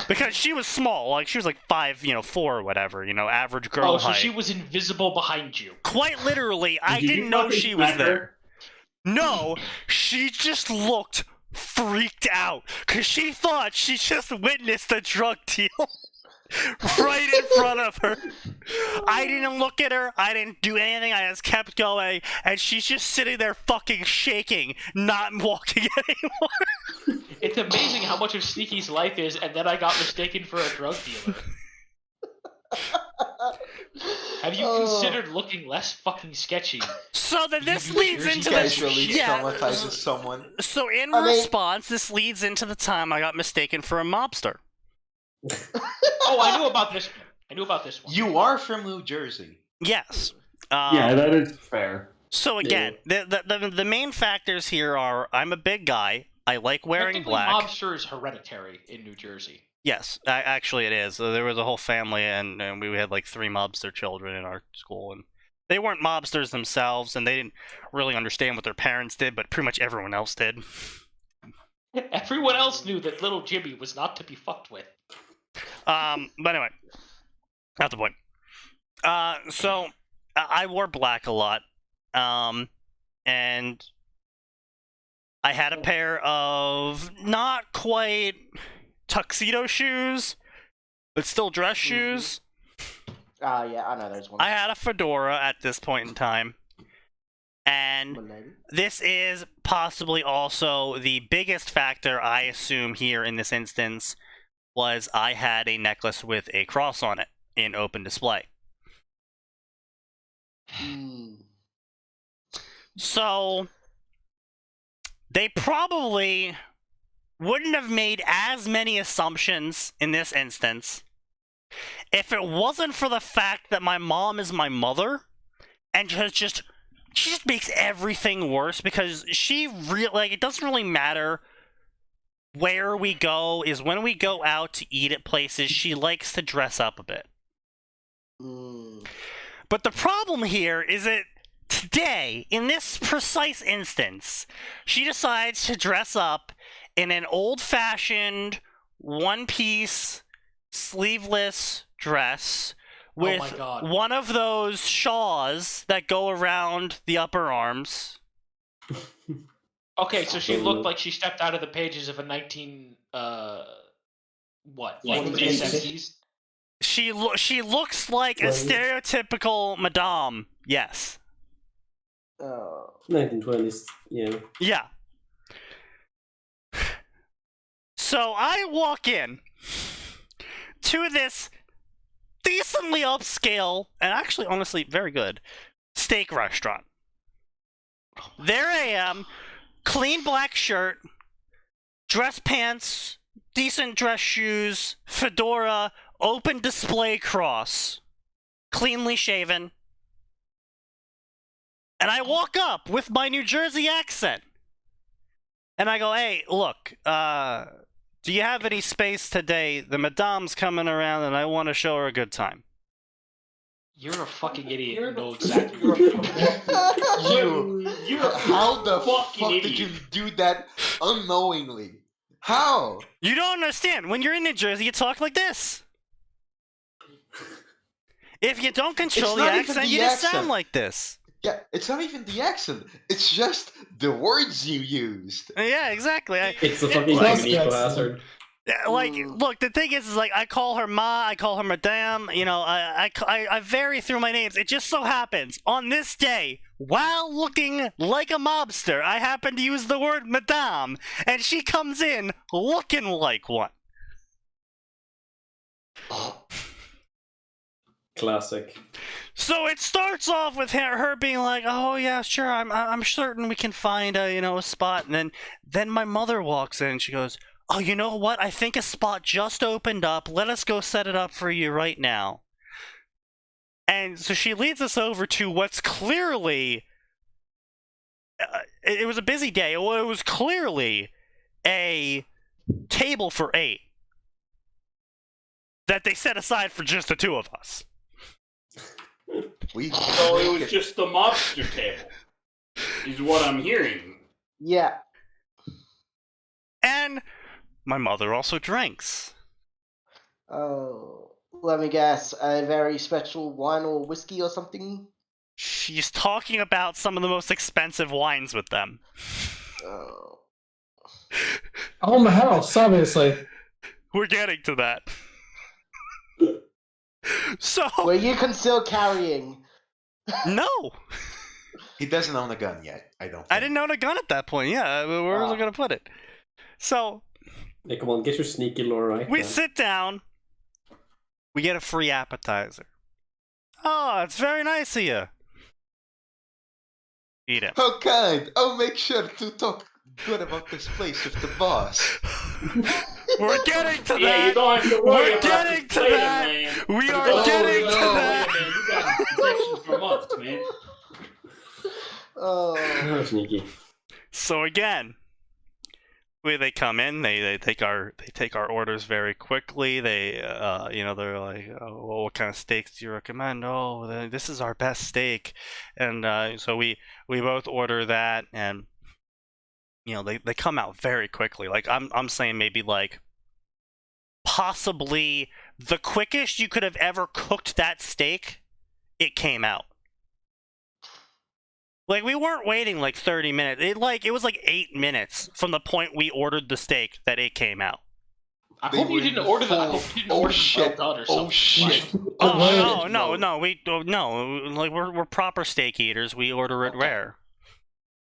because she was small. Like, she was like 5'4" or whatever, average girl height. Oh, so she was invisible behind you. Quite literally, I didn't know she was there. No, she just looked freaked out, because she thought she just witnessed a drug deal. Right in front of her. I didn't look at her. I didn't do anything. I just kept going. And she's just sitting there fucking shaking, not walking anymore. It's amazing how much of Sneaky's life is, and then I got mistaken for a drug dealer. Have you considered looking less fucking sketchy? So then this leads into you guys really traumatizes someone. So in response, this leads into the time I got mistaken for a mobster. Oh, I knew about this one. You are from New Jersey. Yes. Yeah, that is fair. So again, the main factors here are I'm a big guy. I like wearing black. Mobster is hereditary in New Jersey. Yes, actually it is. There was a whole family, and we had like 3 mobster children in our school, and they weren't mobsters themselves, and they didn't really understand what their parents did, but pretty much everyone else did. Everyone else knew that little Jimmy was not to be fucked with. But anyway, not the point. So I wore black a lot, and I had a pair of not quite tuxedo shoes, but still dress shoes. Yeah, I know those ones. I had a fedora at this point in time. And this is possibly also the biggest factor, I assume, here in this instance, was I had a necklace with a cross on it in open display. So they probably wouldn't have made as many assumptions in this instance if it wasn't for the fact that my mom is my mother, and she just makes everything worse, because it doesn't really matter where we go. Is when we go out to eat at places, she likes to dress up a bit. But the problem here is that today, in this precise instance, she decides to dress up in an old-fashioned one-piece sleeveless dress with one of those shawls that go around the upper arms. Okay, so she looked like she stepped out of the pages of a 1970s. She looks like a stereotypical madame. Yes. 1920s. Yeah. Yeah. So I walk in to this decently upscale and actually, honestly, very good steak restaurant. There I am, clean black shirt, dress pants, decent dress shoes, fedora, open display cross, cleanly shaven. And I walk up with my New Jersey accent. And I go, hey, look, do you have any space today? The madame's coming around and I want to show her a good time. You're a fucking idiot. You know exactly. How the fuck did you do that unknowingly? How? You don't understand. When you're in New Jersey, you talk like this. If you don't control the accent, you just sound like this. Yeah, it's not even the accent. It's just the words you used. Yeah, exactly. It's a fucking Magneto hazard. Like, look, the thing is like, I call her Ma, I call her Madame, you know, I vary through my names. It just so happens, on this day, while looking like a mobster, I happen to use the word Madame, and she comes in looking like one. Classic. So it starts off with her being like, "Oh yeah, sure, I'm certain we can find a spot." And then my mother walks in and she goes, "Oh, you know what? I think a spot just opened up. Let us go set it up for you right now." And so she leads us over to what's clearly it was a busy day. It was clearly a table for 8 that they set aside for just the 2 of us. So it was just the mobster table, is what I'm hearing. Yeah. And my mother also drinks. Oh, let me guess. A very special wine or whiskey or something? She's talking about some of the most expensive wines with them. Oh. Oh, my house, obviously. We're getting to that. So were you concealed carrying? No. He doesn't own a gun yet, I don't think. I didn't own a gun at that point, yeah. Where was I going to put it? So... Hey, come on, get your sneaky lore right. We sit down. We get a free appetizer. Oh, it's very nice of you. Eat it. How kind! Oh, make sure to talk good about this place with the boss. We're getting to that. Yeah, you don't have to worry We're about getting this to later, that. man. We are getting to that. Man, you got protections for months, man. Oh, sneaky. So again, they come in, they take our orders very quickly. They they're like, "Oh, well, what kind of steaks do you recommend?" "Oh, this is our best steak," and so we both order that, and they come out very quickly. Like I'm saying maybe like possibly the quickest you could have ever cooked that steak, it came out. Like, we weren't waiting like 30 minutes. It was like 8 minutes from the point we ordered the steak that it came out. I hope you didn't order the. I hope you didn't order shit! well done or something. Oh shit! No. Like we're proper steak eaters. We order it rare.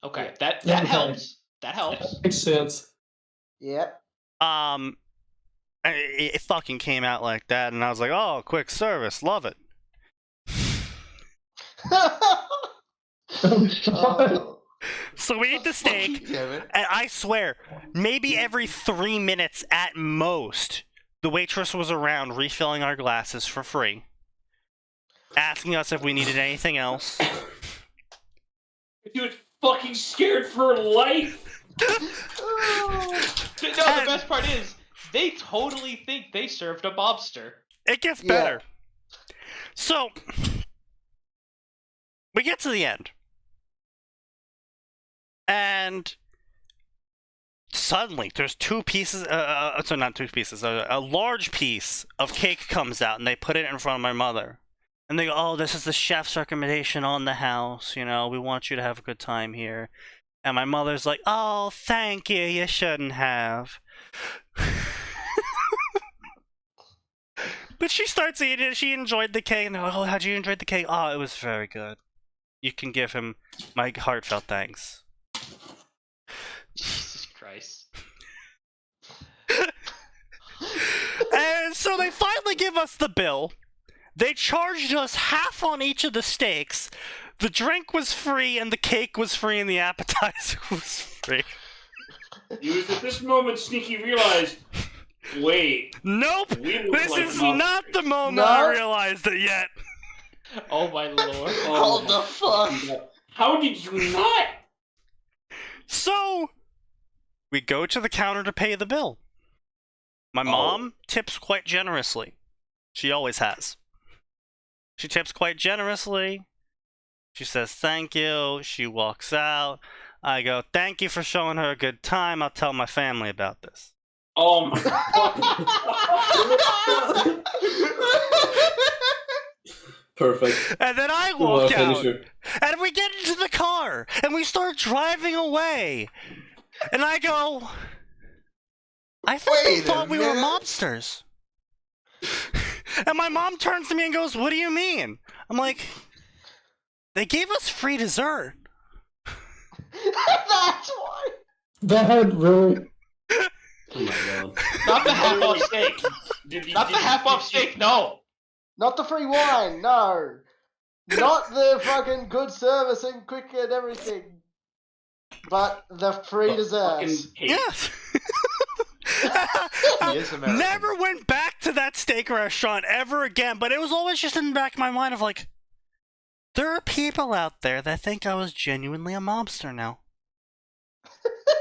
Okay, that helps. That helps. Makes sense. yep. It fucking came out like that, and I was like, "Oh, quick service, love it." Oh. So we eat the steak, and I swear, maybe every 3 minutes at most, the waitress was around refilling our glasses for free, asking us if we needed anything else. She was fucking scared for her life. No, the best part is, they totally think they served a mobster. It gets better. So, we get to the end. And suddenly, there's two pieces, so not two pieces, a large piece of cake comes out, and they put it in front of my mother. And they go, oh, this is the chef's recommendation on the house, you know, we want you to have a good time here. And my mother's like, oh, thank you, you shouldn't have. But she starts eating it, she enjoyed the cake, and oh, how'd you enjoy the cake? Oh, it was very good. You can give him my heartfelt thanks. Jesus Christ. And so they finally give us the bill. They charged us half on each of the steaks. The drink was free, and the cake was free, and the appetizer was free. It was at this moment Sneaky realized, wait. Nope! This like is monsters. not the moment I realized it yet. Oh my lord. Oh, the fuck? How did you not? So, we go to the counter to pay the bill. My mom tips quite generously. She always has. She tips quite generously. She says thank you. She walks out. I go, thank you for showing her a good time. I'll tell my family about this. Oh my god. Perfect. And then I walk out. Finisher. And we get into the car. And we start driving away. And I go, I thought they thought we were mobsters. And my mom turns to me and goes, what do you mean? I'm like, they gave us free dessert. That's why. That had really. Oh my god. Not the half off steak. Not the half off steak, no. Not the free wine, no. Not the fucking good service and quick and everything. But the free desserts. Yes. He is American. Never went back to that steak restaurant ever again, but it was always just in the back of my mind of like, there are people out there that think I was genuinely a mobster now.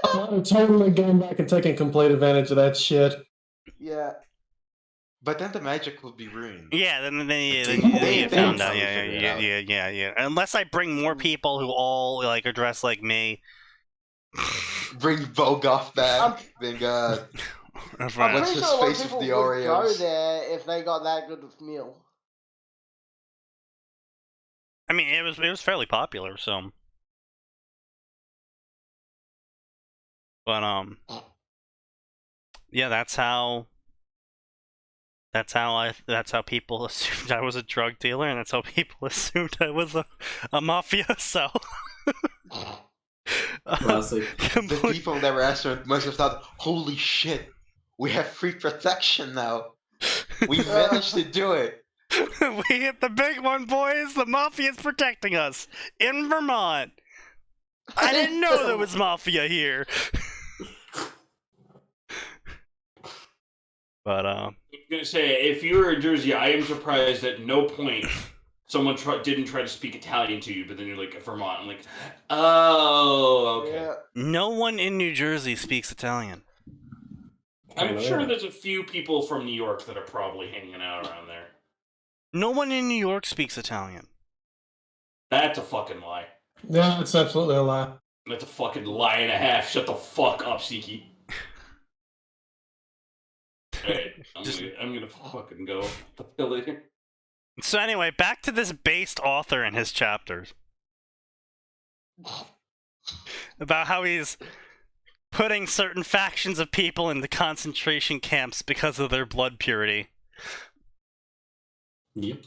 I'm totally going back and taking complete advantage of that shit. Yeah. But then the magic will be ruined. Yeah, then you They found out. probably Yeah, figured it out. yeah. Unless I bring more people who all like are dressed like me. Bring Vogoff back. Then I'm What's pretty his sure a lot of face with people the would go Oreos? there if they got that good of meal. I mean, it was fairly popular, so. But yeah, that's how people assumed I was a drug dealer, and that's how people assumed I was a mafioso. Classic. The people that were restaurant must have thought, holy shit, we have free protection now. We managed to do it. We hit the big one, boys. The mafia's protecting us in Vermont. I didn't know there was mafia here. But I was gonna say, if you were in Jersey, I am surprised at no point someone didn't try to speak Italian to you, but then you're like, Vermont. I'm like, oh, okay. Yeah. no one in New Jersey speaks Italian. I'm sure there's a few people from New York that are probably hanging out around there. No one in New York speaks Italian. That's a fucking lie. Yeah, it's absolutely a lie. That's a fucking lie and a half. Shut the fuck up, Siki. Alright, I'm gonna fucking go. So anyway, back to this based author and his chapters. About how he's putting certain factions of people into concentration camps because of their blood purity. Yep.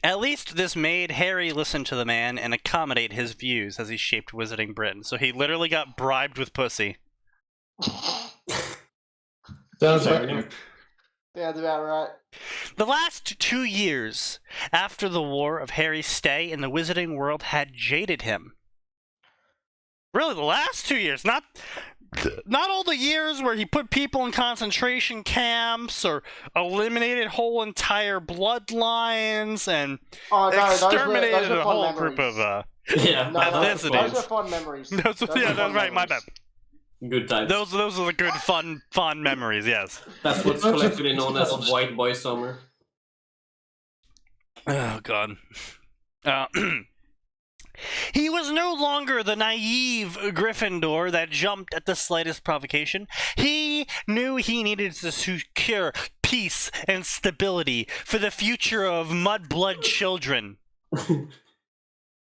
At least this made Harry listen to the man and accommodate his views as he shaped Wizarding Britain. So he literally got bribed with pussy. Sounds right. Sounds about right. The last 2 years after the war of Harry's stay in the Wizarding world had jaded him. Really, the last 2 years, not all the years where he put people in concentration camps or eliminated whole entire bloodlines and exterminated a whole group of ethnicities. Those were fun memories. That's right, my bad. Good times. Those are the good, fun memories, yes. That's what's collectively known as White Boy Summer. Oh, God. He was no longer the naive Gryffindor that jumped at the slightest provocation. He knew he needed to secure peace and stability for the future of mudblood children.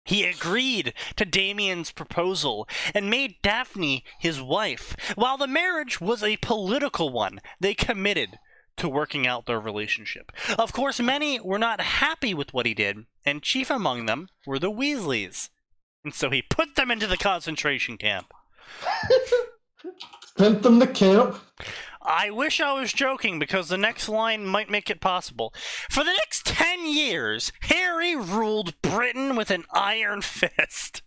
He agreed to Damien's proposal and made Daphne his wife. While the marriage was a political one, they committed to working out their relationship. Of course, many were not happy with what he did, and chief among them were the Weasleys. And so he put them into the concentration camp. Sent them to camp. I wish I was joking, because the next line might make it possible. For the next 10 years, Harry ruled Britain with an iron fist.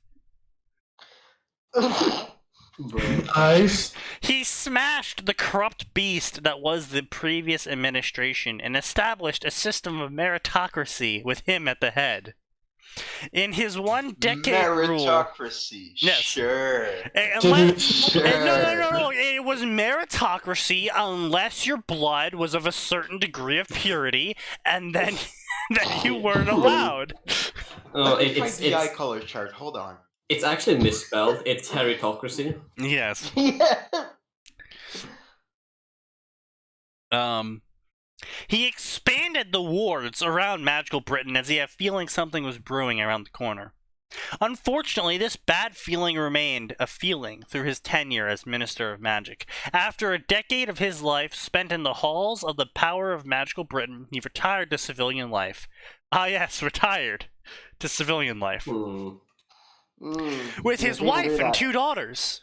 Nice. He smashed the corrupt beast that was the previous administration and established a system of meritocracy with him at the head. In his 1 decade rule... Meritocracy, Yes. sure. Unless, no. It was meritocracy unless your blood was of a certain degree of purity, and then that you weren't allowed. Oh, Let me find it's the eye color chart. Hold on. it's actually misspelled. It's heritocracy. Yes. Yeah. He expanded the wards around magical Britain as he had a feeling something was brewing around the corner. Unfortunately, this bad feeling remained a feeling through his tenure as Minister of Magic. After a decade of his life spent in the halls of the power of magical Britain, he retired to civilian life. Ah yes, retired to civilian life. With his wife and 2 daughters.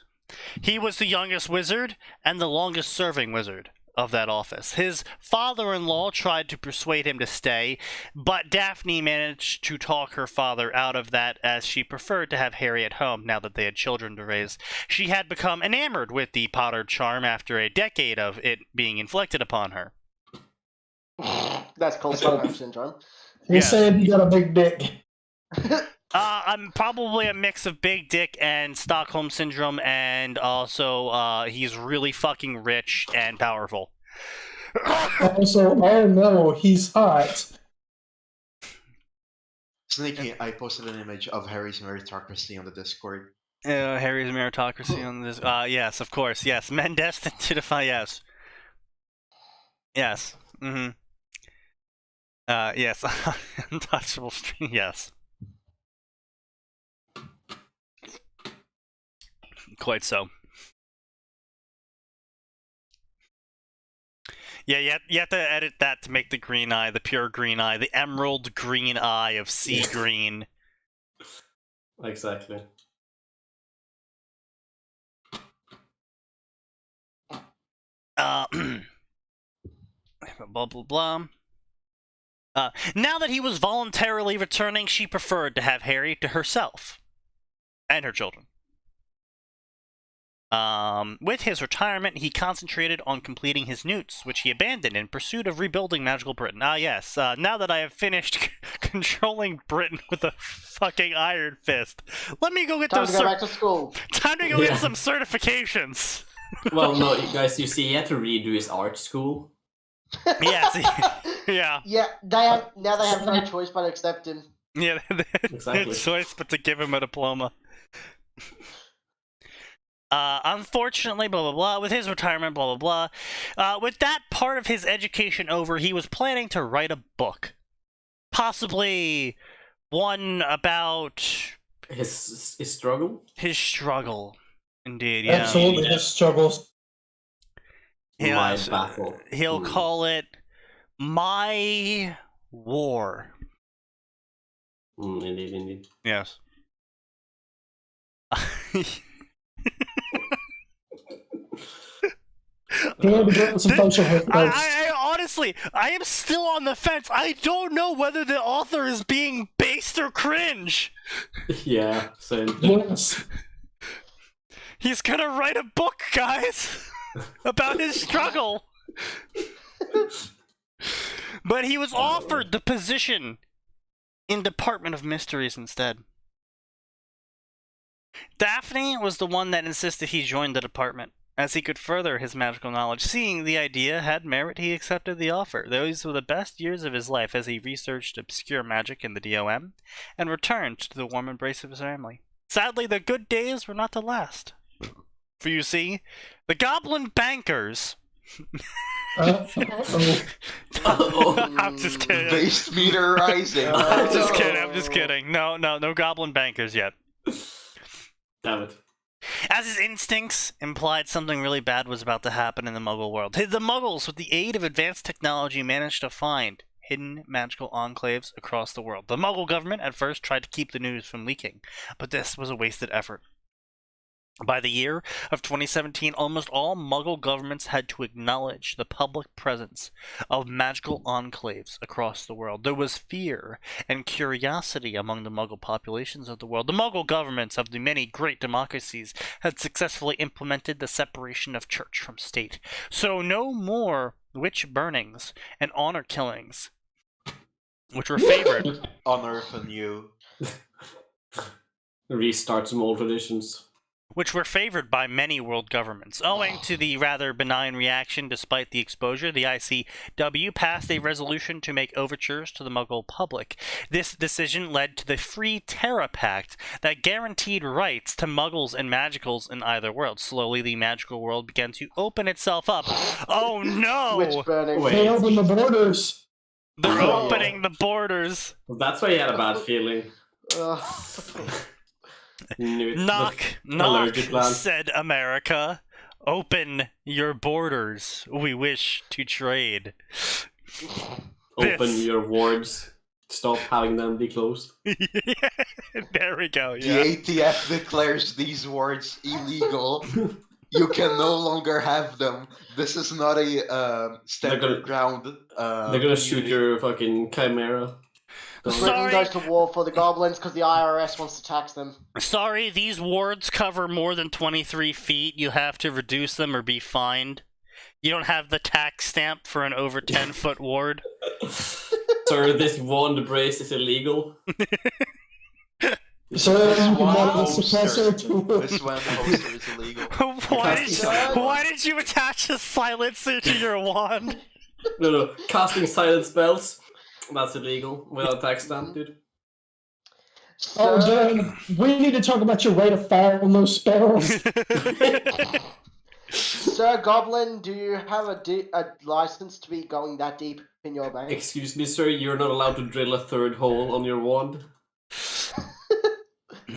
He was the youngest wizard and the longest serving wizard of that office. His father-in-law tried to persuade him to stay, but Daphne managed to talk her father out of that, as she preferred to have Harry at home now that they had children to raise. She had become enamored with the Potter charm after a decade of it being inflicted upon her. That's called Stockholm syndrome. He said he got a big dick. I'm probably a mix of big dick and Stockholm syndrome, and also he's really fucking rich and powerful. Also, oh no, he's hot. Sneaky, I posted an image of Harry's meritocracy on the Discord. Harry's meritocracy on this. Yes, of course. Yes, men destined to defy. Yes. Yes. Mm-hmm. Yes. Untouchable string. Yes. Quite so. Yeah, you have to edit that to make the green eye, the pure green eye, the emerald green eye of sea green. Exactly. Blah, blah, blah. Now that he was voluntarily returning, she preferred to have Harry to herself and her children. With his retirement, he concentrated on completing his newts, which he abandoned in pursuit of rebuilding magical Britain. Ah, yes. Now that I have finished controlling Britain with a fucking iron fist, let me go get Time those. to go back to school. Time to go get some certifications. Well, no, you guys, you see, he had to redo his art school. Yeah. Yeah. Yeah, now they have no choice but to accept him. Yeah. Exactly. No choice but to give him a diploma. Unfortunately, blah, blah, blah, with his retirement, blah, blah, blah, with that part of his education over, he was planning to write a book. Possibly one about... His struggle? His struggle. Indeed, yeah. Absolutely, his struggles. My battle. He'll call it My War. Indeed. Yes. I honestly, I am still on the fence. I don't know whether the author is being based or cringe. Yeah, same. Yes. He's gonna write a book, guys, about his struggle. But he was offered the position in Department of Mysteries instead. Daphne was the one that insisted he join the department. as he could further his magical knowledge. Seeing the idea had merit, he accepted the offer. Those were the best years of his life as he researched obscure magic in the DOM and returned to the warm embrace of his family. Sadly, the good days were not to last. For you see, the goblin bankers... I'm just kidding. Base meter rising. I'm just kidding. No goblin bankers yet. Damn it. As his instincts implied something really bad was about to happen in the Muggle world, the Muggles, with the aid of advanced technology, managed to find hidden magical enclaves across the world. The Muggle government at first tried to keep the news from leaking, but this was a wasted effort. By the year of 2017, almost all Muggle governments had to acknowledge the public presence of magical enclaves across the world. There was fear and curiosity among the Muggle populations of the world. The Muggle governments of the many great democracies had successfully implemented the separation of church from state. So no more witch burnings and honor killings, which were favored. Honor from you. Restart some old traditions. Which were favored by many world governments. Owing to the rather benign reaction despite the exposure, the ICW passed a resolution to make overtures to the Muggle public. This decision led to the Free Terra Pact that guaranteed rights to Muggles and Magicals in either world. Slowly, the magical world began to open itself up. Oh no! Witch burning. They open the borders. They're opening the borders. That's why you had a bad feeling. Knock, said America. Open your borders. We wish to trade. Open your wards. Stop having them be closed. There we go. Yeah. The ATF declares these words illegal. You can no longer have them. This is not a standard ground. They're gonna shoot your fucking chimera. Britain goes to war for the goblins because the IRS wants to tax them. Sorry, these wards cover more than 23 feet. You have to reduce them or be fined. You don't have the tax stamp for an over 10-foot ward. Sir, this wand brace is illegal. So This one hoster is illegal. Why did you attach a silencer to your wand? No. Casting silent spells. That's illegal. Without tax stamp, dude. Oh, Dan, we need to talk about your rate of fire on those spells. Sir Goblin, do you have a license to be going that deep in your bank? Excuse me, sir, you're not allowed to drill a third hole on your wand.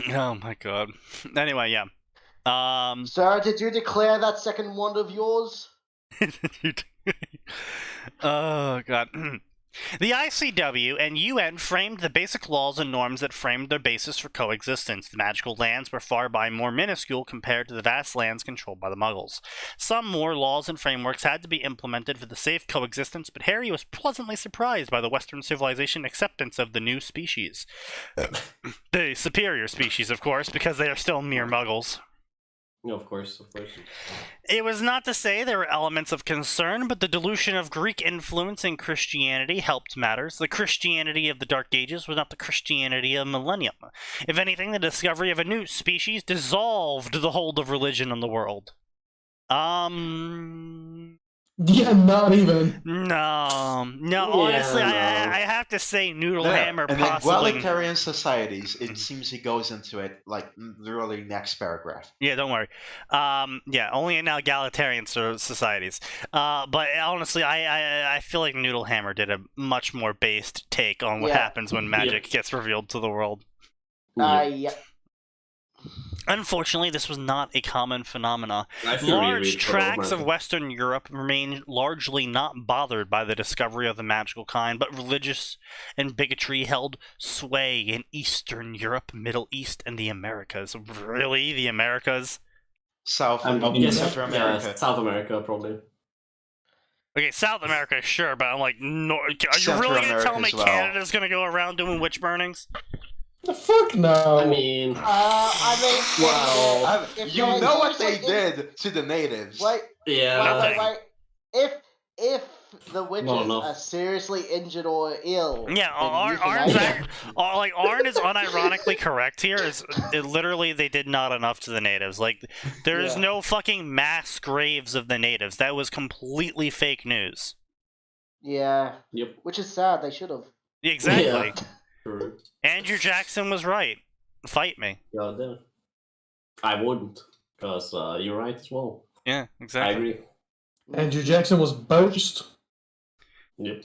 Oh my god. Anyway, yeah. Sir, did you declare that second wand of yours? Oh god. The ICW and UN framed the basic laws and norms that framed their basis for coexistence. The magical lands were far by more minuscule compared to the vast lands controlled by the Muggles. Some more laws and frameworks had to be implemented for the safe coexistence, but Harry was pleasantly surprised by the Western civilization acceptance of the new species. The superior species, of course, because they are still mere Muggles. Of course. It was not to say there were elements of concern, but the dilution of Greek influence in Christianity helped matters. The Christianity of the Dark Ages was not the Christianity of Millennium. If anything, the discovery of a new species dissolved the hold of religion on the world. Yeah, not even. No, honestly, I have to say Noodlehammer In possibly... egalitarian societies, it seems he goes into it, like, literally next paragraph. Yeah, don't worry. Yeah, only in egalitarian societies. But honestly, I feel like Noodlehammer did a much more based take on what happens when magic gets revealed to the world. Yeah. Unfortunately, this was not a common phenomena. Large tracts of Western Europe remained largely not bothered by the discovery of the magical kind, but religious and bigotry held sway in Eastern Europe, Middle East, and the Americas. Really? The Americas? South America. Yeah, South America, probably. Okay, South America, sure, but I'm like, are you really going to tell me Canada's going to go around doing witch burnings? The fuck no. I mean, wow. You know what they did to the natives. Wait. Yeah. Wait. If the witches Not enough. are seriously injured or ill, Yeah, then Arn's euthanize them. Arn is unironically correct here. Literally, they did not enough to the natives. Like, there is Yeah. no fucking mass graves of the natives. That was completely fake news. Yeah. Yep. Which is sad. They should have. Exactly. Yeah. True. Andrew Jackson was right. Fight me. God damn. I wouldn't, because you're right as well. Yeah, I exactly. agree. Andrew Jackson was boast. Yep.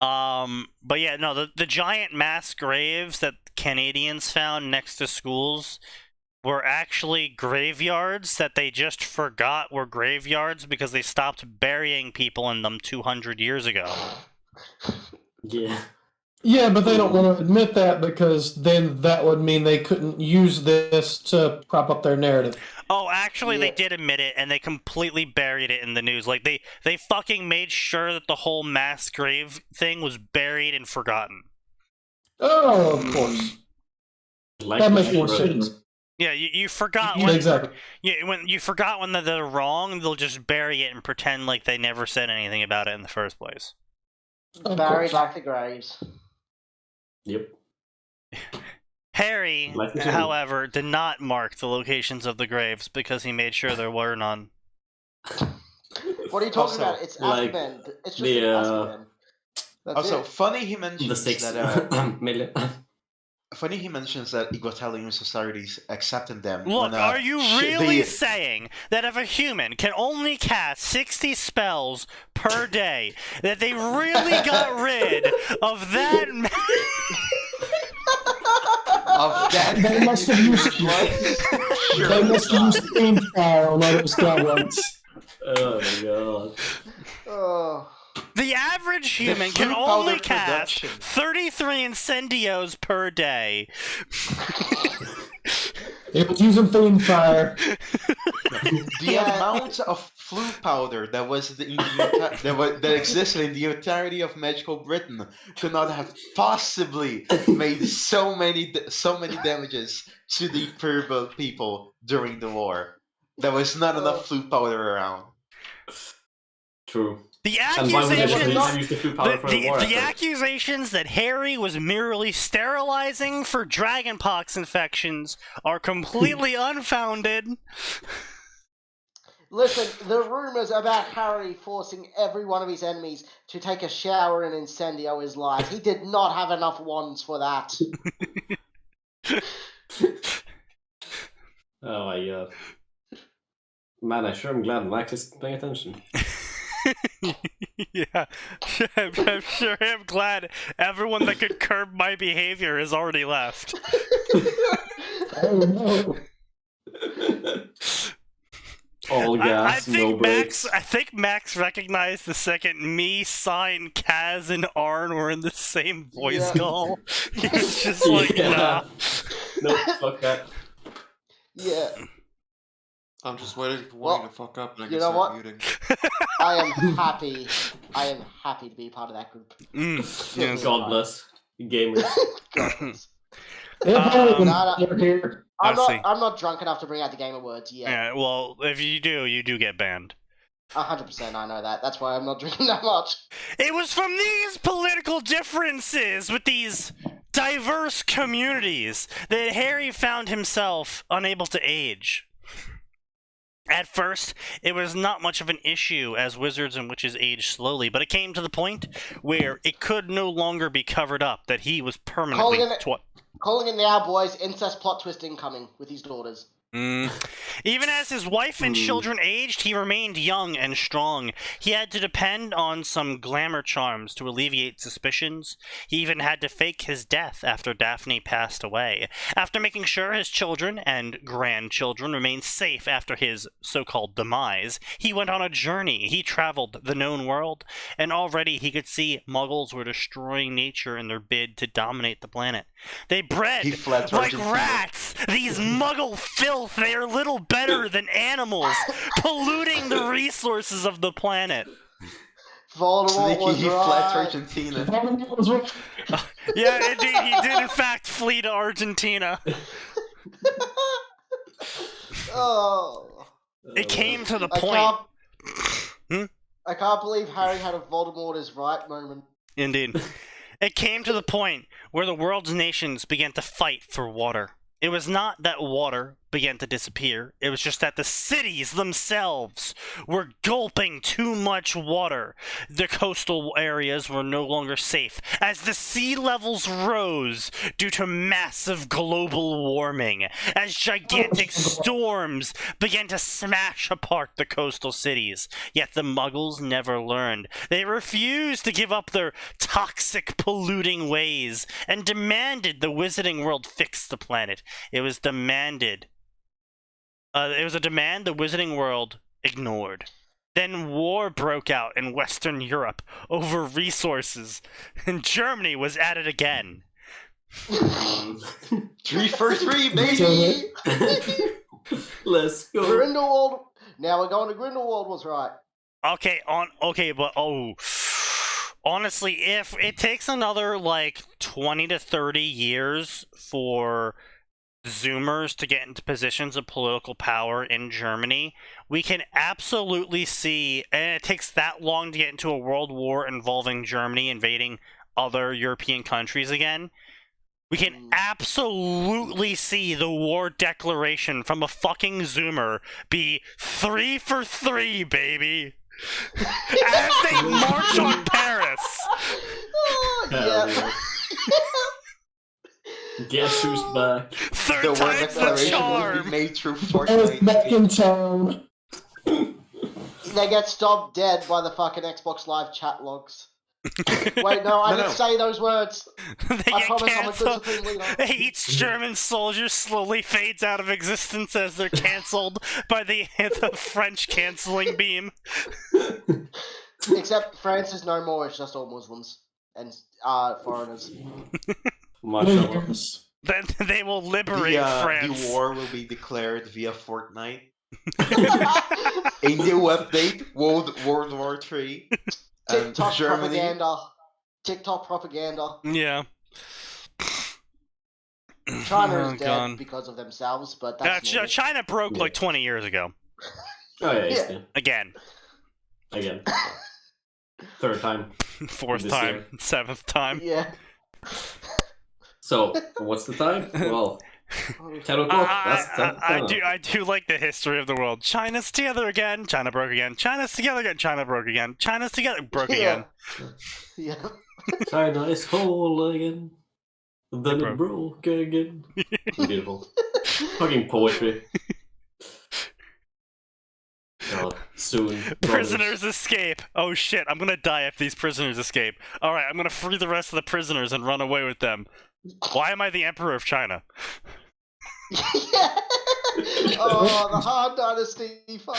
But yeah, no, the giant mass graves that Canadians found next to schools were actually graveyards that they just forgot were graveyards because they stopped burying people in them 200 years ago. Yeah. Yeah, but they don't want to admit that because then that would mean they couldn't use this to prop up their narrative. Oh, actually, they Yeah. did admit it, and they completely buried it in the news. Like, they fucking made sure that the whole mass grave thing was buried and forgotten. Oh, of course. Like That makes more Russian. sense. Yeah, you forgot Yeah, when exactly. when you forgot when they're wrong, they'll just bury it and pretend like they never said anything about it in the first place. Of Bury course. back the graves. Yep. Harry, Life is over. however, did not mark the locations of the graves because he made sure there were none. What are you talking Also, about? It's like, Azkaban. It's just the, Azkaban. That's Also, it. funny he The mentions six that. million. Funny he mentions that egalitarian societies accepted them. Look, when, are you shit, really they- saying that if a human can only cast 60 spells per day, that they really got rid of that? of that? They must have used Sure. They must have used paint fire on those goblins. Oh my god. Oh. The average human flute can powder only cast production. 33 incendios per day. They was using fiend fire. The amount of flute powder that was that existed in the entirety of magical Britain could not have possibly made so many damages to the purple people during the war. There was not enough flute powder around. True. The And why would they accusations, use the food powder for the war the effort? accusations that Harry was merely sterilizing for dragonpox infections are completely unfounded. Listen, the rumors about Harry forcing every one of his enemies to take a shower in incendio is lies. He did not have enough wands for that. Oh my god. Man, I sure am glad Max is paying attention. Yeah, I'm sure I'm glad everyone that could curb my behavior has already left. Oh no. All gas, I think no brakes. I think Max recognized the second me, Sign, Kaz, and Arn were in the same voice Yeah. call. He was just like, Yeah. nah. No, fuck that. Yeah, I'm just waiting for Well, one to fuck up and I you can know start what? muting. I am happy. I am happy to be part of that group. Yes. God bless. Gamers. God bless. If only when no. they're here. I'm I see. not. I'm not drunk enough to bring out the gamer words yet. Yeah, well, if you do get banned. 100%. I know that. That's why I'm not drinking that much. It was from these political differences with these diverse communities that Harry found himself unable to age. At first, it was not much of an issue as wizards and witches aged slowly, but it came to the point where it could no longer be covered up that he was permanently Calling it now, boys. Incest plot twist incoming with his daughters. Even as his wife and children aged, he remained young and strong. He had to depend on some glamour charms to alleviate suspicions. He even had to fake his death after Daphne passed away. After making sure his children and grandchildren remained safe after his so-called demise, he went on a journey. He traveled the known world, and already he could see Muggles were destroying nature in their bid to dominate the planet. They bred He fled to like Argentina. rats, these Muggle filth. They are little better than animals, polluting the resources of the planet. Voldemort Sneaky, was he fled to right. Argentina. Yeah, indeed, he did in fact flee to Argentina. Oh. It came to the I point. can't. I can't believe Harry had a Voldemort is right moment. Indeed. It came to the point where the world's nations began to fight for water. It was not that water began to disappear, it was just that the cities themselves were gulping too much water. The coastal areas were no longer safe as the sea levels rose due to massive global warming, as gigantic storms began to smash apart the coastal cities. Yet the Muggles never learned. They refused to give up their toxic, polluting ways and demanded the Wizarding World fix the planet. It was demanded. It was a demand the Wizarding World ignored. Then war broke out in Western Europe over resources, and Germany was at it again. 3 for 3, baby! Let's go. Grindelwald. Now we're going to Grindelwald was right. Okay, but honestly, if it takes another like 20 to 30 years for Zoomers to get into positions of political power in Germany, we can absolutely see, and it takes that long to get into a world war involving Germany invading other European countries again, we can absolutely see the war declaration from a fucking Zoomer be 3 for 3, baby! As they march on Paris! Yeah. Guess who's back? Third The war time's the declaration will charm! be made through It's back in Fortnite. town. They get stopped dead by the fucking Xbox Live chat logs. Wait, no, I didn't say those words. They I get promise I'm a cancelled. disciplined leader. Each German soldier slowly fades out of existence as they're cancelled by the French cancelling beam. Except France is no more, it's just all Muslims and foreigners. Mashallah. Then they will liberate France. The war will be declared via Fortnite. A new update, World War 3. TikTok Germany. propaganda. TikTok propaganda. Yeah. China Oh, is dead God. because of themselves, but that's normal. China broke like 20 years ago. Oh yeah, Yeah. Again. Again. Third time. Fourth This time. year. Seventh time. Yeah. So, what's the time? Well, 10 o'clock. That's 10. I do like the history of the world. China's together again. China broke again. China's together again. China broke again. China's together. Broke again. Yeah. China is whole again. Then It it broke again. Beautiful. Fucking poetry. God, soon. Prisoners escape. Oh shit, I'm gonna die if these prisoners escape. Alright, I'm gonna free the rest of the prisoners and run away with them. Why am I the Emperor of China? Oh, the Han Dynasty. Fuck.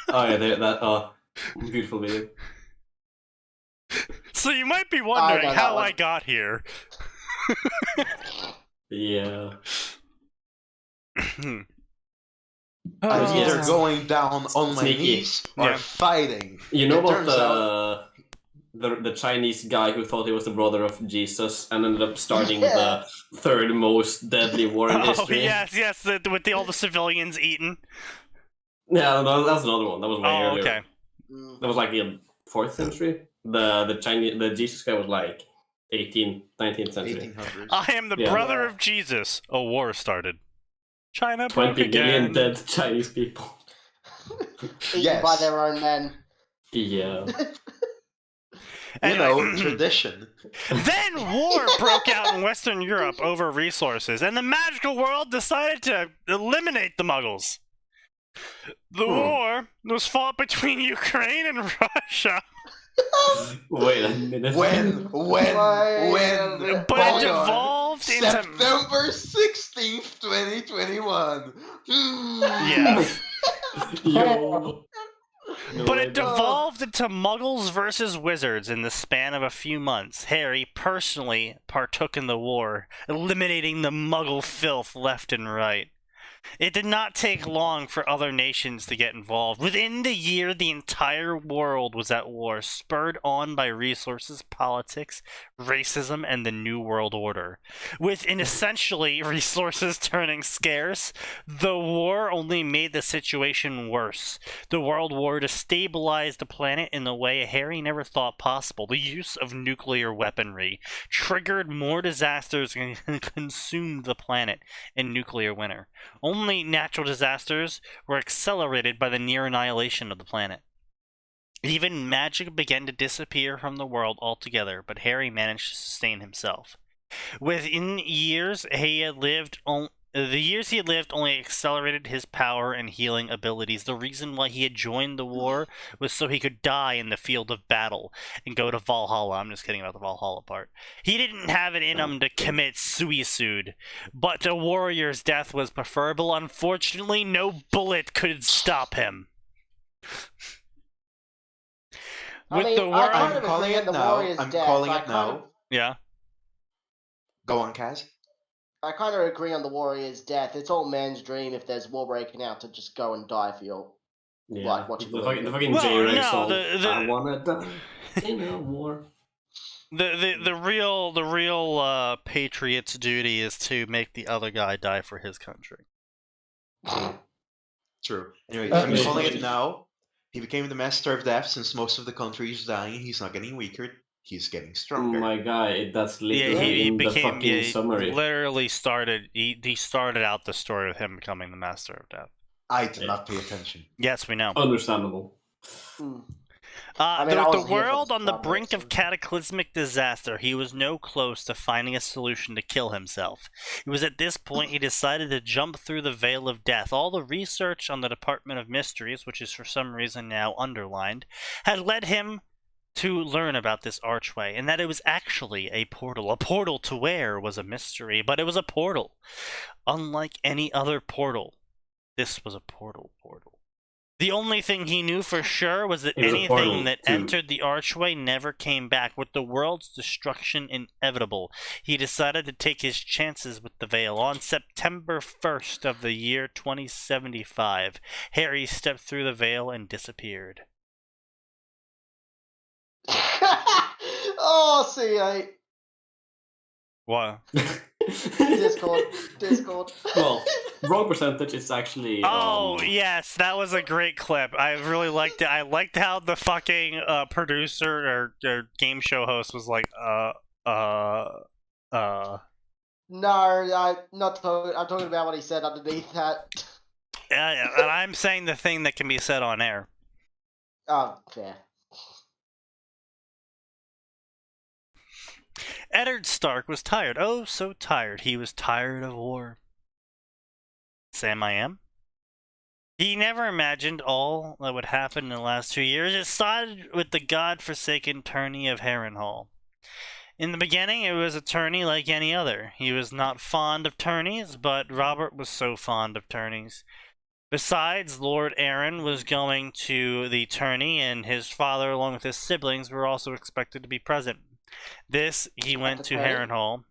Oh yeah, that beautiful video. So you might be wondering know that how one. I got here. Yeah. I'm Oh. either going down on my Sneaky. knees or Yeah. fighting. You know It about turns out- the Chinese guy who thought he was the brother of Jesus and ended up starting Yeah. the third most deadly war in Oh history? yes, with all the civilians eaten. Yeah, that was another one. That was way Oh, earlier. okay. That was like in 4th century. The Jesus guy was like 19th century. 1800s. I am the Yeah. brother of Jesus. A war started. China broke 20 million again. dead Chinese people. Eaten Yes. by their own men. Yeah. You know, Anyway. tradition. Then war broke out in Western Europe over resources, and the magical world decided to eliminate the Muggles. The war was fought between Ukraine and Russia, Wait a minute. When? Wait a When? minute. but it Hold on. devolved into September 16th, 2021. yeah. Yo. No But way. it devolved into Muggles versus Wizards in the span of a few months. Harry personally partook in the war, eliminating the Muggle filth left and right. It did not take long for other nations to get involved. Within the year, the entire world was at war, spurred on by resources, politics, racism, and the New World Order. With essentially resources turning scarce, the war only made the situation worse. The World War destabilized the planet in a way Harry never thought possible. The use of nuclear weaponry triggered more disasters and consumed the planet in nuclear winter. Only natural disasters were accelerated by the near annihilation of the planet. Even magic began to disappear from the world altogether, but Harry managed to sustain himself. Within years he had lived, the years he had lived only accelerated his power and healing abilities. The reason why he had joined the war was so he could die in the field of battle and go to Valhalla. I'm just kidding about the Valhalla part. He didn't have it in him to commit suicide, but a warrior's death was preferable. Unfortunately, no bullet could stop him. I'm calling it now. I'm calling it now. Yeah. Go on, Kaz. I kind of agree on the warrior's death. It's all man's dream if there's war breaking out to just go and die for your like watching the fucking J-Rex song. I wanna die in a war. The real patriot's duty is to make the other guy die for his country. True. Anyway, I'm calling it now. He became the master of death. Since most of the country is dying, he's not getting weaker. He's getting stronger. Oh my god, that's literally he in became, the fucking summary. Literally started. He started out the story with him becoming the master of death. I did not pay attention. Yes, we know. Understandable. The world on the brink of cataclysmic disaster, he was no close to finding a solution to kill himself. It was at this point he decided to jump through the veil of death. All the research on the Department of Mysteries, which is for some reason now underlined, had led him to learn about this archway, and that it was actually a portal. A portal to where was a mystery, but it was a portal. Unlike any other portal, this was a portal. The only thing he knew for sure was that anything that entered the archway never came back. With the world's destruction inevitable, he decided to take his chances with the veil. On September 1st of the year 2075, Harry stepped through the veil and disappeared. Oh, C8. What? Discord. Well, wrong percentage is actually. Oh yes, that was a great clip. I really liked it. I liked how the fucking producer or game show host was like, No, I'm not talking. I'm talking about what he said underneath that. Yeah, and I'm saying the thing that can be said on air. Oh, fair. Eddard Stark was tired. Oh, so tired. He was tired of war. Sam I am. He never imagined all that would happen in the last 2 years. It started with the god-forsaken tourney of Harrenhal. In the beginning, it was a tourney like any other. He was not fond of tourneys, but Robert was so fond of tourneys. Besides, Lord Aaron was going to the tourney, and his father, along with his siblings, were also expected to be present. He went to Harrenhal,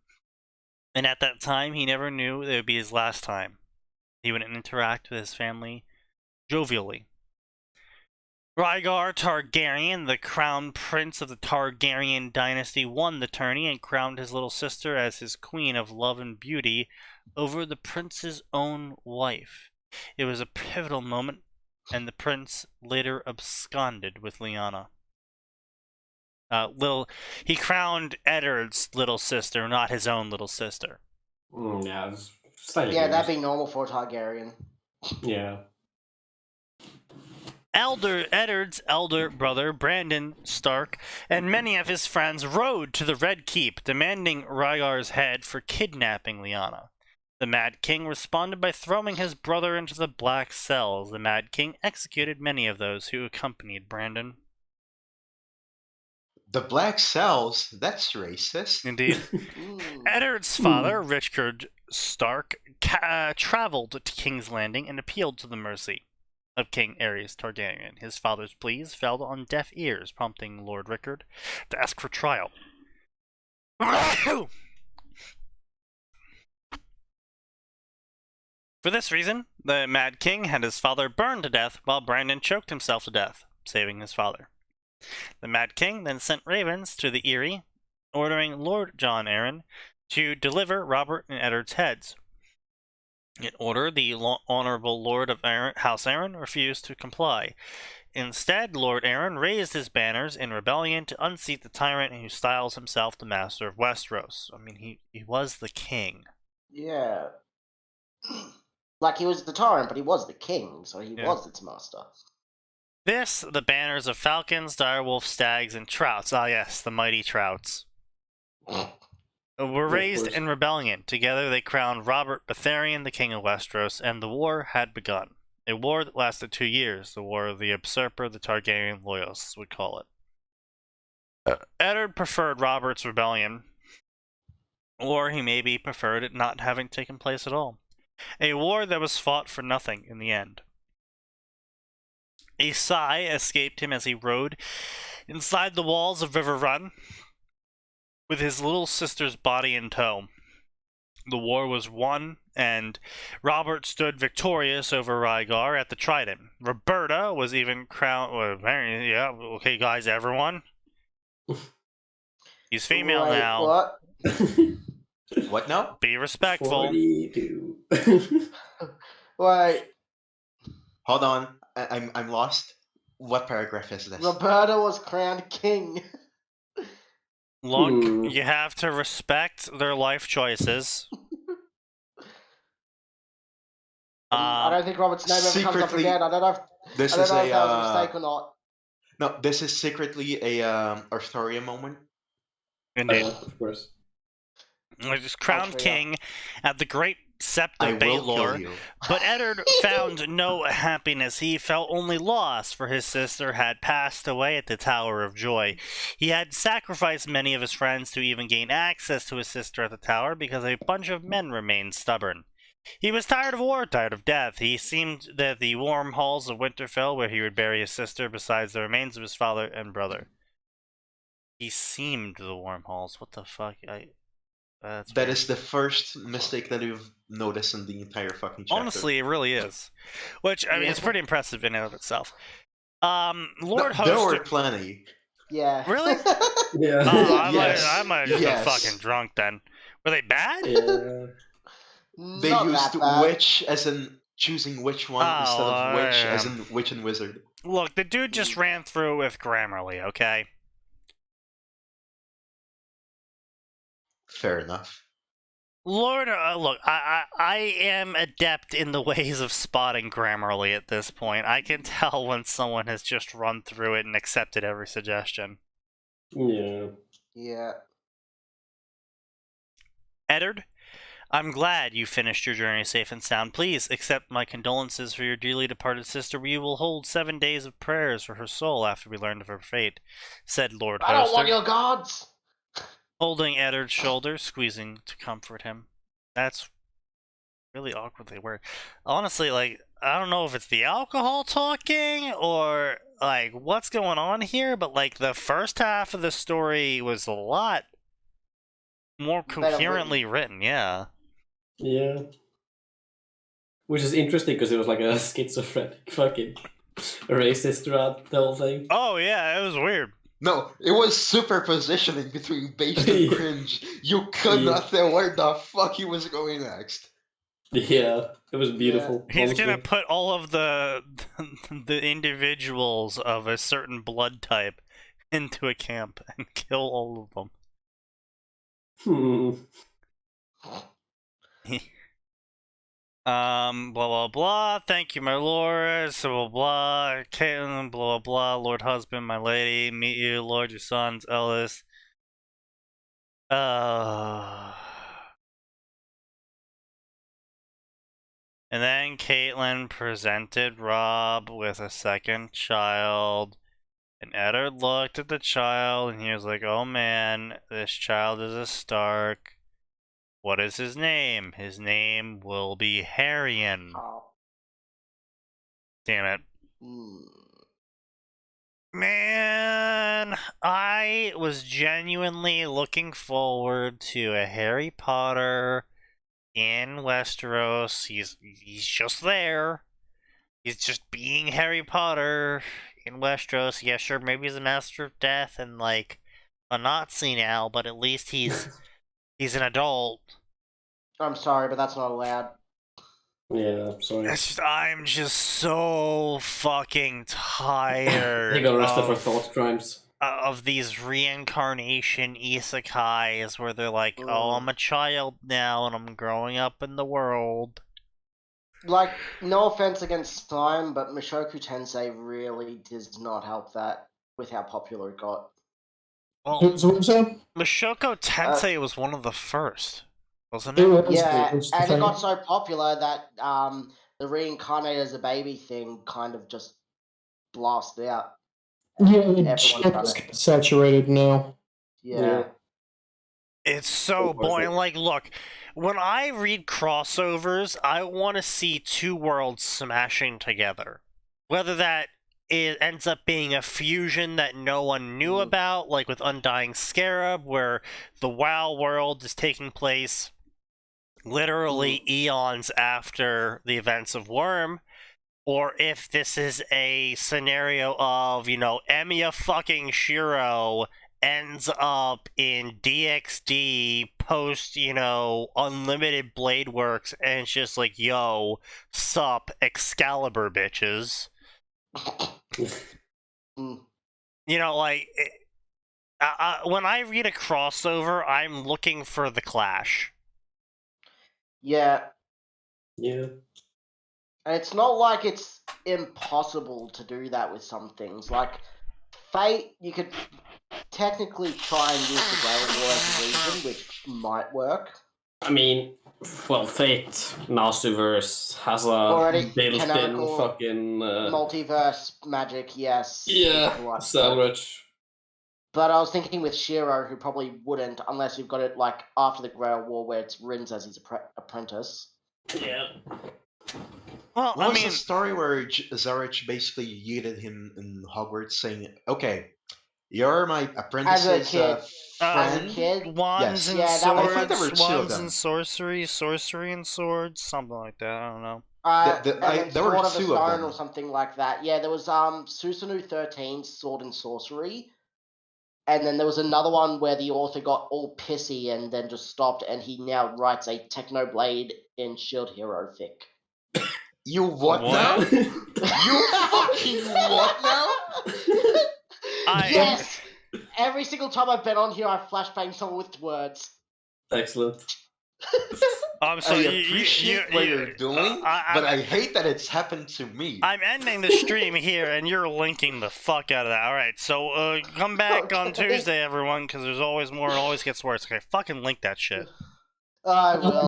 and at that time, he never knew it would be his last time. He would interact with his family jovially. Rhaegar Targaryen, the crown prince of the Targaryen dynasty, won the tourney and crowned his little sister as his queen of love and beauty over the prince's own wife. It was a pivotal moment, and the prince later absconded with Lyanna. He crowned Eddard's little sister, not his own little sister. Yeah, it's slightly that'd be normal for a Targaryen. Yeah. Eddard's elder brother, Brandon Stark, and many of his friends rode to the Red Keep, demanding Rhaegar's head for kidnapping Lyanna. The Mad King responded by throwing his brother into the Black Cells. The Mad King executed many of those who accompanied Brandon. The Black Cells? That's racist. Indeed. Eddard's father, Richard Stark, traveled to King's Landing and appealed to the mercy of King Aerys Targaryen. His father's pleas fell on deaf ears, prompting Lord Rickard to ask for trial. For this reason, the Mad King had his father burned to death while Brandon choked himself to death, saving his father. The Mad King then sent ravens to the Eyrie, ordering Lord John Arryn to deliver Robert and Eddard's heads. In order, the Honorable Lord of House Arryn refused to comply. Instead, Lord Arryn raised his banners in rebellion to unseat the tyrant who styles himself the master of Westeros. I mean, he was the king. Yeah. Like, he was the tyrant, but he was the king, so he was its master. This, the banners of falcons, direwolves, stags, and trouts, ah yes, the mighty trouts, were raised in rebellion. Together they crowned Robert Baratheon the king of Westeros, and the war had begun. A war that lasted 2 years, the War of the Usurper, the Targaryen Loyalists would call it. Eddard preferred Robert's rebellion, or he maybe preferred it not having taken place at all. A war that was fought for nothing in the end. A sigh escaped him as he rode inside the walls of River Run, with his little sister's body in tow. The war was won, and Robert stood victorious over Rhaegar at the Trident. Roberta was even crowned. Yeah, okay, guys, everyone. He's female now. What? What now? Be respectful. 42. Wait. Hold on. I'm lost. What paragraph is this? Roberta was crowned king. Look, you have to respect their life choices. I don't think Robert's name ever comes up Secretly, again. I don't know if This I don't is know if a that was a mistake or not. no. This is secretly a Arthurian moment. Indeed. Of course. Just crowned king at the great sept I of will Baelor, kill you. but Eddard found no happiness. He felt only loss, for his sister had passed away at the Tower of Joy. He had sacrificed many of his friends to even gain access to his sister at the tower, because a bunch of men remained stubborn. He was tired of war, tired of death. He seemed that the warm halls of Winterfell, where he would bury his sister besides the remains of his father and brother. He seemed the warm halls. What the fuck? That weird. Is the first mistake that you've noticed in the entire fucking chapter. Honestly, it really is. Which, I mean, it's pretty impressive in and of itself. Lord Hoster... There were plenty. Yeah. Really? Yeah. Oh, I Yes. might have just been fucking drunk then. Were they bad? Yeah. They Not used that bad. witch as in choosing which one instead of witch as in witch and wizard. Look, the dude just ran through with Grammarly, okay? Fair enough. Lord, look, I am adept in the ways of spotting Grammarly at this point. I can tell when someone has just run through it and accepted every suggestion. Yeah. Yeah. Eddard, I'm glad you finished your journey safe and sound. Please accept my condolences for your dearly departed sister. We will hold 7 days of prayers for her soul after we learned of her fate, said Lord Hoster. I don't want your gods! Holding Eddard's shoulder, squeezing to comfort him. That's really awkwardly worded. Honestly, like, I don't know if it's the alcohol talking or, like, what's going on here, but, like, the first half of the story was a lot more coherently written, yeah. Yeah. Which is interesting because it was like a schizophrenic fucking racist throughout the whole thing. Oh, yeah, it was weird. No, it was superpositioning between based and cringe. You could not tell where the fuck he was going next. Yeah, it was beautiful. He's gonna put all of the individuals of a certain blood type into a camp and kill all of them. Blah blah blah. Thank you, my lord. So blah blah. Caitlin, blah blah. Lord husband, my lady. Meet you, Lord, your sons, Ellis. And then Caitlin presented Rob with a second child. And Eddard looked at the child and he was like, oh man, this child is a Stark. What is his name? His name will be Harrion. Oh. Damn it. Man, I was genuinely looking forward to a Harry Potter in Westeros. He's just there. He's just being Harry Potter in Westeros. Yeah, sure, maybe he's a master of death and like a Nazi now, but at least he's an adult. I'm sorry, but that's not allowed. Yeah, sorry. I'm just so fucking tired. He got arrested for thought crimes. Of these reincarnation isekais where they're like, oh, I'm a child now and I'm growing up in the world. Like, no offense against Slime, but Mushoku Tensei really does not help that with how popular it got. Well, Mushoku Tensei was one of the first, wasn't it? Yeah, and it got so popular that the reincarnate as a baby thing kind of just blasted out. Yeah, it's saturated now. Yeah. It's so boring. Like, look, when I read crossovers, I want to see two worlds smashing together. Whether that ends up being a fusion that no one knew about, like with Undying Scarab, where the WoW world is taking place literally eons after the events of Worm, or if this is a scenario of, you know, Emiya fucking Shiro ends up in DXD post, you know, Unlimited Blade Works, and it's just like, yo, sup, Excalibur bitches. You know, like, when I read a crossover, I'm looking for the clash. Yeah. Yeah. And it's not like it's impossible to do that with some things. Like, Fate, you could technically try and use the Grail War as a reason, which might work. I mean, well, Fate Masterverse has a Already built-in canonical fucking... multiverse magic, yes. Yeah, sandwich. But I was thinking with Shiro, who probably wouldn't, unless you've got it, like, after the Grail War, where it's Rin's as his apprentice. Yeah. Well, what was the story where Zarich basically yeeted him in Hogwarts, saying, "Okay, you're my apprentice's As a kid. friend." Wands and yes. swords, I think there were two of wands them. and sorcery and swords, something like that. I don't know. There were Sword of the two of Stone them. or something like that. Yeah, there was Susanoo 13, Sword and Sorcery. And then there was another one where the author got all pissy and then just stopped, and he now writes a Technoblade in Shield Hero fic. You what now? You fucking what now? Yes! Every single time I've been on here, I flashbang someone with words. Excellent. I appreciate what you're doing, but I hate that it's happened to me. I'm ending the stream here, and you're linking the fuck out of that. All right, so come back on Tuesday, everyone, because there's always more. It always gets worse. Okay, fucking link that shit. I will.